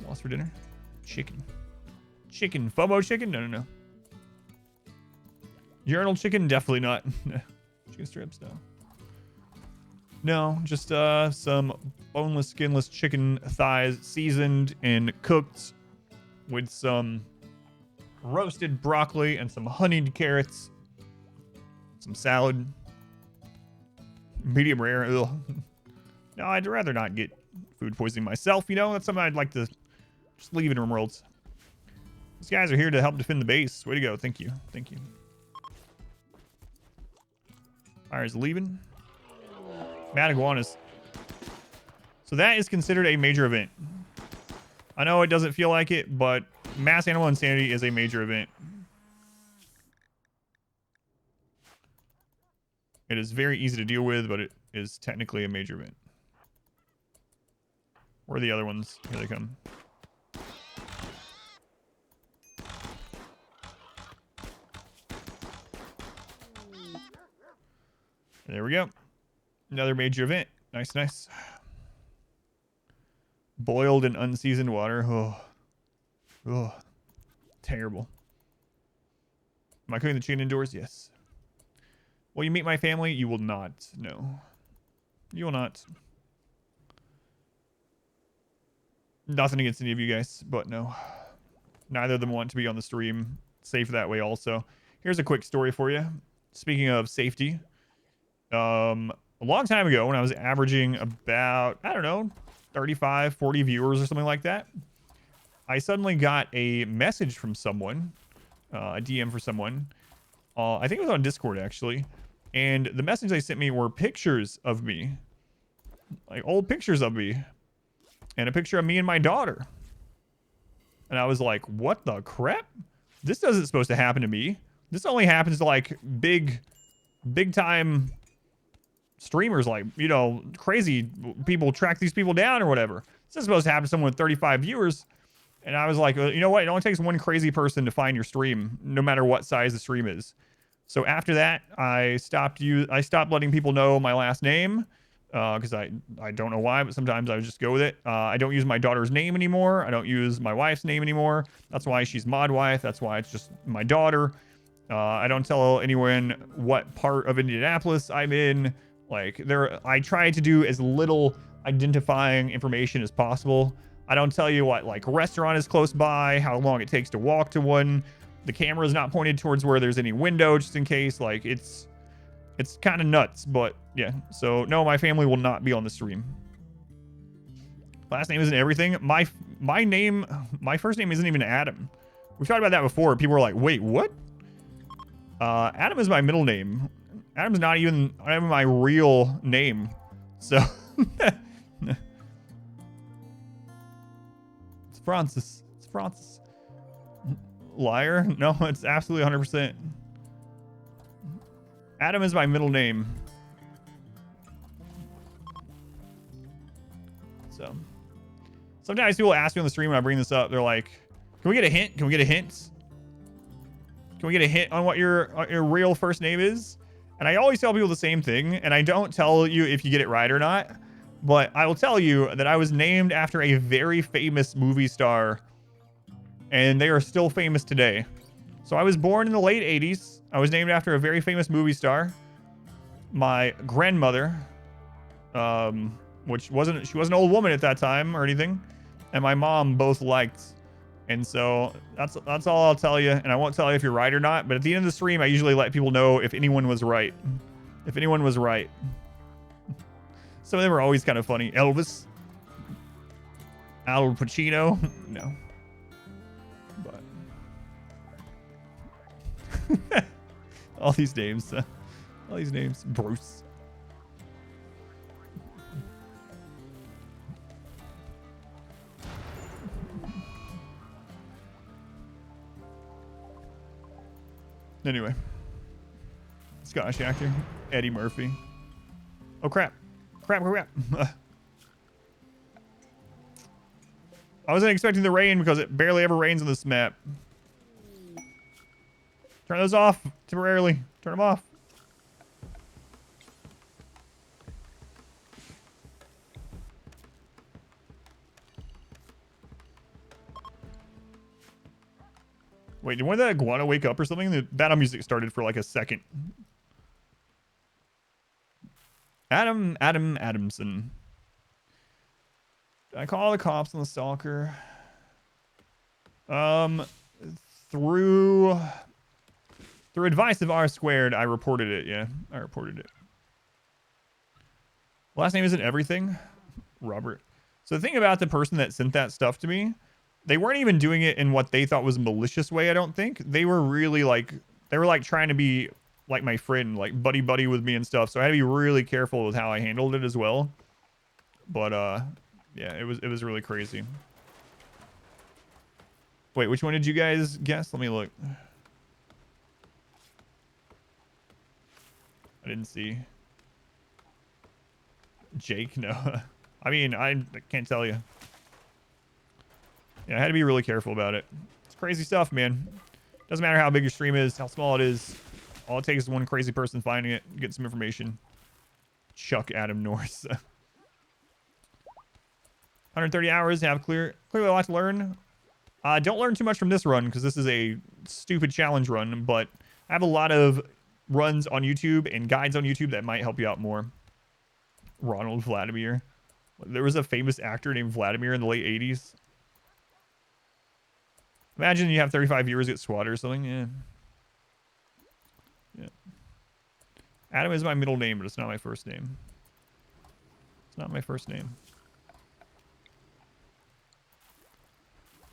Lost for dinner? Chicken. Chicken. FOMO chicken? No. Urinal chicken? Definitely not. Chicken strips? No. No, just some boneless, skinless chicken thighs seasoned and cooked with some roasted broccoli and some honeyed carrots. Some salad. Medium rare. Ugh. No, I'd rather not get food poisoning myself, you know? That's something I'd like to just leave in RimWorlds. These guys are here to help defend the base. Way to go. Thank you. Thank you. Fire's leaving. Mad iguanas. So that is considered a major event. I know it doesn't feel like it, but mass animal insanity is a major event. It is very easy to deal with, but it is technically a major event. Where are the other ones? Here they come. There we go. Another major event. Nice, nice. Boiled and unseasoned water. Oh. Terrible. Am I cooking the chicken indoors? Yes. Will you meet my family? You will not. No. You will not. Nothing against any of you guys, but no. Neither of them want to be on the stream. Safe that way also. Here's a quick story for you. Speaking of safety. A long time ago when I was averaging about, I don't know, 35, 40 viewers or something like that, I suddenly got a message from someone, a DM for someone. I think it was on Discord actually. And the message they sent me were pictures of me, like old pictures of me, and a picture of me and my daughter. And I was like, what the crap? This doesn't supposed to happen to me. This only happens to like big time streamers, like, you know, crazy people track these people down or whatever. This is supposed to happen to someone with 35 viewers. And I was like, you know what? It only takes one crazy person to find your stream, no matter what size the stream is. So after that, I stopped letting people know my last name, because I don't know why, but sometimes I would just go with it. I don't use my daughter's name anymore. I don't use my wife's name anymore. That's why she's mod wife. That's why it's just my daughter. I don't tell anyone what part of Indianapolis I'm in. Like I try to do as little identifying information as possible. I don't tell you what like restaurant is close by, how long it takes to walk to one. The camera is not pointed towards where there's any window, just in case. Like it's kind of nuts, but yeah. So no, my family will not be on the stream. Last name isn't everything. My first name isn't even Adam. We've talked about that before. People were like, wait, what? Adam is my middle name. Adam's not even my real name. So it's Francis. It's Francis. Liar? No, it's absolutely 100%. Adam is my middle name. So sometimes people ask me on the stream when I bring this up, they're like, can we get a hint? Can we get a hint? Can we get a hint on what your real first name is? And I always tell people the same thing, and I don't tell you if you get it right or not, but I will tell you that I was named after a very famous movie star, and they are still famous today. So I was born in the late 80s. I was named after a very famous movie star. My grandmother, she wasn't an old woman at that time or anything, and my mom both liked. And so that's all I'll tell you, and I won't tell you if you're right or not. But at the end of the stream, I usually let people know if anyone was right. If anyone was right. Some of them are always kind of funny. Elvis, Al Pacino, no. But all these names, Bruce. Anyway, Scottish actor Eddie Murphy. Oh crap! Crap! I wasn't expecting the rain because it barely ever rains on this map. Turn those off temporarily. Turn them off. Wait, did one of the iguana wake up or something? The battle music started for like a second. Adam Adamson. Did I call the cops on the stalker? Through advice of R squared, I reported it. Yeah, I reported it. Last name isn't everything. Robert. So the thing about the person that sent that stuff to me, they weren't even doing it in what they thought was a malicious way, I don't think. They were really like, trying to be like my friend, like buddy with me and stuff. So I had to be really careful with how I handled it as well. But yeah, it was really crazy. Wait, which one did you guys guess? Let me look. I didn't see. Jake, no. I mean, I can't tell you. Yeah, I had to be really careful about it. It's crazy stuff, man. Doesn't matter how big your stream is, how small it is. All it takes is one crazy person finding it, getting some information. Chuck Adam Norris. 130 hours, have clearly a lot to learn. Don't learn too much from this run because this is a stupid challenge run, but I have a lot of runs on YouTube and guides on YouTube that might help you out more. Ronald Vladimir. There was a famous actor named Vladimir in the late 80s. Imagine you have 35 viewers get swatted or something. Yeah. Adam is my middle name, but it's not my first name. It's not my first name.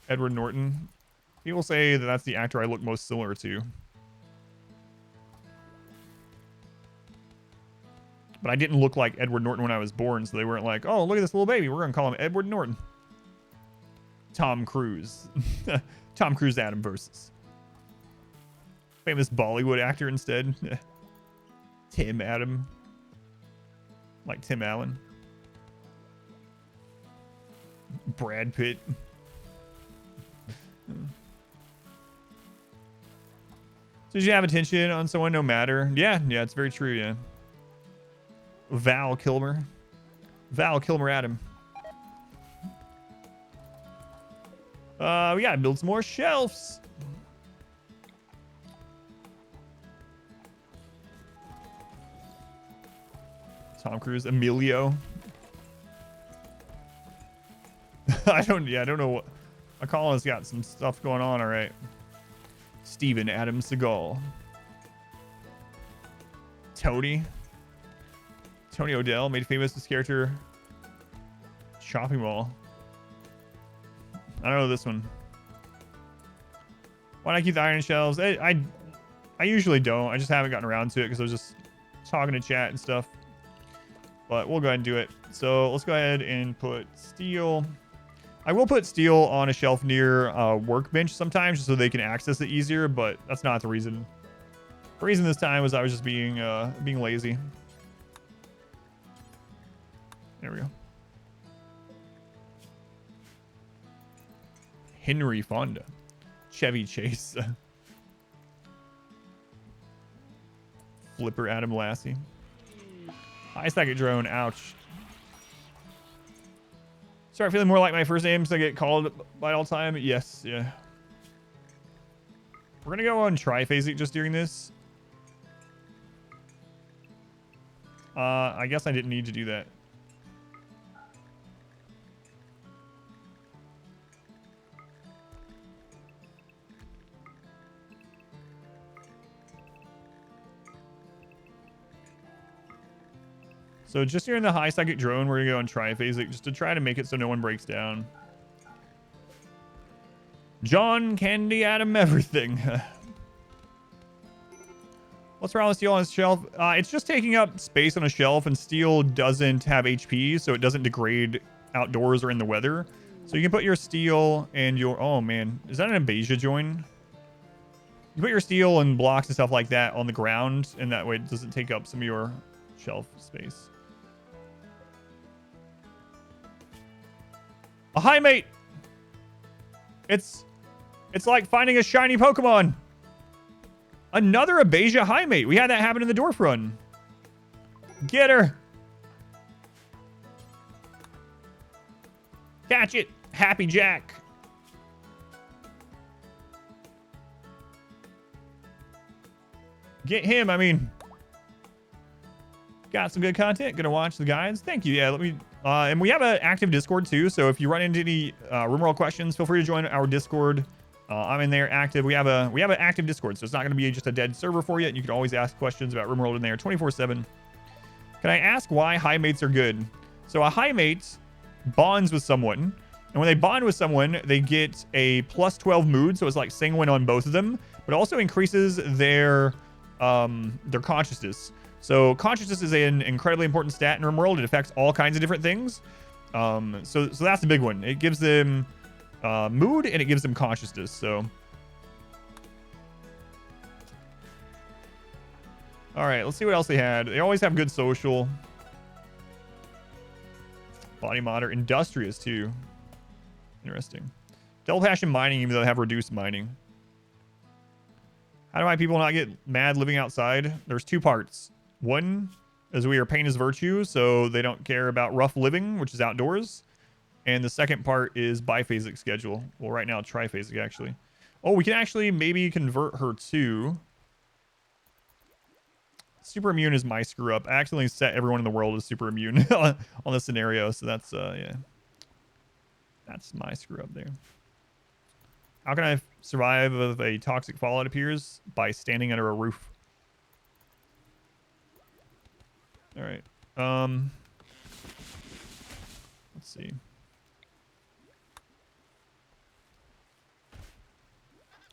Edward Norton. People say that that's the actor I look most similar to. But I didn't look like Edward Norton when I was born, so they weren't like, oh, look at this little baby. We're going to call him Edward Norton. Tom Cruise. Tom Cruise Adam versus. Famous Bollywood actor instead. Tim Adam. Like Tim Allen. Brad Pitt. So you have attention on someone no matter. Yeah, it's very true, yeah. Val Kilmer Adam. We gotta build some more shelves. Tom Cruise. Emilio. I don't know what. My Colin's got some stuff going on, all right. Steven Adam Seagal. Tony Odell, made famous this character. Shopping mall. I don't know this one. Why not keep the iron shelves? I usually don't. I just haven't gotten around to it because I was just talking to chat and stuff. But we'll go ahead and do it. So let's go ahead and put steel. I will put steel on a shelf near workbench sometimes just so they can access it easier, but that's not the reason. The reason this time was I was just being lazy. There we go. Henry Fonda. Chevy Chase. Flipper Adam Lassie. High second drone. Ouch. Start feeling more like my first name so I get called by all time. Yes, yeah. We're gonna go on triphasic just during this. I guess I didn't need to do that. So just here in the high psychic drone, we're gonna go on triphasic just to try to make it so no one breaks down. John Candy Adam everything. What's wrong with steel on a shelf? It's just taking up space on a shelf, and steel doesn't have HP, so it doesn't degrade outdoors or in the weather. So you can put your steel and your... Oh, man. Is that an Abasia join? You put your steel and blocks and stuff like that on the ground, and that way it doesn't take up some of your shelf space. A high mate! It's like finding a shiny Pokemon. Another Abasia high mate. We had that happen in the Dwarf run. Get her. Catch it. Happy Jack. Get him. I mean, got some good content. Gonna watch the guides. Thank you. Yeah, let me... and we have an active Discord too, so if you run into any RimWorld questions, feel free to join our Discord. I'm in there active. We have an active Discord, so it's not going to be just a dead server for you. You can always ask questions about RimWorld in there 24/7. Can I ask why high mates are good? So a high mate bonds with someone, and when they bond with someone, they get a plus 12 mood, so it's like sanguine on both of them, but also increases their consciousness. So consciousness is an incredibly important stat in RimWorld. It affects all kinds of different things. So that's the big one. It gives them mood and it gives them consciousness. So, all right, let's see what else they had. They always have good social. Body modder, industrious too. Interesting. Double passion mining, even though they have reduced mining. How do my people not get mad living outside? There's two parts. One is we are pain is virtue, so they don't care about rough living, which is outdoors. And the second part is biphasic schedule. Well, right now, triphasic, actually. Oh, we can actually maybe convert her to... Super immune is my screw up. I accidentally set everyone in the world as super immune on this scenario, so that's, yeah. That's my screw up there. How can I survive if a toxic fallout appears? By standing under a roof. All right. Let's see.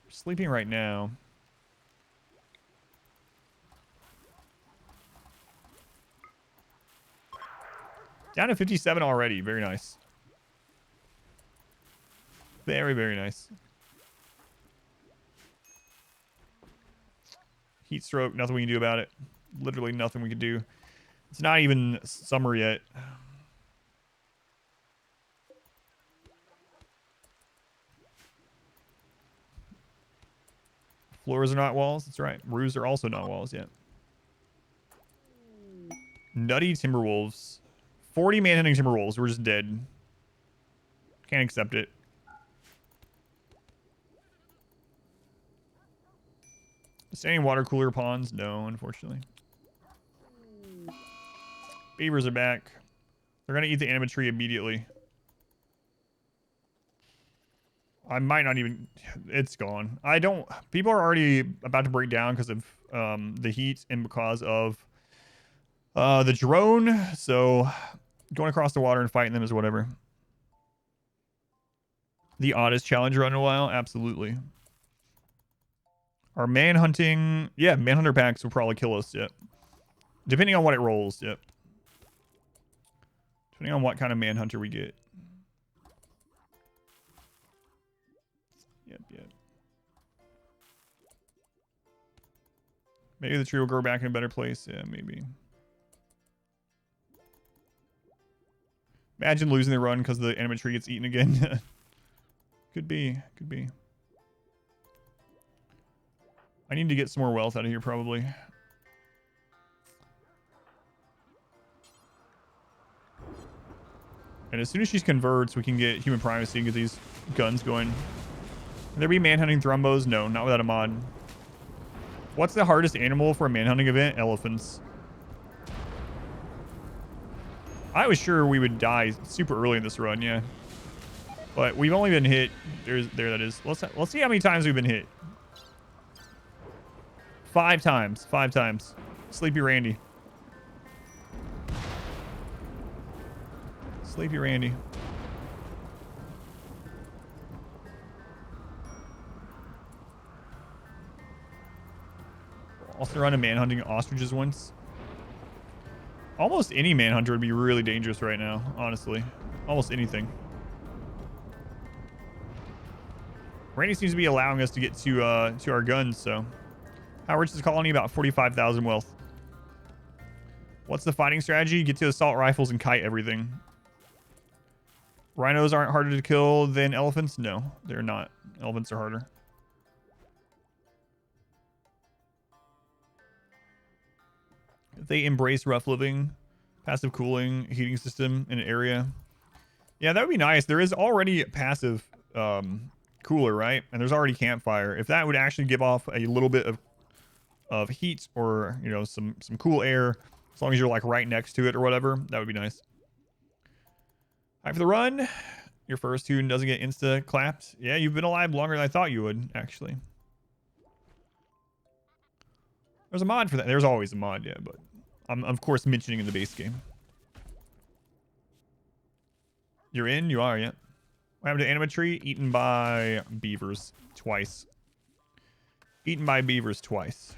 We're sleeping right now. Down to 57 already. Very nice. Very, very nice. Heat stroke. Nothing we can do about it. Literally nothing we can do. It's not even summer yet. Floors are not walls. That's right. Roofs are also not walls yet. Nutty Timberwolves. 40 manhunting Timberwolves. We're just dead. Can't accept it. Standing water cooler ponds? No, unfortunately. Beavers are back. They're gonna eat the animatree immediately. I might not even... It's gone. I don't... People are already about to break down because of the heat and because of the drone. So going across the water and fighting them is whatever. The oddest challenge run in a while? Absolutely. Our manhunting... Yeah, manhunter packs will probably kill us, yep. Depending on what it rolls, yep. Depending on what kind of manhunter we get. Yep, yep. Maybe the tree will grow back in a better place. Yeah, maybe. Imagine losing the run because the animatree gets eaten again. Could be. Could be. I need to get some more wealth out of here, probably. And as soon as she converts, we can get human primacy and get these guns going. Can there be manhunting thrombos? No, not without a mod. What's the hardest animal for a manhunting event? Elephants. I was sure we would die super early in this run, yeah. But we've only been hit. There that is. Let's see how many times we've been hit. 5 times. 5 times. Sleepy Randy. Sleepy Randy. Also run a manhunting ostriches once. Almost any manhunter would be really dangerous right now, honestly. Almost anything. Randy seems to be allowing us to get to our guns, so. How rich is the colony? About 45,000 wealth. What's the fighting strategy? Get to assault rifles and kite everything. Rhinos aren't harder to kill than elephants? No, they're not. Elephants are harder. If they embrace rough living, passive cooling, heating system in an area. Yeah, that would be nice. There is already passive cooler, right? And there's already campfire. If that would actually give off a little bit of heat or, you know, some cool air, as long as you're like right next to it or whatever, that would be nice. All right, for the run. Your first tune doesn't get insta clapped. Yeah, you've been alive longer than I thought you would, actually. There's a mod for that. There's always a mod, yeah, but I'm of course mentioning in the base game. You're in? You are, yeah. What happened to animatree? Eaten by beavers twice. Eaten by beavers twice.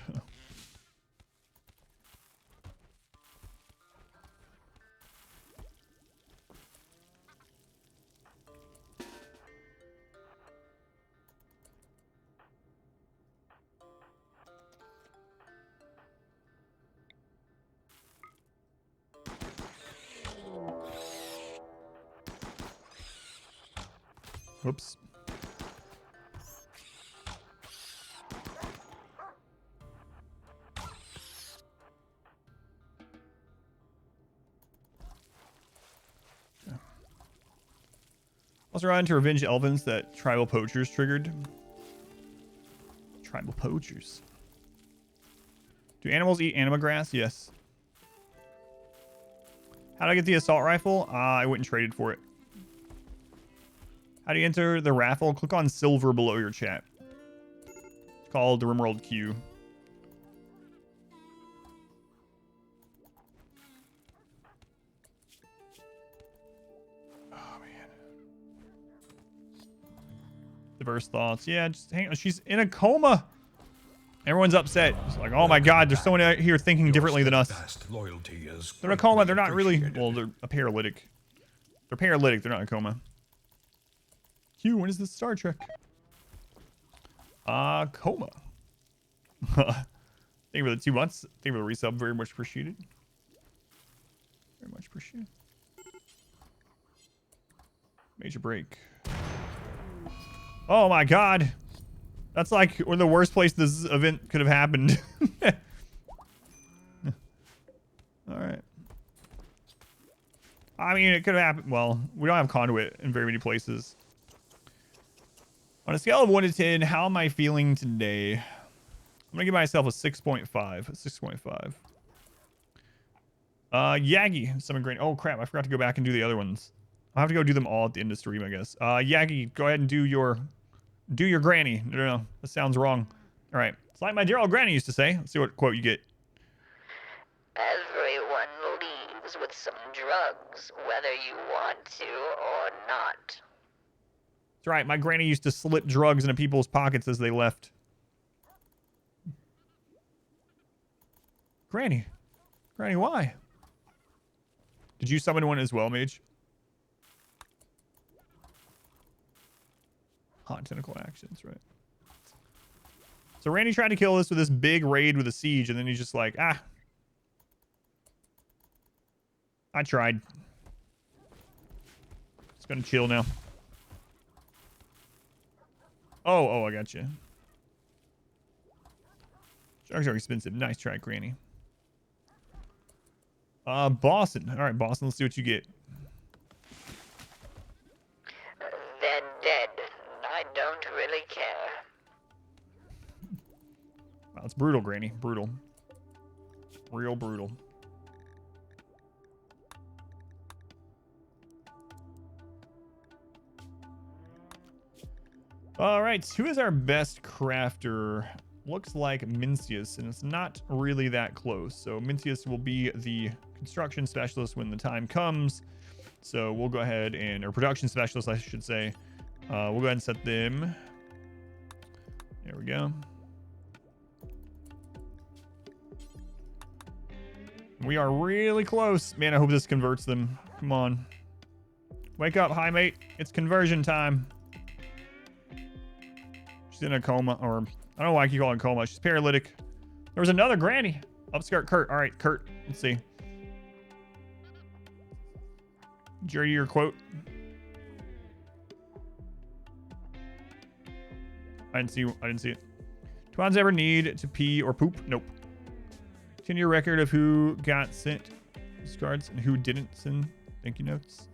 Whoops. Also run to revenge elephants that tribal poachers triggered. Tribal poachers. Do animals eat anima grass? Yes. How do I get the assault rifle? I went and traded for it. How do you enter the raffle? Click on silver below your chat. It's called the RimWorld Q. Oh, man. Diverse thoughts. Yeah, just hang on. She's in a coma. Everyone's upset. It's like, oh my god, there's someone out here thinking differently than us. They're in a coma. They're not really... Well, they're a paralytic. They're paralytic. They're not in a coma. Q, when is this Star Trek? Coma. Thank you for the 2 months. Thank you for the resub. Very much appreciated. Very much appreciated. Major break. Oh my god. That's like one of the worst places this event could have happened. Alright. I mean, it could have happened. Well, we don't have conduit in very many places. On a scale of 1 to 10, how am I feeling today? I'm going to give myself a 6.5. A 6.5. Yagi, summon Granny. Oh crap, I forgot to go back and do the other ones. I'll have to go do them all at the end of stream, I guess. Yagi, go ahead and do your Granny. No, that sounds wrong. All right, it's like my dear old Granny used to say. Let's see what quote you get. Everyone leaves with some drugs, whether you want to or not. That's right, my Granny used to slip drugs into people's pockets as they left. Granny, why? Did you summon one as well, Mage? Hot tentacle actions, right? So Randy tried to kill us with this big raid with a siege, and then he's just like, ah. I tried. It's gonna chill now. Oh, I got you. Drugs are expensive. Nice try, Granny. Boston. All right, Boston, let's see what you get. Then dead. I don't really care. Wow, it's brutal, Granny. Brutal. Real brutal. All right, who is our best crafter? Looks like Mincius, and it's not really that close. So Mincius will be the construction specialist when the time comes. So we'll go ahead and, or production specialist, I should say. We'll go ahead and set them. There we go. We are really close. Man, I hope this converts them. Come on. Wake up, high mate. It's conversion time. She's in a coma, or I don't know why I keep calling coma. She's paralytic. There was another Granny. Upskirt Kurt. All right, Kurt. Let's see. Jerry, your quote. I didn't see it. Twans ever need to pee or poop? Nope. Continue your record of who got sent cards and who didn't send thank you notes.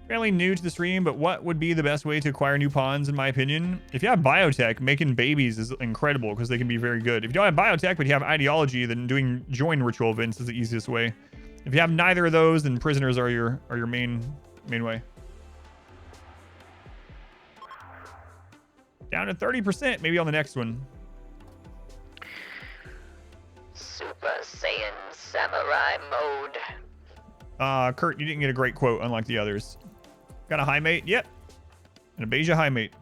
Fairly new to the stream, but what would be the best way to acquire new pawns, in my opinion? If you have biotech, making babies is incredible because they can be very good. If you don't have biotech, but you have ideology, then doing join ritual events is the easiest way. If you have neither of those, then prisoners are your main way. Down to 30%, maybe on the next one. Super Saiyan Samurai mode. Kurt, you didn't get a great quote, unlike the others. Got a high mate? Yep. An Abasia high mate.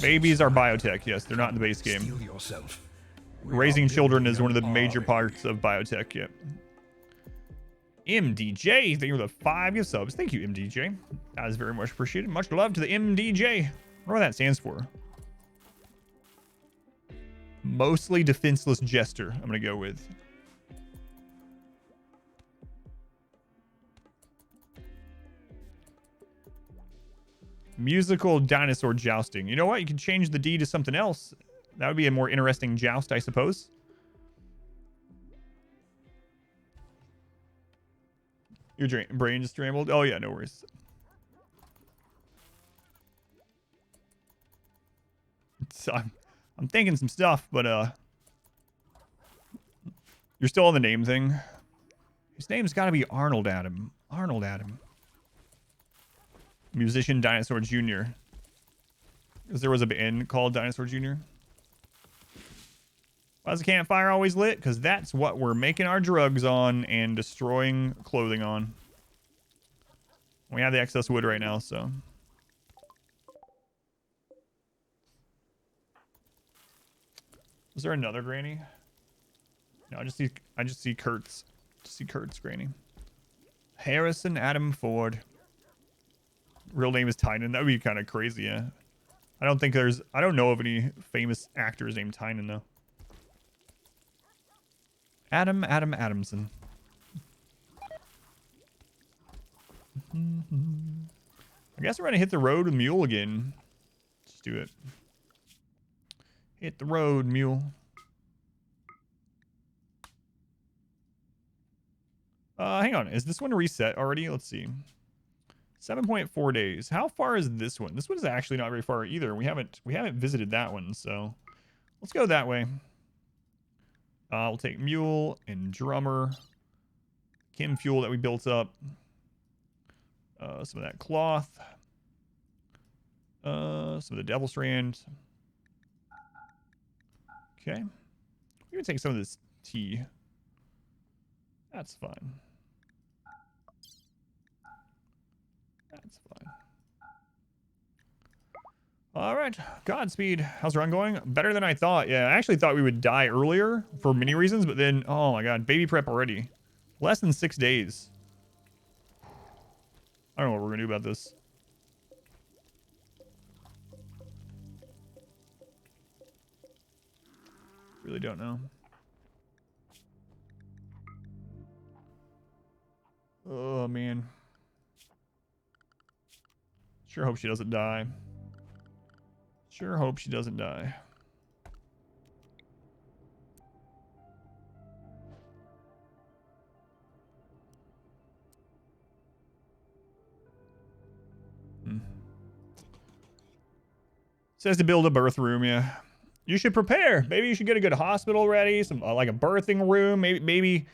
Babies are biotech, yes. They're not in the base game. Raising children is one of the major parts of biotech, yep. MDJ, thank you for the 5 gift subs. Thank you, MDJ. That is very much appreciated. Much love to the MDJ. I wonder what that stands for. Mostly defenseless jester, I'm going to go with. Musical dinosaur jousting. You know what? You can change the D to something else. That would be a more interesting joust, I suppose. Your brain just scrambled? Oh, yeah, no worries. So I'm thinking some stuff, but you're still on the name thing. His name's got to be Arnold Adam. Arnold Adam. Musician Dinosaur Jr. Because there was a band called Dinosaur Jr. Why is the campfire always lit? Because that's what we're making our drugs on and destroying clothing on. We have the excess wood right now, so. Was there another Granny? No, I just see Kurt's. Just see Kurt's Granny. Harrison Adam Ford. Real name is Tynan. That would be kind of crazy, yeah. I don't know of any famous actors named Tynan, though. Adam Adamson. I guess we're gonna hit the road with Mule again. Let's do it. Hit the road, Mule. Hang on. Is this one reset already? Let's see. 7.4 days. How far is this one? This one's actually not very far either. We haven't visited that one, so let's go that way. We'll take mule and drummer, chem fuel that we built up, some of that cloth, some of the devil strand. Okay, we can take some of this tea. That's fine. That's fine. All right, Godspeed. How's the run going? Better than I thought. Yeah, I actually thought we would die earlier for many reasons, but then, oh my god, baby prep already. Less than 6 days. I don't know what we're gonna do about this. Really don't know. Oh man. Sure hope she doesn't die. Sure hope she doesn't die. Says to build a birth room, yeah. You should prepare. Maybe you should get a good hospital ready, some like a birthing room, maybe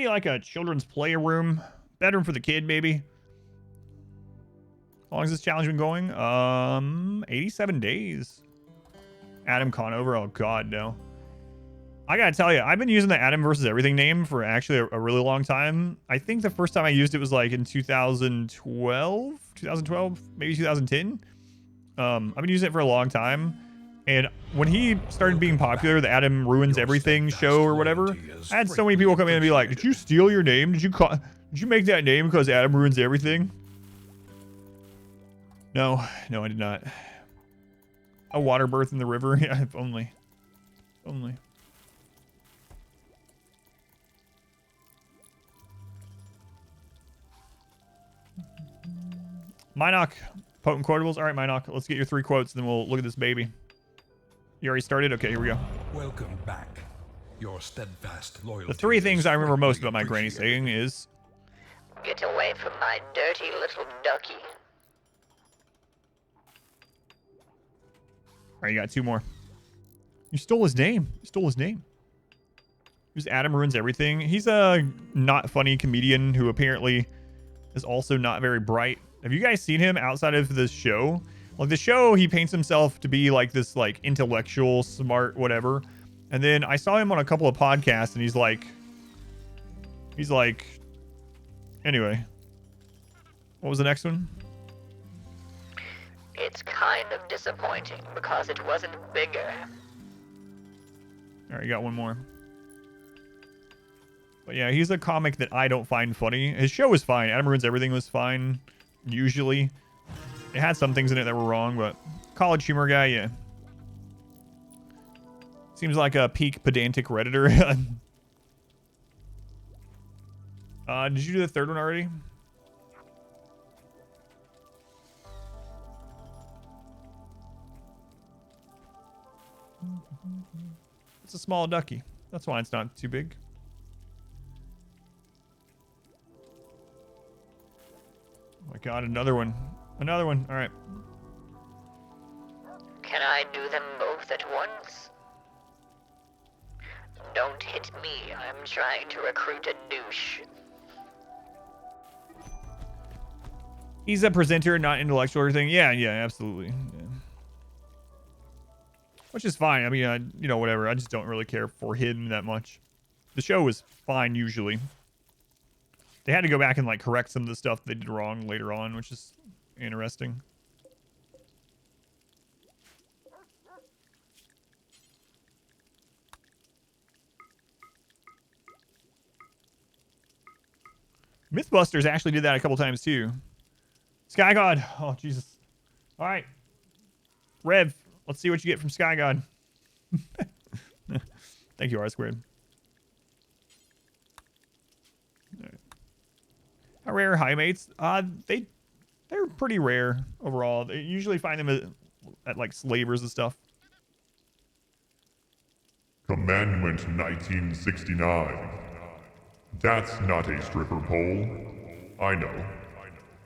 like a children's playroom, bedroom for the kid, maybe. How long has this challenge been going? 87 days. Adam Conover. Oh god, no. I gotta tell you, I've been using the Adam versus everything name for actually a really long time. I think the first time I used it was like in 2012, maybe 2010. I've been using it for a long time. And when he started being popular, the Adam Ruins Everything show or whatever, I had so many people come in and be like, did you steal your name? Did you make that name because Adam Ruins Everything? No, I did not. A water birth in the river? Yeah, if only. Only. Minoc, potent quotables. All right, Minoc, let's get your 3 quotes, and then we'll look at this baby. You already started? Okay, here we go. Welcome back. Your steadfast loyalty. The 3 things I remember most greatly about my granny saying is... Get away from my dirty little ducky. All right, you got 2 more. You stole his name. You stole his name. Who's Adam Ruins Everything. He's a not funny comedian who apparently is also not very bright. Have you guys seen him outside of this show? Like the show, he paints himself to be like this like intellectual, smart, whatever. And then I saw him on a couple of podcasts and he's like, anyway. What was the next one? It's kind of disappointing because it wasn't bigger. All right, you got 1 more. But yeah, he's a comic that I don't find funny. His show was fine. Adam Ruins Everything was fine, usually. It had some things in it that were wrong, but college humor guy, yeah. Seems like a peak pedantic Redditor. Did you do the 3rd one already? It's a small ducky. That's why it's not too big. Oh my god, another one. Another one. All right. Can I do them both at once? Don't hit me. I'm trying to recruit a douche. He's a presenter, not intellectual or anything. Yeah, absolutely. Yeah. Which is fine. I mean, you know, whatever. I just don't really care for him that much. The show was fine usually. They had to go back and like correct some of the stuff they did wrong later on, which is interesting. Mythbusters actually did that a couple times too. Sky God. Oh, Jesus. All right. Rev, let's see what you get from Sky God. Thank you, R squared. All right. How rare high mates? They're pretty rare overall. They usually find them at like slavers and stuff. Commandment 1969. That's not a stripper pole. I know.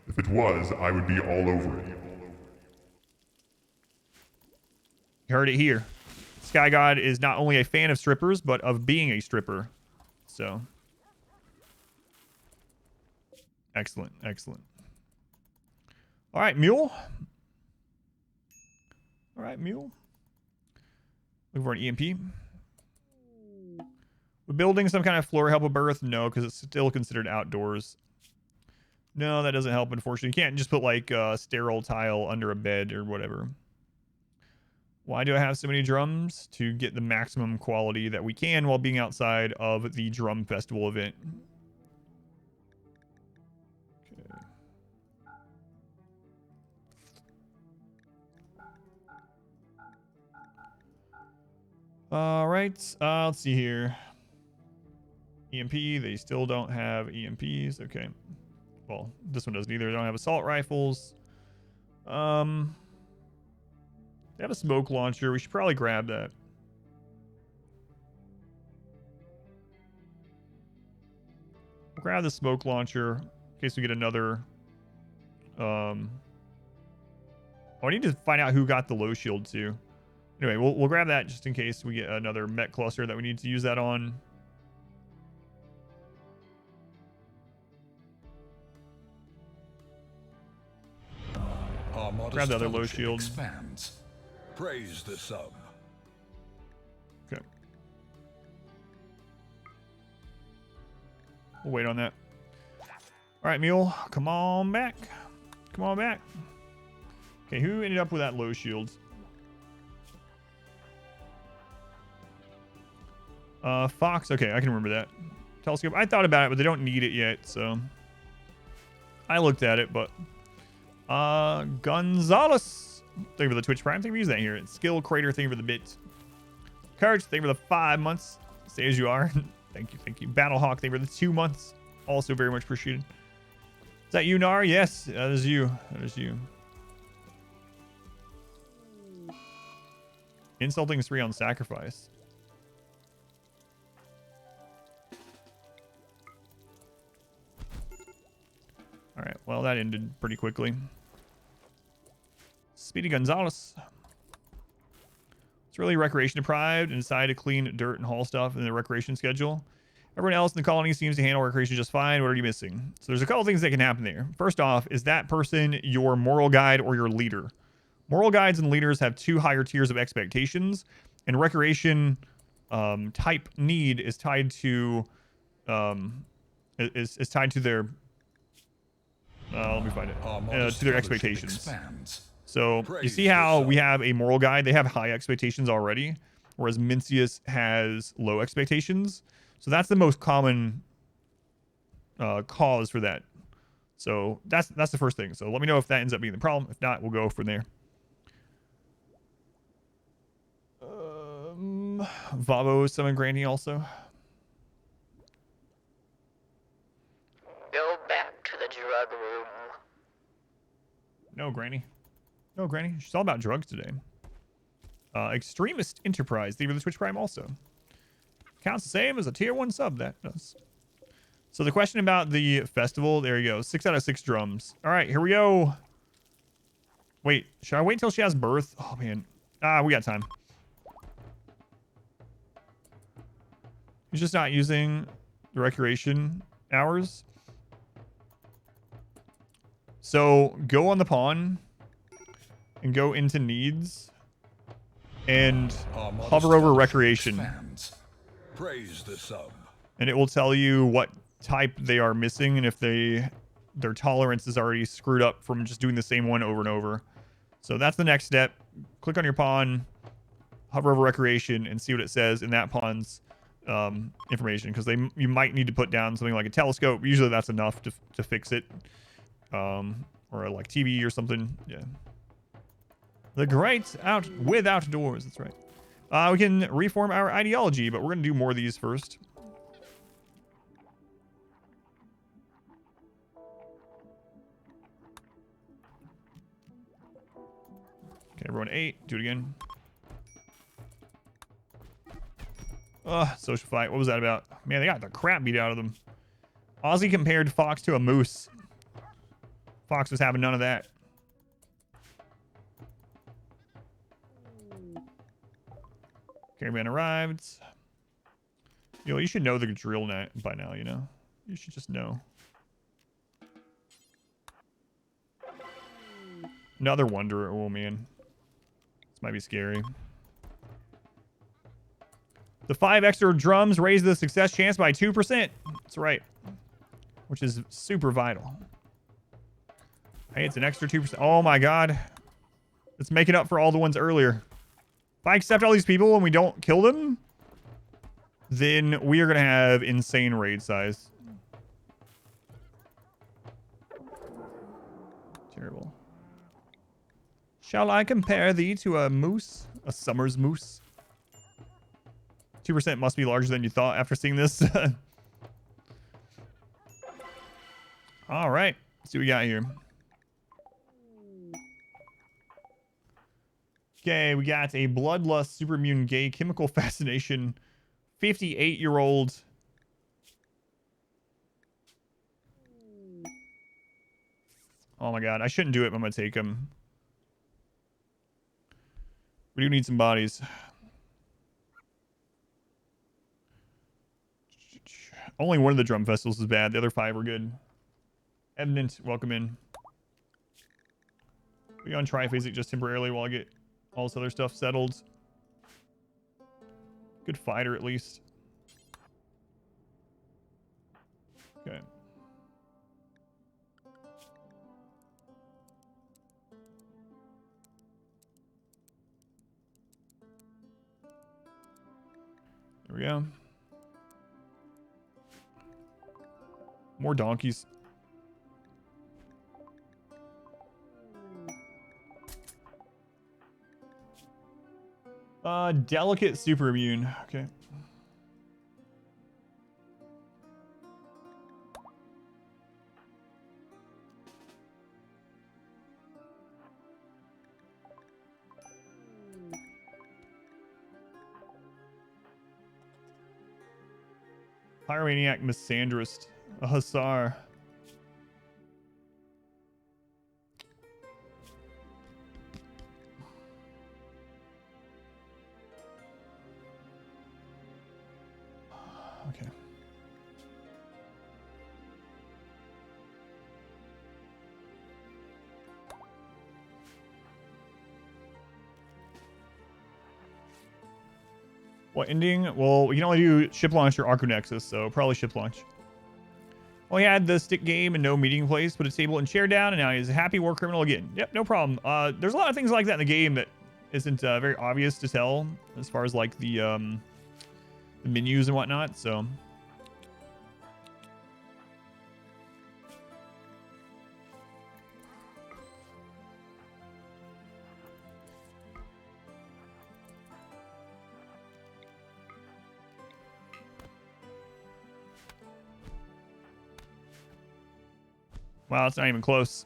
If it was, I would be all over it. You heard it here. Sky God is not only a fan of strippers, but of being a stripper. So, excellent, excellent. All right, mule. All right, mule. Looking for an EMP. We're building some kind of floor help a birth? No, because it's still considered outdoors. No, that doesn't help, unfortunately. You can't just put, like, a sterile tile under a bed or whatever. Why do I have so many drums? To get the maximum quality that we can while being outside of the drum festival event. Okay. All right. Let's see here. EMP. They still don't have EMPs. Okay. Well, this one doesn't either. They don't have assault rifles. They have a smoke launcher. We should probably grab that. We'll grab the smoke launcher in case we get another. Oh, I need to find out who got the low shield too. Anyway, we'll grab that just in case we get another mech cluster that we need to use that on. Grab the other low shield. Expands. Praise the sub. Okay. We'll wait on that. All right, mule, come on back. Come on back. Okay, who ended up with that low shield? Fox. Okay, I can remember that. Telescope. I thought about it, but they don't need it yet, so I looked at it, but Gonzalez. Thank you for the Twitch Prime. Thank you for using that here. Skill Crater. Thank you for the bit. Courage. Thank you for the 5 months. Stay as you are. Thank you. Thank you. Battlehawk. Thank you for the 2 months. Also very much appreciated. Is that you, Nar? Yes, that is you. That is you. Insulting 3 on sacrifice. All right. Well, that ended pretty quickly. Speedy Gonzalez. It's really recreation deprived and decided to clean dirt and haul stuff in the recreation schedule. Everyone else in the colony seems to handle recreation just fine. What are you missing? So there's a couple things that can happen there. First off, is that person your moral guide or your leader? Moral guides and leaders have 2 higher tiers of expectations, and recreation type need is tied to is tied to their let me find it to their expectations. Expands. So you see how we have a moral guide? They have high expectations already, whereas Mincius has low expectations. So that's the most common cause for that. So that's the first thing. So let me know if that ends up being the problem. If not, we'll go from there. Vavo summon Granny also. Go back to the drug room. No, Granny. No, Granny. She's all about drugs today. Extremist Enterprise. Thank you for the Twitch Prime also. Counts the same as a tier 1 sub. That does. So the question about the festival. There you go. 6 out of 6 drums. All right, here we go. Wait, should I wait until she has birth? Oh, man. We got time. He's just not using the recreation hours. So go on the pawn and go into needs and hover over recreation. Expands. Praise the sub. And it will tell you what type they are missing and if their tolerance is already screwed up from just doing the same one over and over. So that's the next step. Click on your pawn, hover over recreation, and see what it says in that pawn's information, because you might need to put down something like a telescope. Usually that's enough to fix it, or like TV or something. Yeah. The great outdoors. That's right. We can reform our ideology, but we're gonna do more of these first. Okay, everyone 8. Do it again. Social fight. What was that about? Man, they got the crap beat out of them. Ozzy compared Fox to a moose. Fox was having none of that. Caravan arrived. You know, you should know the drill net by now, you know? You should just know. Another Wanderer. Oh, man. This might be scary. The 5 extra drums raise the success chance by 2%. That's right. Which is super vital. Hey, it's an extra 2%. Oh, my God. It's making up for all the ones earlier. If I accept all these people and we don't kill them, then we are going to have insane raid size. Terrible. Shall I compare thee to a moose? A summer's moose? 2% must be larger than you thought after seeing this. All right. Let's see what we got here. Okay, we got a bloodlust, super immune, gay, chemical fascination, 58-year-old. Oh my God, I shouldn't do it, but I'm gonna take him. We do need some bodies. Only one of the drum festivals is bad. The other 5 are good. Eminent, welcome in. We on triphasic just temporarily while I get all this other stuff settled. Good fighter, at least. Okay. There we go. More donkeys. Delicate super immune. Okay. Pyromaniac Misandrist. A Hussar. Okay. What ending? Well, we can only do ship launch or Arconexus, so probably ship launch. Well, he had the stick game and no meeting place, put a table and chair down, and now he's a happy war criminal again. Yep, no problem. There's a lot of things like that in the game that isn't very obvious to tell as far as like the menus and whatnot, so. Wow, it's not even close.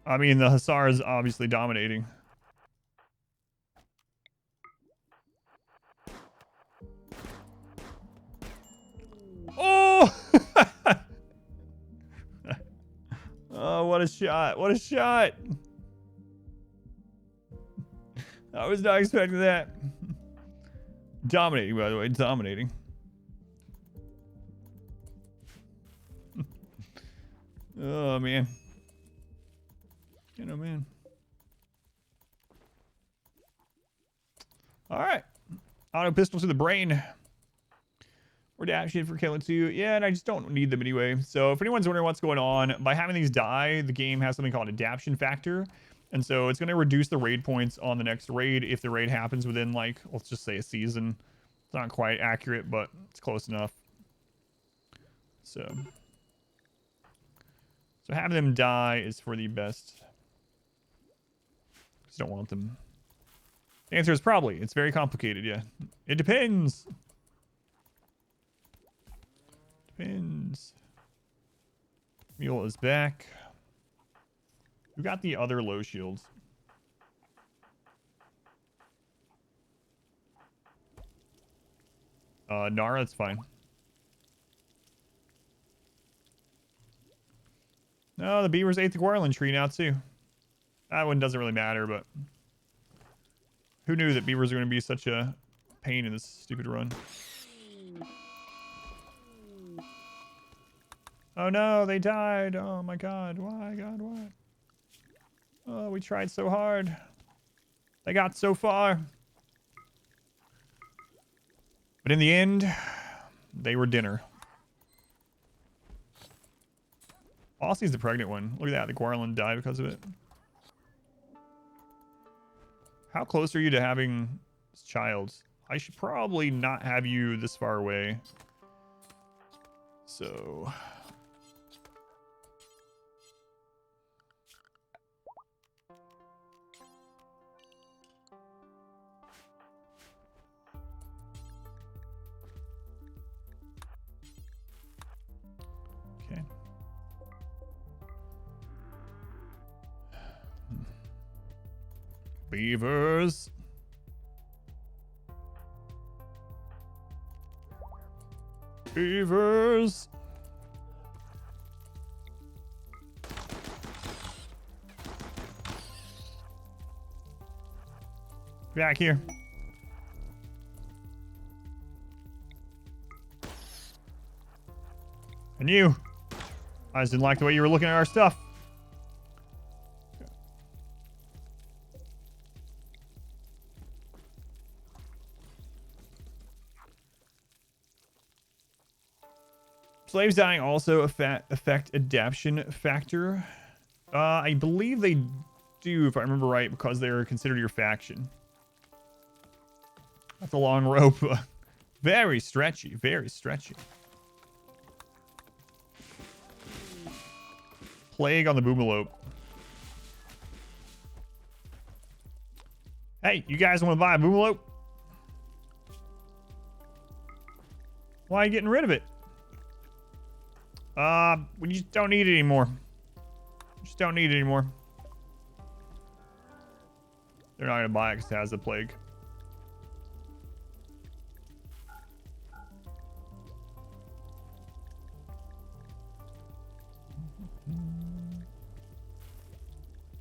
I mean, the Hussar is obviously dominating. Oh! Oh, what a shot. What a shot. I was not expecting that. Dominating, by the way. Dominating. Oh, man. You know, man. All right. Auto pistol to the brain. Or adaptation for killing 2. Yeah, and I just don't need them anyway. So if anyone's wondering what's going on, by having these die, the game has something called adaptation factor. And so it's going to reduce the raid points on the next raid if the raid happens within, like, let's just say a season. It's not quite accurate, but it's close enough. So having them die is for the best. Just don't want them. The answer is probably. It's very complicated, yeah. It depends. Depends. Mule is back. We got the other low shields. Nara, it's fine. Oh, the beavers ate the Guarlin tree now, too. That one doesn't really matter, but... Who knew that beavers are going to be such a pain in this stupid run? Oh no, they died. Oh my god, why? God, why? Oh, we tried so hard. They got so far. But in the end, they were dinner. Bossy's the pregnant one. Look at that, the Guarlin died because of it. How close are you to having this child? I should probably not have you this far away. So... Okay. Beavers. Beavers. Back here. And you. I just didn't like the way you were looking at our stuff. Slaves dying also affect adaptation factor. I believe they do, if I remember right, because they're considered your faction. That's a long rope. Very stretchy, very stretchy. Plague on the Boomalope. Hey, you guys want to buy a Boomalope? Why are you getting rid of it? We just don't need it anymore. Just don't need it anymore. They're not gonna buy it because it has the plague.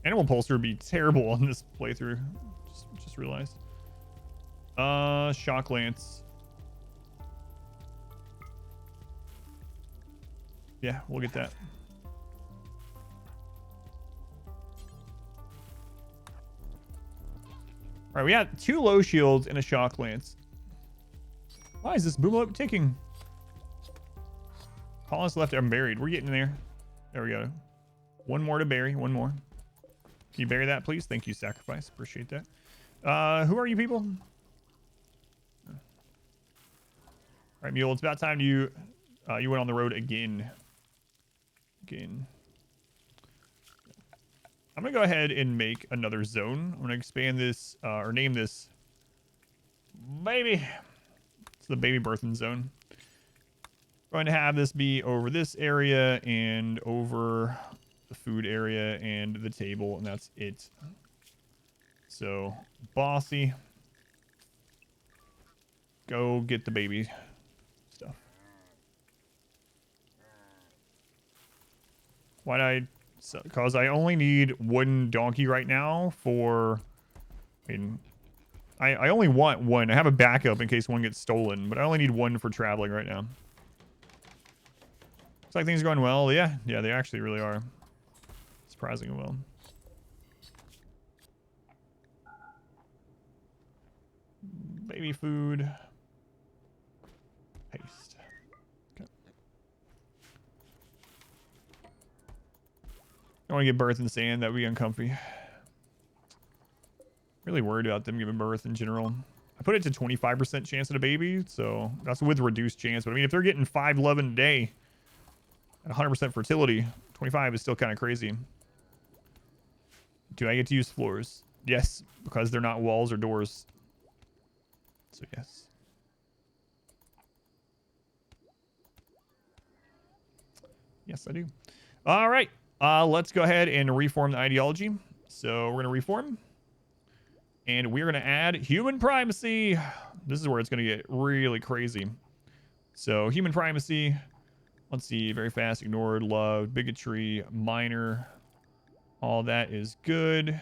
Animal Pulsar would be terrible on this playthrough. Just realized. Shock Lance. Yeah, we'll get that. All right, we got 2 low shields and a shock lance. Why is this Boomalope ticking? Colonists left unburied. We're getting there. There we go. One more to bury. One more. Can you bury that, please? Thank you, Sacrifice. Appreciate that. Who are you people? All right, Mule. It's about time you went on the road again. I'm gonna go ahead and make another zone. I'm gonna expand this or name this baby. It's the baby birthing zone. Going to have this be over this area and over the food area and the table, and that's it. So, Bossy, go get the baby stuff. Why'd I... Because I only need one donkey right now for... I mean, I only want one. I have a backup in case one gets stolen, but I only need one for traveling right now. Looks like things are going well. Yeah, they actually really are. Surprisingly well. Baby food. Paste. Okay. I want to give birth in sand. That would be uncomfy. Really worried about them giving birth in general. I put it to 25% chance at a baby, so that's with reduced chance. But I mean, if they're getting 5-11 a day at 100% fertility, 25 is still kind of crazy. Do I get to use floors? Yes, because they're not walls or doors. So yes. Yes, I do. All right. Let's go ahead and reform the ideology. So we're going to reform. And we're going to add human primacy. This is where it's going to get really crazy. So human primacy. Let's see. Very fast, ignored, loved, bigotry, minor. All that is good.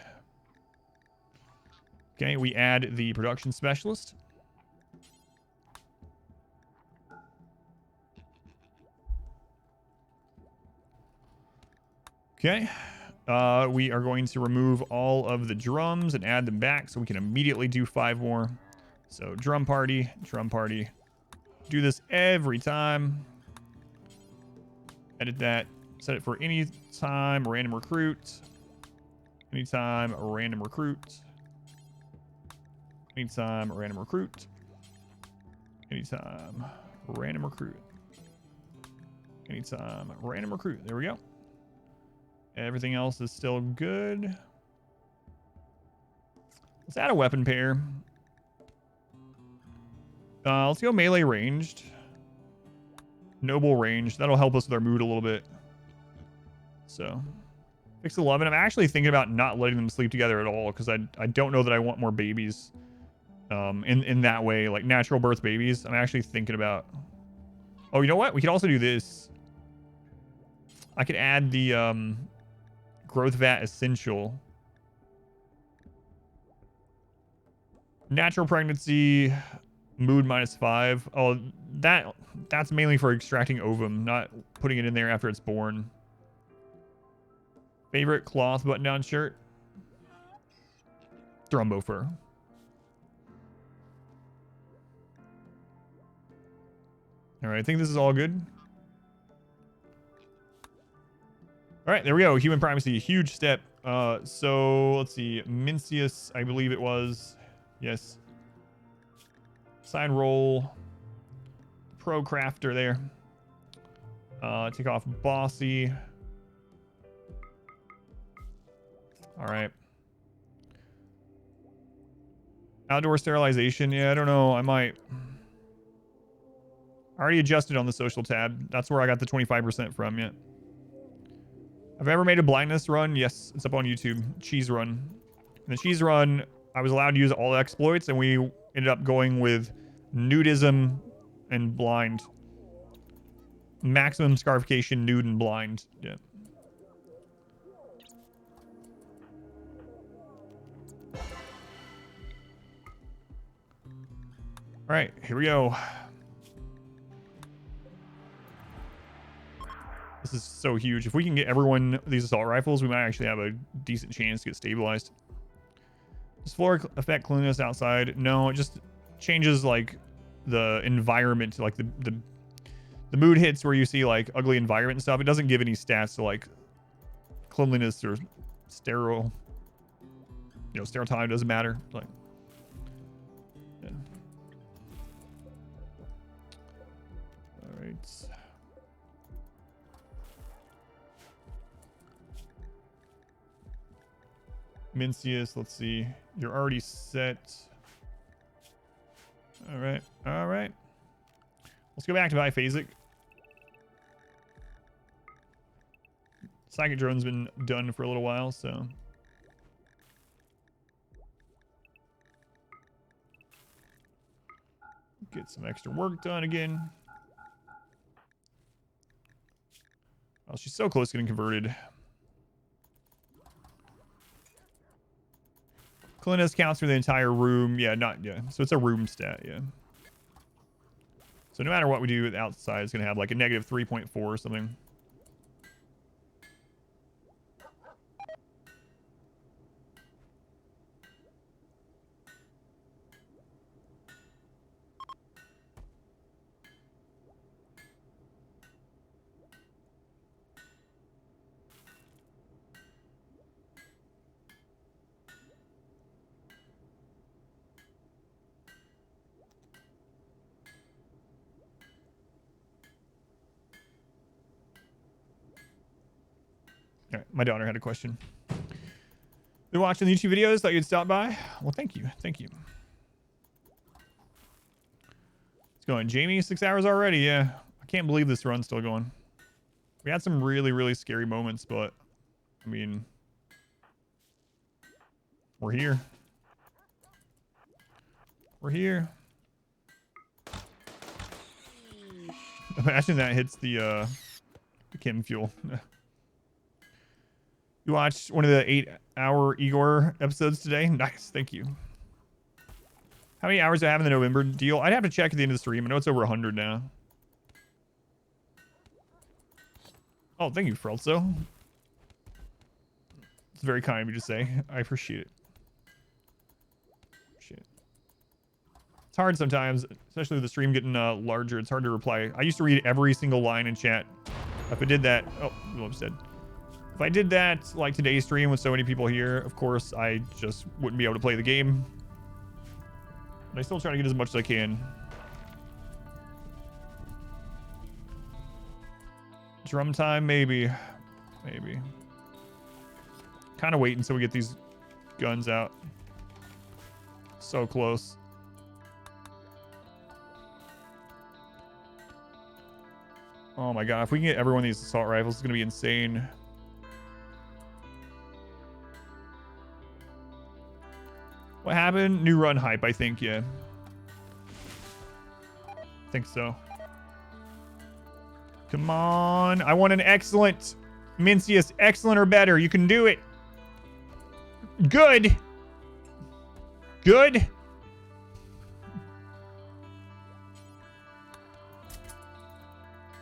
Okay, we add the production specialist. Okay. We are going to remove all of the drums and add them back so we can immediately do 5 more. So drum party, drum party. Do this every time. Edit that. Set it for any time random recruit. Anytime random recruit. Anytime random recruit. Anytime random recruit. Anytime random recruit. There we go. Everything else is still good. Let's add a weapon pair. Let's go melee ranged. Noble ranged. That'll help us with our mood a little bit. So, fix 11. I'm actually thinking about not letting them sleep together at all because I don't know that I want more babies in that way, like natural birth babies. I'm actually thinking about... Oh, you know what? We could also do this. I could add the growth vat essential. Natural pregnancy, mood -5. Oh, that's mainly for extracting ovum, not putting it in there after it's born. Favorite cloth button-down shirt? Drumbo fur. All right, I think this is all good. All right, there we go. Human primacy, huge step. So let's see. Mincius, I believe it was. Yes. Sign roll. Pro crafter there. Take off bossy. All right. Outdoor sterilization. Yeah, I don't know. I might. I already adjusted on the social tab. That's where I got the 25% from. Yeah. Have I ever made a blindness run? Yes, it's up on YouTube. Cheese run. In the cheese run, I was allowed to use all exploits, and we ended up going with nudism and blind. Maximum scarification, nude, and blind. Yeah. All right, here we go. This is so huge. If we can get everyone these assault rifles, we might actually have a decent chance to get stabilized. Does floor affect cleanliness outside? No, it just changes like the environment, like the mood hits where you see like ugly environment and stuff. It doesn't give any stats to like cleanliness or sterile. You know, sterile time doesn't matter. Like, yeah. All right. Mincius, let's see. You're already set. All right. All right. Let's go back to biphasic. Psychic drone's been done for a little while, so. Get some extra work done again. Oh, she's so close to getting converted. Cleanliness counts for the entire room. Yeah, so it's a room stat, yeah. So no matter what we do outside, it's going to have like a negative 3.4 or something. All right, my daughter had a question. Been watching the YouTube videos, thought you'd stop by. Well, thank you. Thank you. It's going. Jamie, 6 hours already. Yeah. I can't believe this run's still going. We had some really, really scary moments, but I mean, we're here. We're here. Imagine that hits the chem fuel. You watched one of the 8-hour Igor episodes today? Nice, thank you. How many hours do I have in the November deal? I'd have to check at the end of the stream. I know it's over 100 now. Oh, thank you, Frelzo. It's very kind of you to say. I appreciate it. It's hard sometimes, especially with the stream getting larger. It's hard to reply. I used to read every single line in chat. If I did that... Oh, William said. If I did that, like today's stream with so many people here, of course, I just wouldn't be able to play the game. But I still try to get as much as I can. Drum time, maybe. Maybe. Kind of wait until we get these guns out. So close. Oh my god, if we can get every one of these assault rifles, it's going to be insane. What happened? New run hype, I think, yeah. I think so. Come on. I want an excellent. Mincius, excellent or better. You can do it. Good. Good.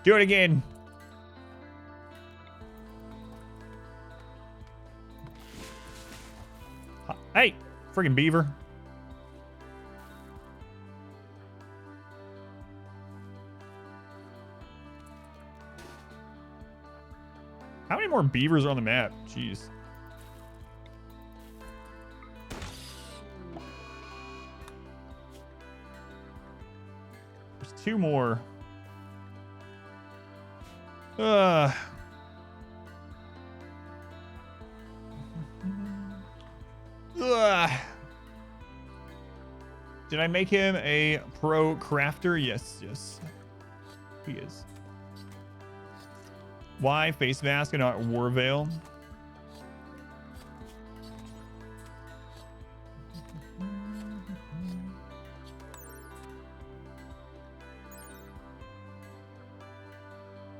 Do it again. Hey, friggin' beaver. How many more beavers are on the map? Jeez. There's 2 more. Ugh. Ugh. Did I make him a pro crafter? Yes, yes. He is. Why face mask and not war veil?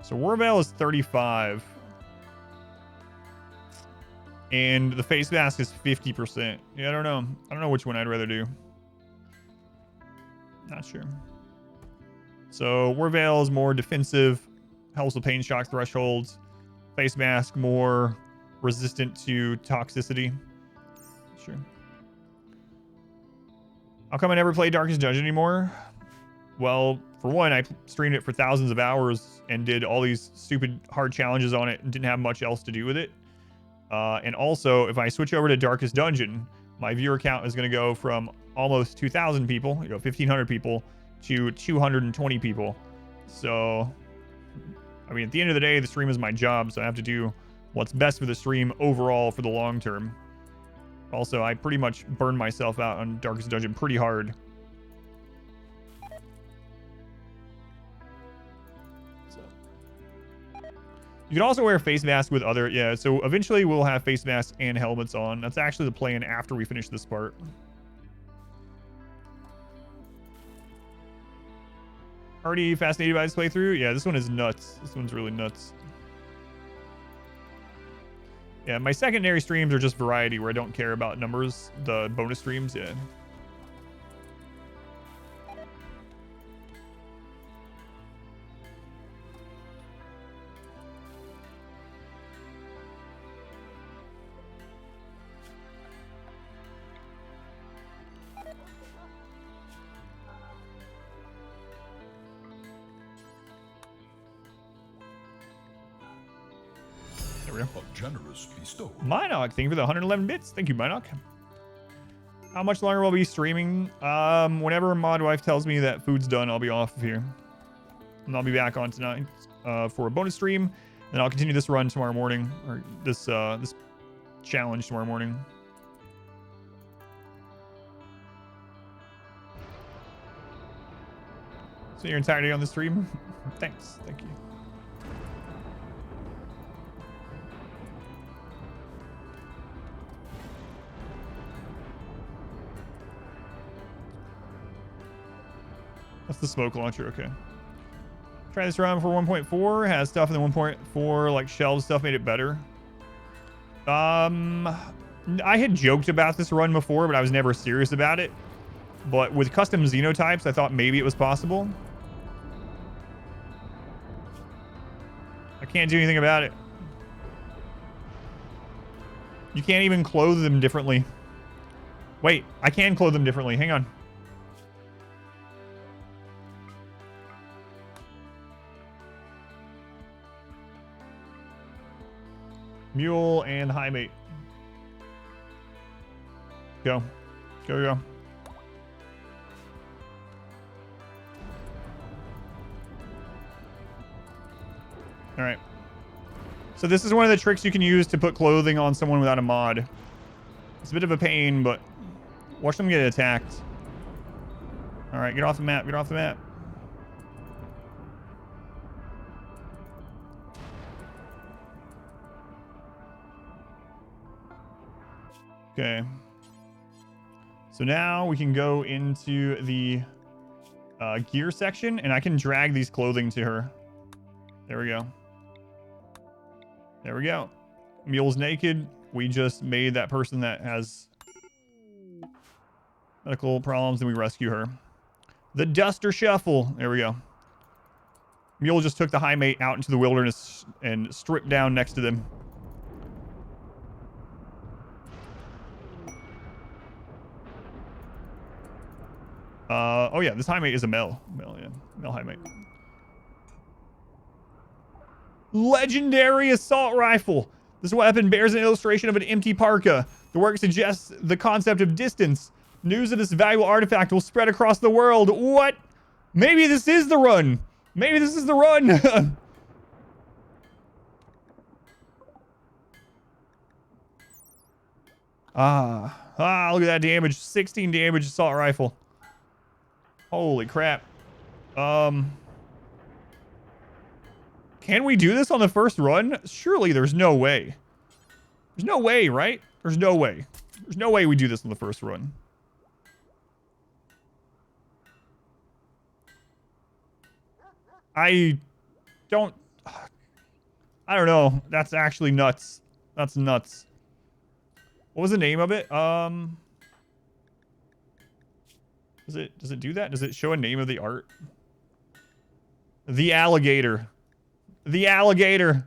So war veil is 35. And the face mask is 50%. Yeah, I don't know. I don't know which one I'd rather do. Not sure. So war veil is more defensive, helps with pain shock thresholds. Face mask more resistant to toxicity. Sure. How come I never play Darkest Dungeon anymore? Well, for one, I streamed it for thousands of hours and did all these stupid hard challenges on it and didn't have much else to do with it. And also, if I switch over to Darkest Dungeon, my viewer count is going to go from almost 2,000 people, 1,500 people, to 220 people. So, I mean, at the end of the day, the stream is my job, so I have to do what's best for the stream overall for the long term. Also, I pretty much burned myself out on Darkest Dungeon pretty hard. You can also wear a face mask with other... Yeah, so eventually we'll have face masks and helmets on. That's actually the plan after we finish this part. Already fascinated by this playthrough? Yeah, this one is nuts. This one's really nuts. Yeah, my secondary streams are just variety where I don't care about numbers. The bonus streams, yeah. A generous bestow. Minoc, thank you for the 111 bits. Thank you, Minoc. How much longer will I be streaming? Whenever Mod Wife tells me that food's done, I'll be off of here. And I'll be back on tonight for a bonus stream. Then I'll continue this run tomorrow morning, or this this challenge tomorrow morning. So your entire day on the stream? Thanks. Thank you. That's the smoke launcher, okay. Try this run for 1.4. Has stuff in the 1.4, like shelves stuff, made it better. I had joked about this run before, but I was never serious about it. But with custom xenotypes, I thought maybe it was possible. I can't do anything about it. You can't even clothe them differently. Wait, I can clothe them differently. Hang on. Mule and high mate. Go. Go, go. All right. So this is one of the tricks you can use to put clothing on someone without a mod. It's a bit of a pain, but watch them get attacked. All right, get off the map. Get off the map. Okay. So now we can go into the gear section, and I can drag these clothing to her. There we go. There we go. Mule's naked. We just made that person that has medical problems, and we rescue her. The Duster Shuffle. There we go. Mule just took the high mate out into the wilderness and stripped down next to them. Oh yeah, this high mate is a male. Yeah. Male high mate. Legendary assault rifle. This weapon bears an illustration of an empty parka. The work suggests the concept of distance. News of this valuable artifact will spread across the world. What? Maybe this is the run. Maybe this is the run. Look at that damage. 16 damage assault rifle. Holy crap. Can we do this on the first run? Surely there's no way. There's no way, right? There's no way. There's no way we do this on the first run. I don't know. That's actually nuts. That's nuts. What was the name of it? Does it do that? Does it show a name of the art? The alligator. The alligator.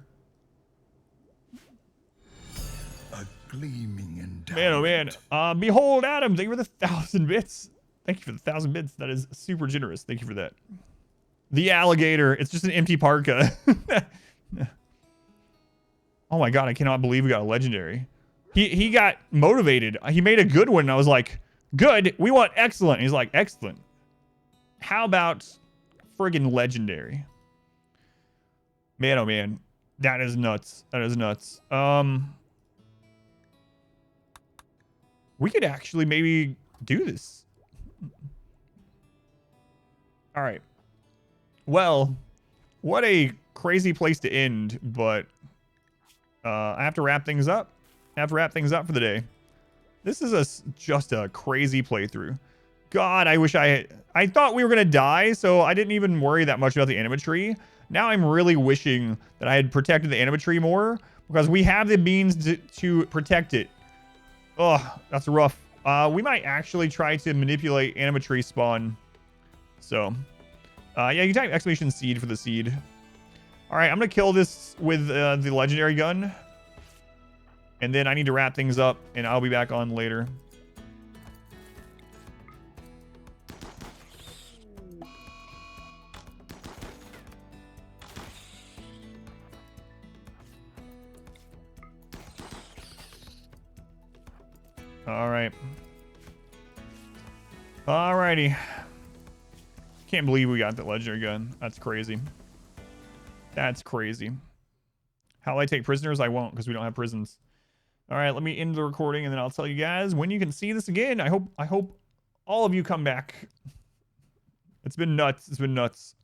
A gleaming endowment. Man, oh man. Behold, Adam. Thank you for the 1,000 bits. Thank you for the 1,000 bits. That is super generous. Thank you for that. The alligator. It's just an empty parka. Oh my god, I cannot believe we got a legendary. He got motivated. He made a good one. And I was like, good. We want excellent. And he's like, excellent. How about friggin' legendary? Man, oh man. That is nuts. That is nuts. We could actually maybe do this. All right. Well, what a crazy place to end, but I have to wrap things up. I have to wrap things up for the day. This is just a crazy playthrough. God, I wish I thought we were going to die, so I didn't even worry that much about the animatree. Now I'm really wishing that I had protected the animatree more, because we have the means to protect it. Oh, that's rough. We might actually try to manipulate animatree spawn. So, yeah, you can type exclamation seed for the seed. All right, I'm going to kill this with the legendary gun. And then I need to wrap things up, and I'll be back on later. All right. Alrighty. Can't believe we got the legendary gun. That's crazy. That's crazy. How will I take prisoners? I won't, because we don't have prisons. All right, let me end the recording, and then I'll tell you guys when you can see this again. I hope all of you come back. It's been nuts. It's been nuts.